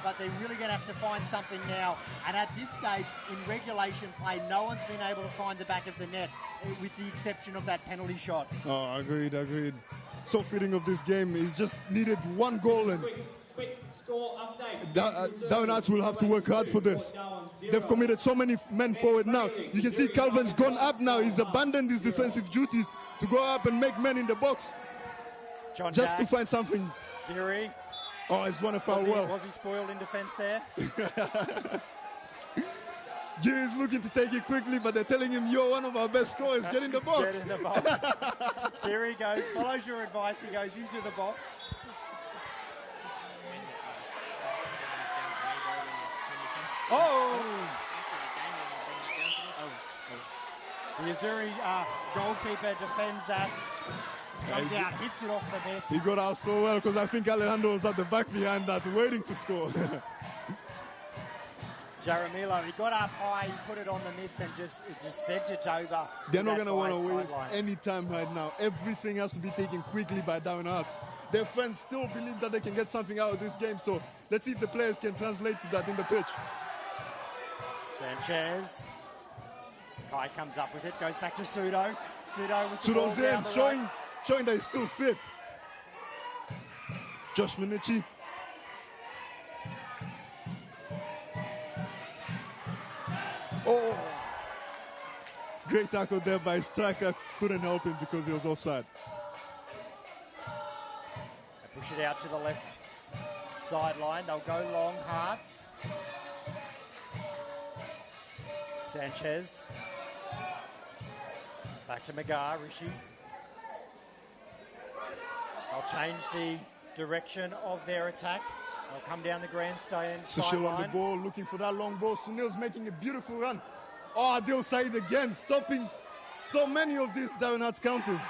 but they're really going to have to find something now. And at this stage, in regulation play, no one's been able to find the back of the net, with the exception of that penalty shot. Oh, agreed. So fitting of this game. He just needed one goal, and quick score update. Darwin Arts will have to work hard for this. They've committed so many men forward now. You can see Calvin's gone up now. He's abandoned his defensive duties to go up and make men in the box. John Just Jack, to find something. Geary. Oh, he's won a foul well. Was he spoiled in defence there? Geary is looking to take it quickly, but they're telling him, you're one of our best scorers. Get in the box. Get in the box. Geary goes, follows your advice. He goes into the box. Oh! The Azzurri goalkeeper defends that. Comes out, hits it off the net. He got out so well because I think Alejandro was at the back behind that, waiting to score. Jaramillo, he got up high, he put it on the mitts and just sent it over. They're not going to want to waste any time right now. Everything has to be taken quickly by Darwin Arts. Their fans still believe that they can get something out of this game, so let's see if the players can translate to that in the pitch. Sanchez. Kai comes up with it, goes back to Pseudo. Pseudo with the Pseudo's ball down in, the showing that he's still fit. Josh Minichi. Oh, great tackle there by striker. Couldn't help him because he was offside. They push it out to the left sideline. They'll go long, Hearts. Sanchez. Back to Magar, Rishi. They'll change the direction of their attack. They'll come down the grandstand Sushil on the sideline. ball, looking for that long ball. Sunil's making a beautiful run. Oh, Adil Said again, stopping so many of these Darwin Arts counters.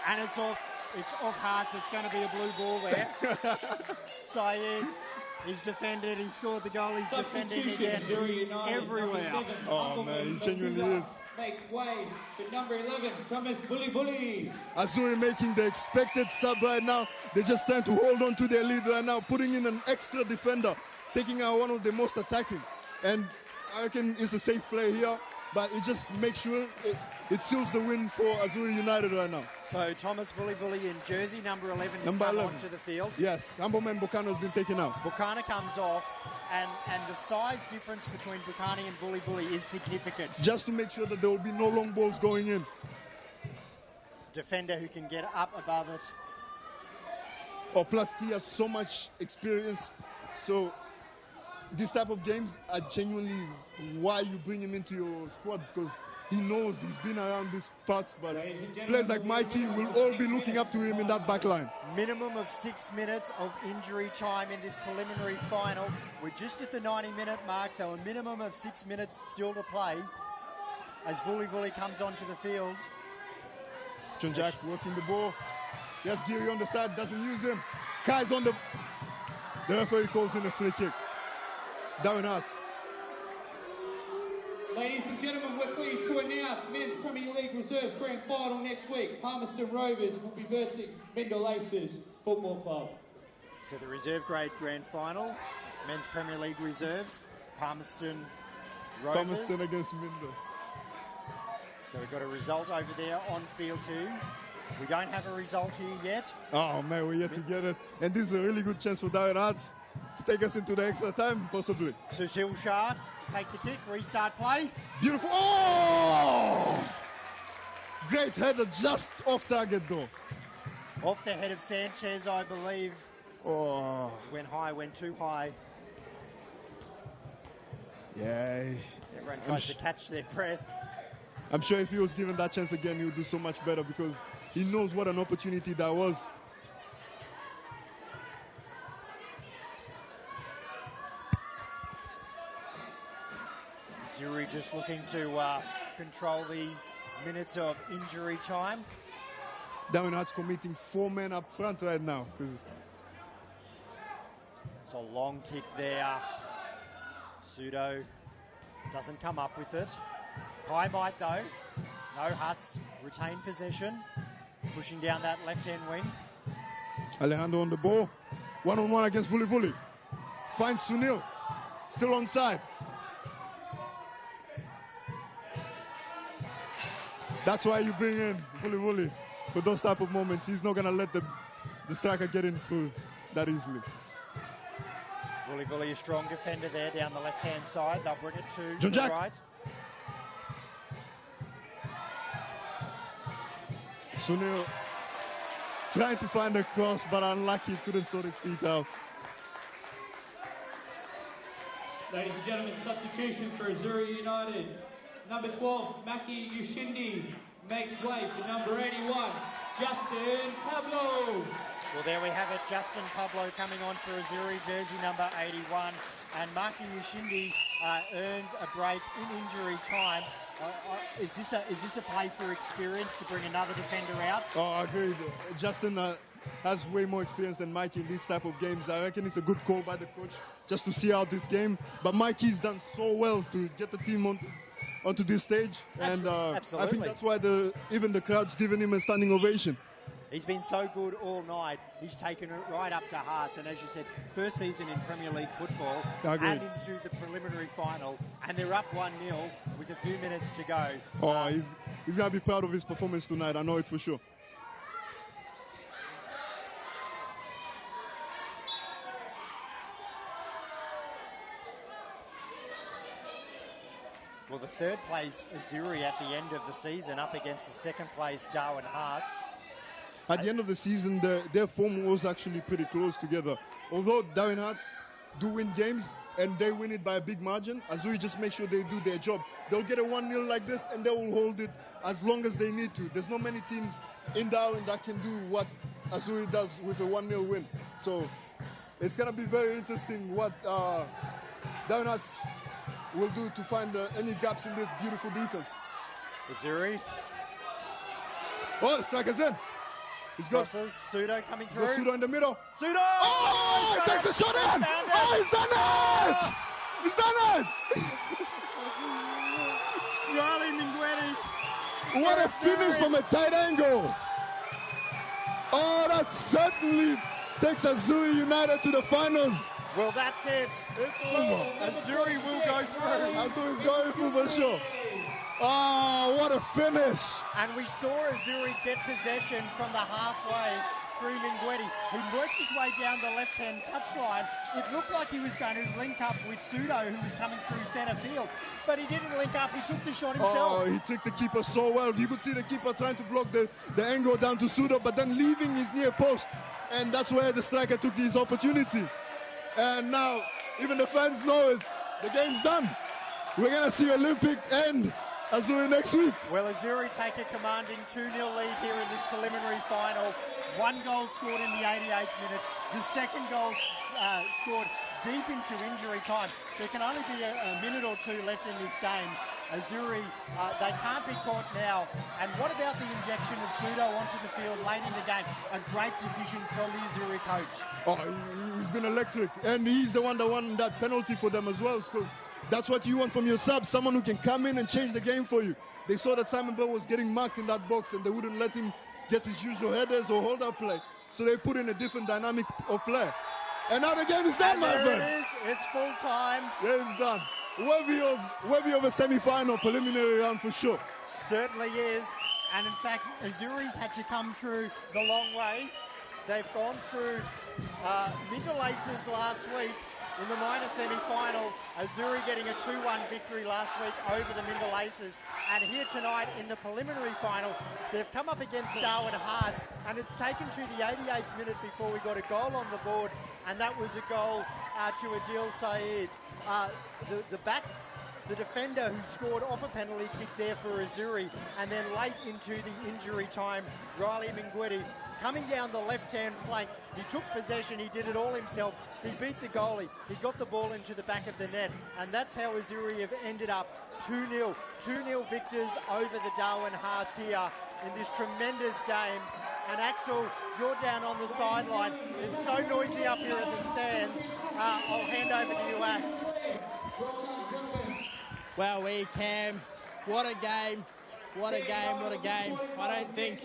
And it's off Hearts. It's going to be a blue ball there. Saeed, he's defended. He scored the goal. He's defending again. He's everywhere. Oh, man, he genuinely is. Makes way with number 11, Thomas Bully. Azzurri making the expected sub right now. They're just trying to hold on to their lead right now, putting in an extra defender, taking out one of the most attacking. And I reckon it's a safe play here, but it just makes sure it seals the win for Azzurri United right now. So Thomas Bully in jersey number 11 Number come 11 onto the field. Yes, Amboman Bukano has been taken out. Bukana comes off, and the size difference between Bukani and Bully is significant. Just to make sure that there will be no long balls going in. Defender who can get up above it. Oh, plus he has so much experience. So this type of games are genuinely why you bring him into your squad, because he knows he's been around these parts, but players like Mikey will all be looking up to him in that back line. Minimum of 6 minutes of injury time in this preliminary final. We're just at the 90-minute mark, so a minimum of 6 minutes still to play as Vuli comes onto the field. John Jack working the ball. Yes, Geary on the side, doesn't use him. Kai's on the referee calls in a free kick. Darwin Arts. Ladies and gentlemen, we're pleased to announce Men's Premier League Reserves Grand Final next week. Palmerston Rovers will be versing Mendel Aces Football Club. So the reserve grade grand final, Men's Premier League Reserves, Palmerston Rovers. Palmerston against Mendel. So we've got a result over there on field 2. We don't have a result here yet. Oh man, we're yet to get it. And this is a really good chance for Darwin Arts to take us into the extra time, possibly. Sushil Shah, take the kick, restart play. Beautiful. Oh! Great header, just off target though. Off the head of Sanchez, I believe. Oh. Went high, went too high. Yeah. Everyone tries to catch their breath. I'm sure if he was given that chance again, he would do so much better because he knows what an opportunity that was. Azzurri just looking to control these minutes of injury time. Darwin Arts committing 4 men up front right now. It's a long kick there. Pseudo doesn't come up with it. Kai might though. No, Huts retain possession. Pushing down that left-hand wing. Alejandro on the ball. 1-on-1 against Vuli. Finds Sunil. Still onside. That's why you bring in Vuli for those type of moments. He's not going to let the striker get in through that easily. Wooly, a strong defender there down the left-hand side. They'll bring it to John the Jack. right. Sunil trying to find a cross, but unlucky, couldn't sort his feet out. Ladies and gentlemen, substitution for Azzurri United. Number 12, Maki Yushindi, makes way for number 81, Justin Pablo. Well, there we have it. Justin Pablo coming on for Azzurri, jersey number 81. And Maki Yushindi earns a break in injury time. Is this a play for experience to bring another defender out? Oh, I agree. Justin has way more experience than Mikey in these type of games. I reckon it's a good call by the coach just to see out this game. But Mikey's done so well to get the team onto this stage. And I think that's why even the crowd's giving him a standing ovation. He's been so good all night. He's taken it right up to Hearts. And as you said, first season in Premier League football and into the preliminary final. And they're up 1-0 with a few minutes to go. Oh, he's going to be proud of his performance tonight. I know it for sure. Well, the third place Azzurri at the end of the season up against the second place Darwin Hearts. At the end of the season, their form was actually pretty close together. Although Darwin Hearts do win games and they win it by a big margin, Azzurri just make sure they do their job. They'll get a 1-0 like this and they will hold it as long as they need to. There's not many teams in Darwin that can do what Azzurri does with a 1-0 win. So it's going to be very interesting what Darwin Hearts will do to find any gaps in this beautiful defense. Azzurri. Oh, the striker's in. He's got Pseudo coming through. He's got Pseudo in the middle. Pseudo! Oh, he takes a shot in! Oh, he's done it! He's done it! Riley Mingwetti. What a finish from a tight angle! Oh, that certainly takes Azzurri United to the finals. Well, that's it. Azzurri will go through. Azzurri's going through for sure. Oh, what a finish! And we saw Azzurri get possession from the halfway through Mingwetti. He worked his way down the left-hand touchline. It looked like he was going to link up with Pseudo, who was coming through centre field. But he didn't link up. He took the shot himself. Oh, he took the keeper so well. You could see the keeper trying to block the angle down to Pseudo, but then leaving his near post. And that's where the striker took his opportunity. And now, even the fans know it. The game's done. We're going to see Olympic end Azzurri next week. Well, Azzurri take a commanding 2-0 lead here in this preliminary final. One goal scored in the 88th minute. The second goal scored deep into injury time. There can only be a minute or two left in this game. Azzurri, they can't be caught now. And what about the injection of Pseudo onto the field late in the game? A great decision from the Azzurri coach. Oh, he's been electric. And he's the one that won that penalty for them as well. So that's what you want from your sub, someone who can come in and change the game for you. They saw that Simon Bell was getting marked in that box and they wouldn't let him get his usual headers or hold-up play. So they put in a different dynamic of play. And now the game is done, my friend. There it is. It's full time. Game's done. Worthy of a semi-final preliminary round for sure. Certainly is. And in fact, Azzurri's had to come through the long way. They've gone through Middle Aces last week in the minor semi-final. Azzurri getting a 2-1 victory last week over the Middle Aces. And here tonight in the preliminary final, they've come up against Darwin Hearts, and it's taken to the 88th minute before we got a goal on the board, and that was a goal to Adil Saeed. The defender who scored off a penalty kick there for Azzurri, and then late into the injury time, Riley Mingwetti coming down the left-hand flank. He took possession, he did it all himself. He beat the goalie, he got the ball into the back of the net, and that's how Azzurri have ended up 2-0. 2-0 victors over the Darwin Hearts here in this tremendous game. And Axel, you're down on the sideline. It's so noisy up here at the stands. I'll hand over to you, Ax. Well, Cam, what a game. What a game, what a game. I don't think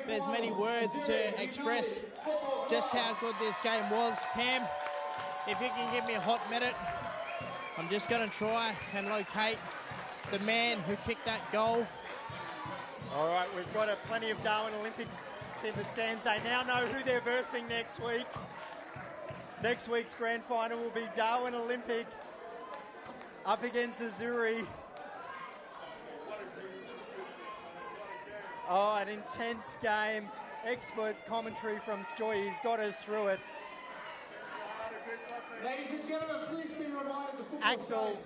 there's many words to express just how good this game was. Cam, if you can give me a hot minute, I'm just going to try and locate the man who kicked that goal. All right, we've got plenty of Darwin Olympic in the stands. They now know who they're versing next week. Next week's grand final will be Darwin Olympic up against Azzurri. Oh, an intense game. Expert commentary from Stoy. He's got us through it. Ladies and gentlemen, please be reminded the football Axel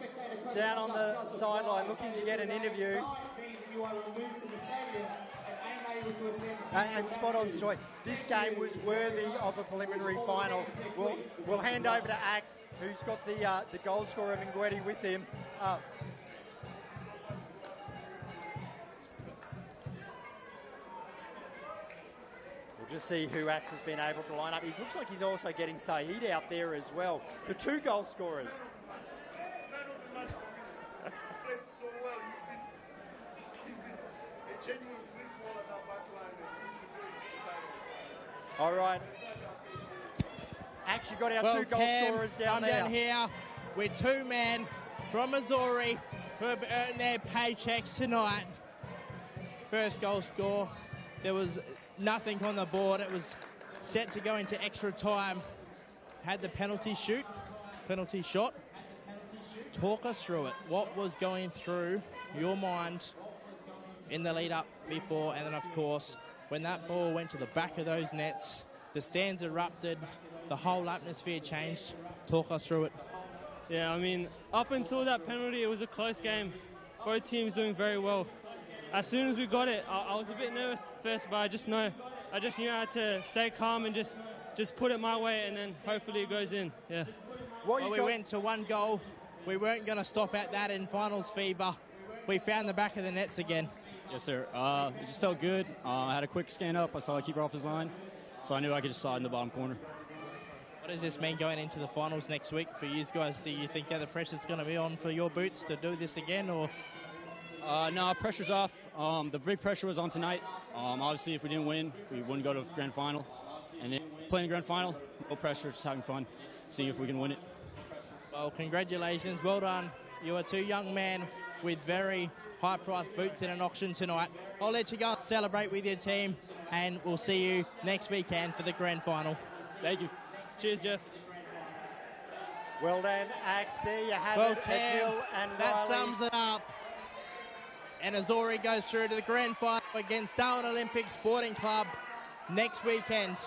down on the sideline looking to get an interview. And spot on, Stoy. This game was worthy of a preliminary final. We'll hand over to Axe, who's got the goal scorer of Ngueti with him. We'll just see who Axe has been able to line up. He looks like he's also getting Saeed out there as well. The two goal scorers. Played so well. He's been a genuine big ball at our back line and he deserves the title. All right. Actually got our two goal scorers down there. I'm down here with two men from Azzurri who have earned their paychecks tonight. First goal score, there was nothing on the board. It was set to go into extra time. Had the penalty shot. Talk us through it. What was going through your mind in the lead up before, and then of course when that ball went to the back of those nets, the stands erupted, the whole atmosphere changed. Talk us through it. Yeah, I mean, up until that penalty, it was a close game. Both teams doing very well. As soon as we got it, I was a bit nervous first, but I just knew I had to stay calm and just put it my way, and then hopefully it goes in. Yeah. Well, we went to one goal. We weren't going to stop at that in finals fever. We found the back of the nets again. Yes, sir. It just felt good. I had a quick scan up. I saw the keeper off his line, so I knew I could just slide in the bottom corner. What does this mean going into the finals next week for you guys? Do you think that the pressure's going to be on for your boots to do this again, or? No, pressure's off. The big pressure was on tonight. Obviously, if we didn't win, we wouldn't go to the grand final. And then playing the grand final, no pressure, just having fun, seeing if we can win it. Well, congratulations. Well done. You are two young men with very high-priced boots in an auction tonight. I'll let you go and celebrate with your team, and we'll see you next weekend for the grand final. Thank you. Cheers, Jeff. Well done, Axe. There you have Well, it. Cam, Adil and that Riley. sums it up. And Azzurri goes through to the grand final against Darwin Olympic Sporting Club next weekend.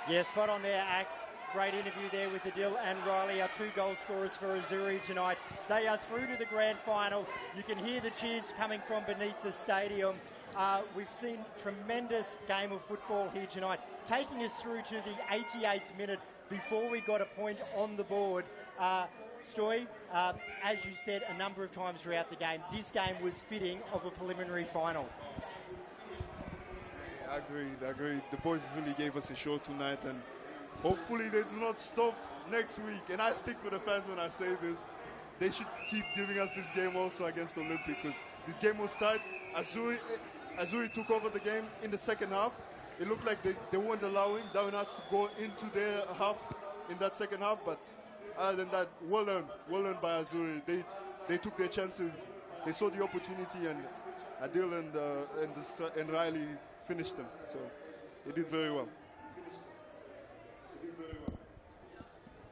Yeah, spot on there, Axe. Great interview there with Adil and Riley, our two goal scorers for Azzurri tonight. They are through to the grand final. You can hear the cheers coming from beneath the stadium. We've seen tremendous game of football here tonight, taking us through to the 88th minute before we got a point on the board. Stoy, as you said a number of times throughout the game, this game was fitting of a preliminary final. I agree. The boys really gave us a show tonight, and hopefully they do not stop next week. And I speak for the fans when I say this. They should keep giving us this game also against Olympic, because this game was tight. Azzurri took over the game in the second half. It looked like they weren't allowing Darwin to go into their half in that second half, but other than that, well earned by Azzurri. They took their chances. They saw the opportunity, and Adil and Riley finished them. So they did very well.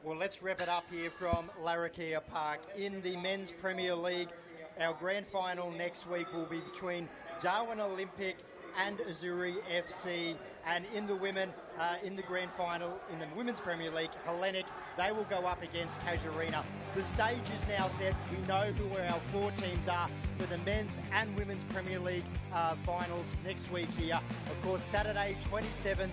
Well, let's wrap it up here from Larrakia Park. In the Men's Premier League, our grand final next week will be between Darwin Olympic and Azzurri FC. And in the women, in the grand final, in the Women's Premier League, Hellenic, they will go up against Casuarina. The stage is now set. We know who our four teams are for the Men's and Women's Premier League finals next week here. Of course, Saturday, 27th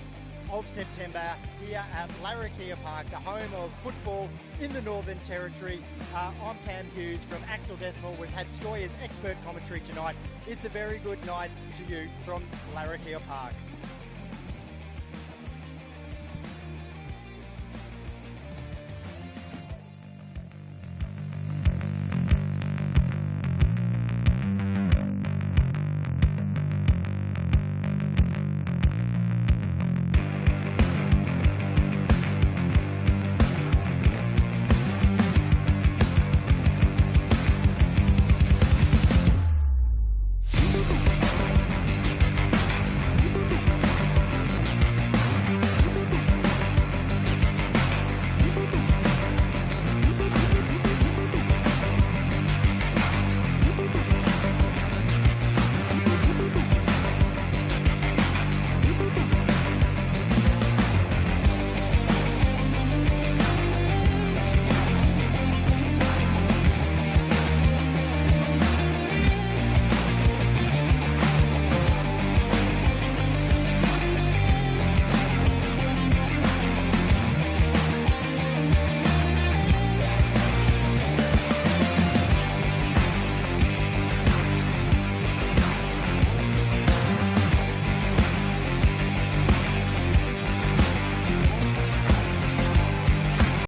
of September here at Larrakia Park, the home of football in the Northern Territory. I'm Cam Hughes from Axel Deathmore. We've had Stoyer's expert commentary tonight. It's a very good night to you from Larrakia Park.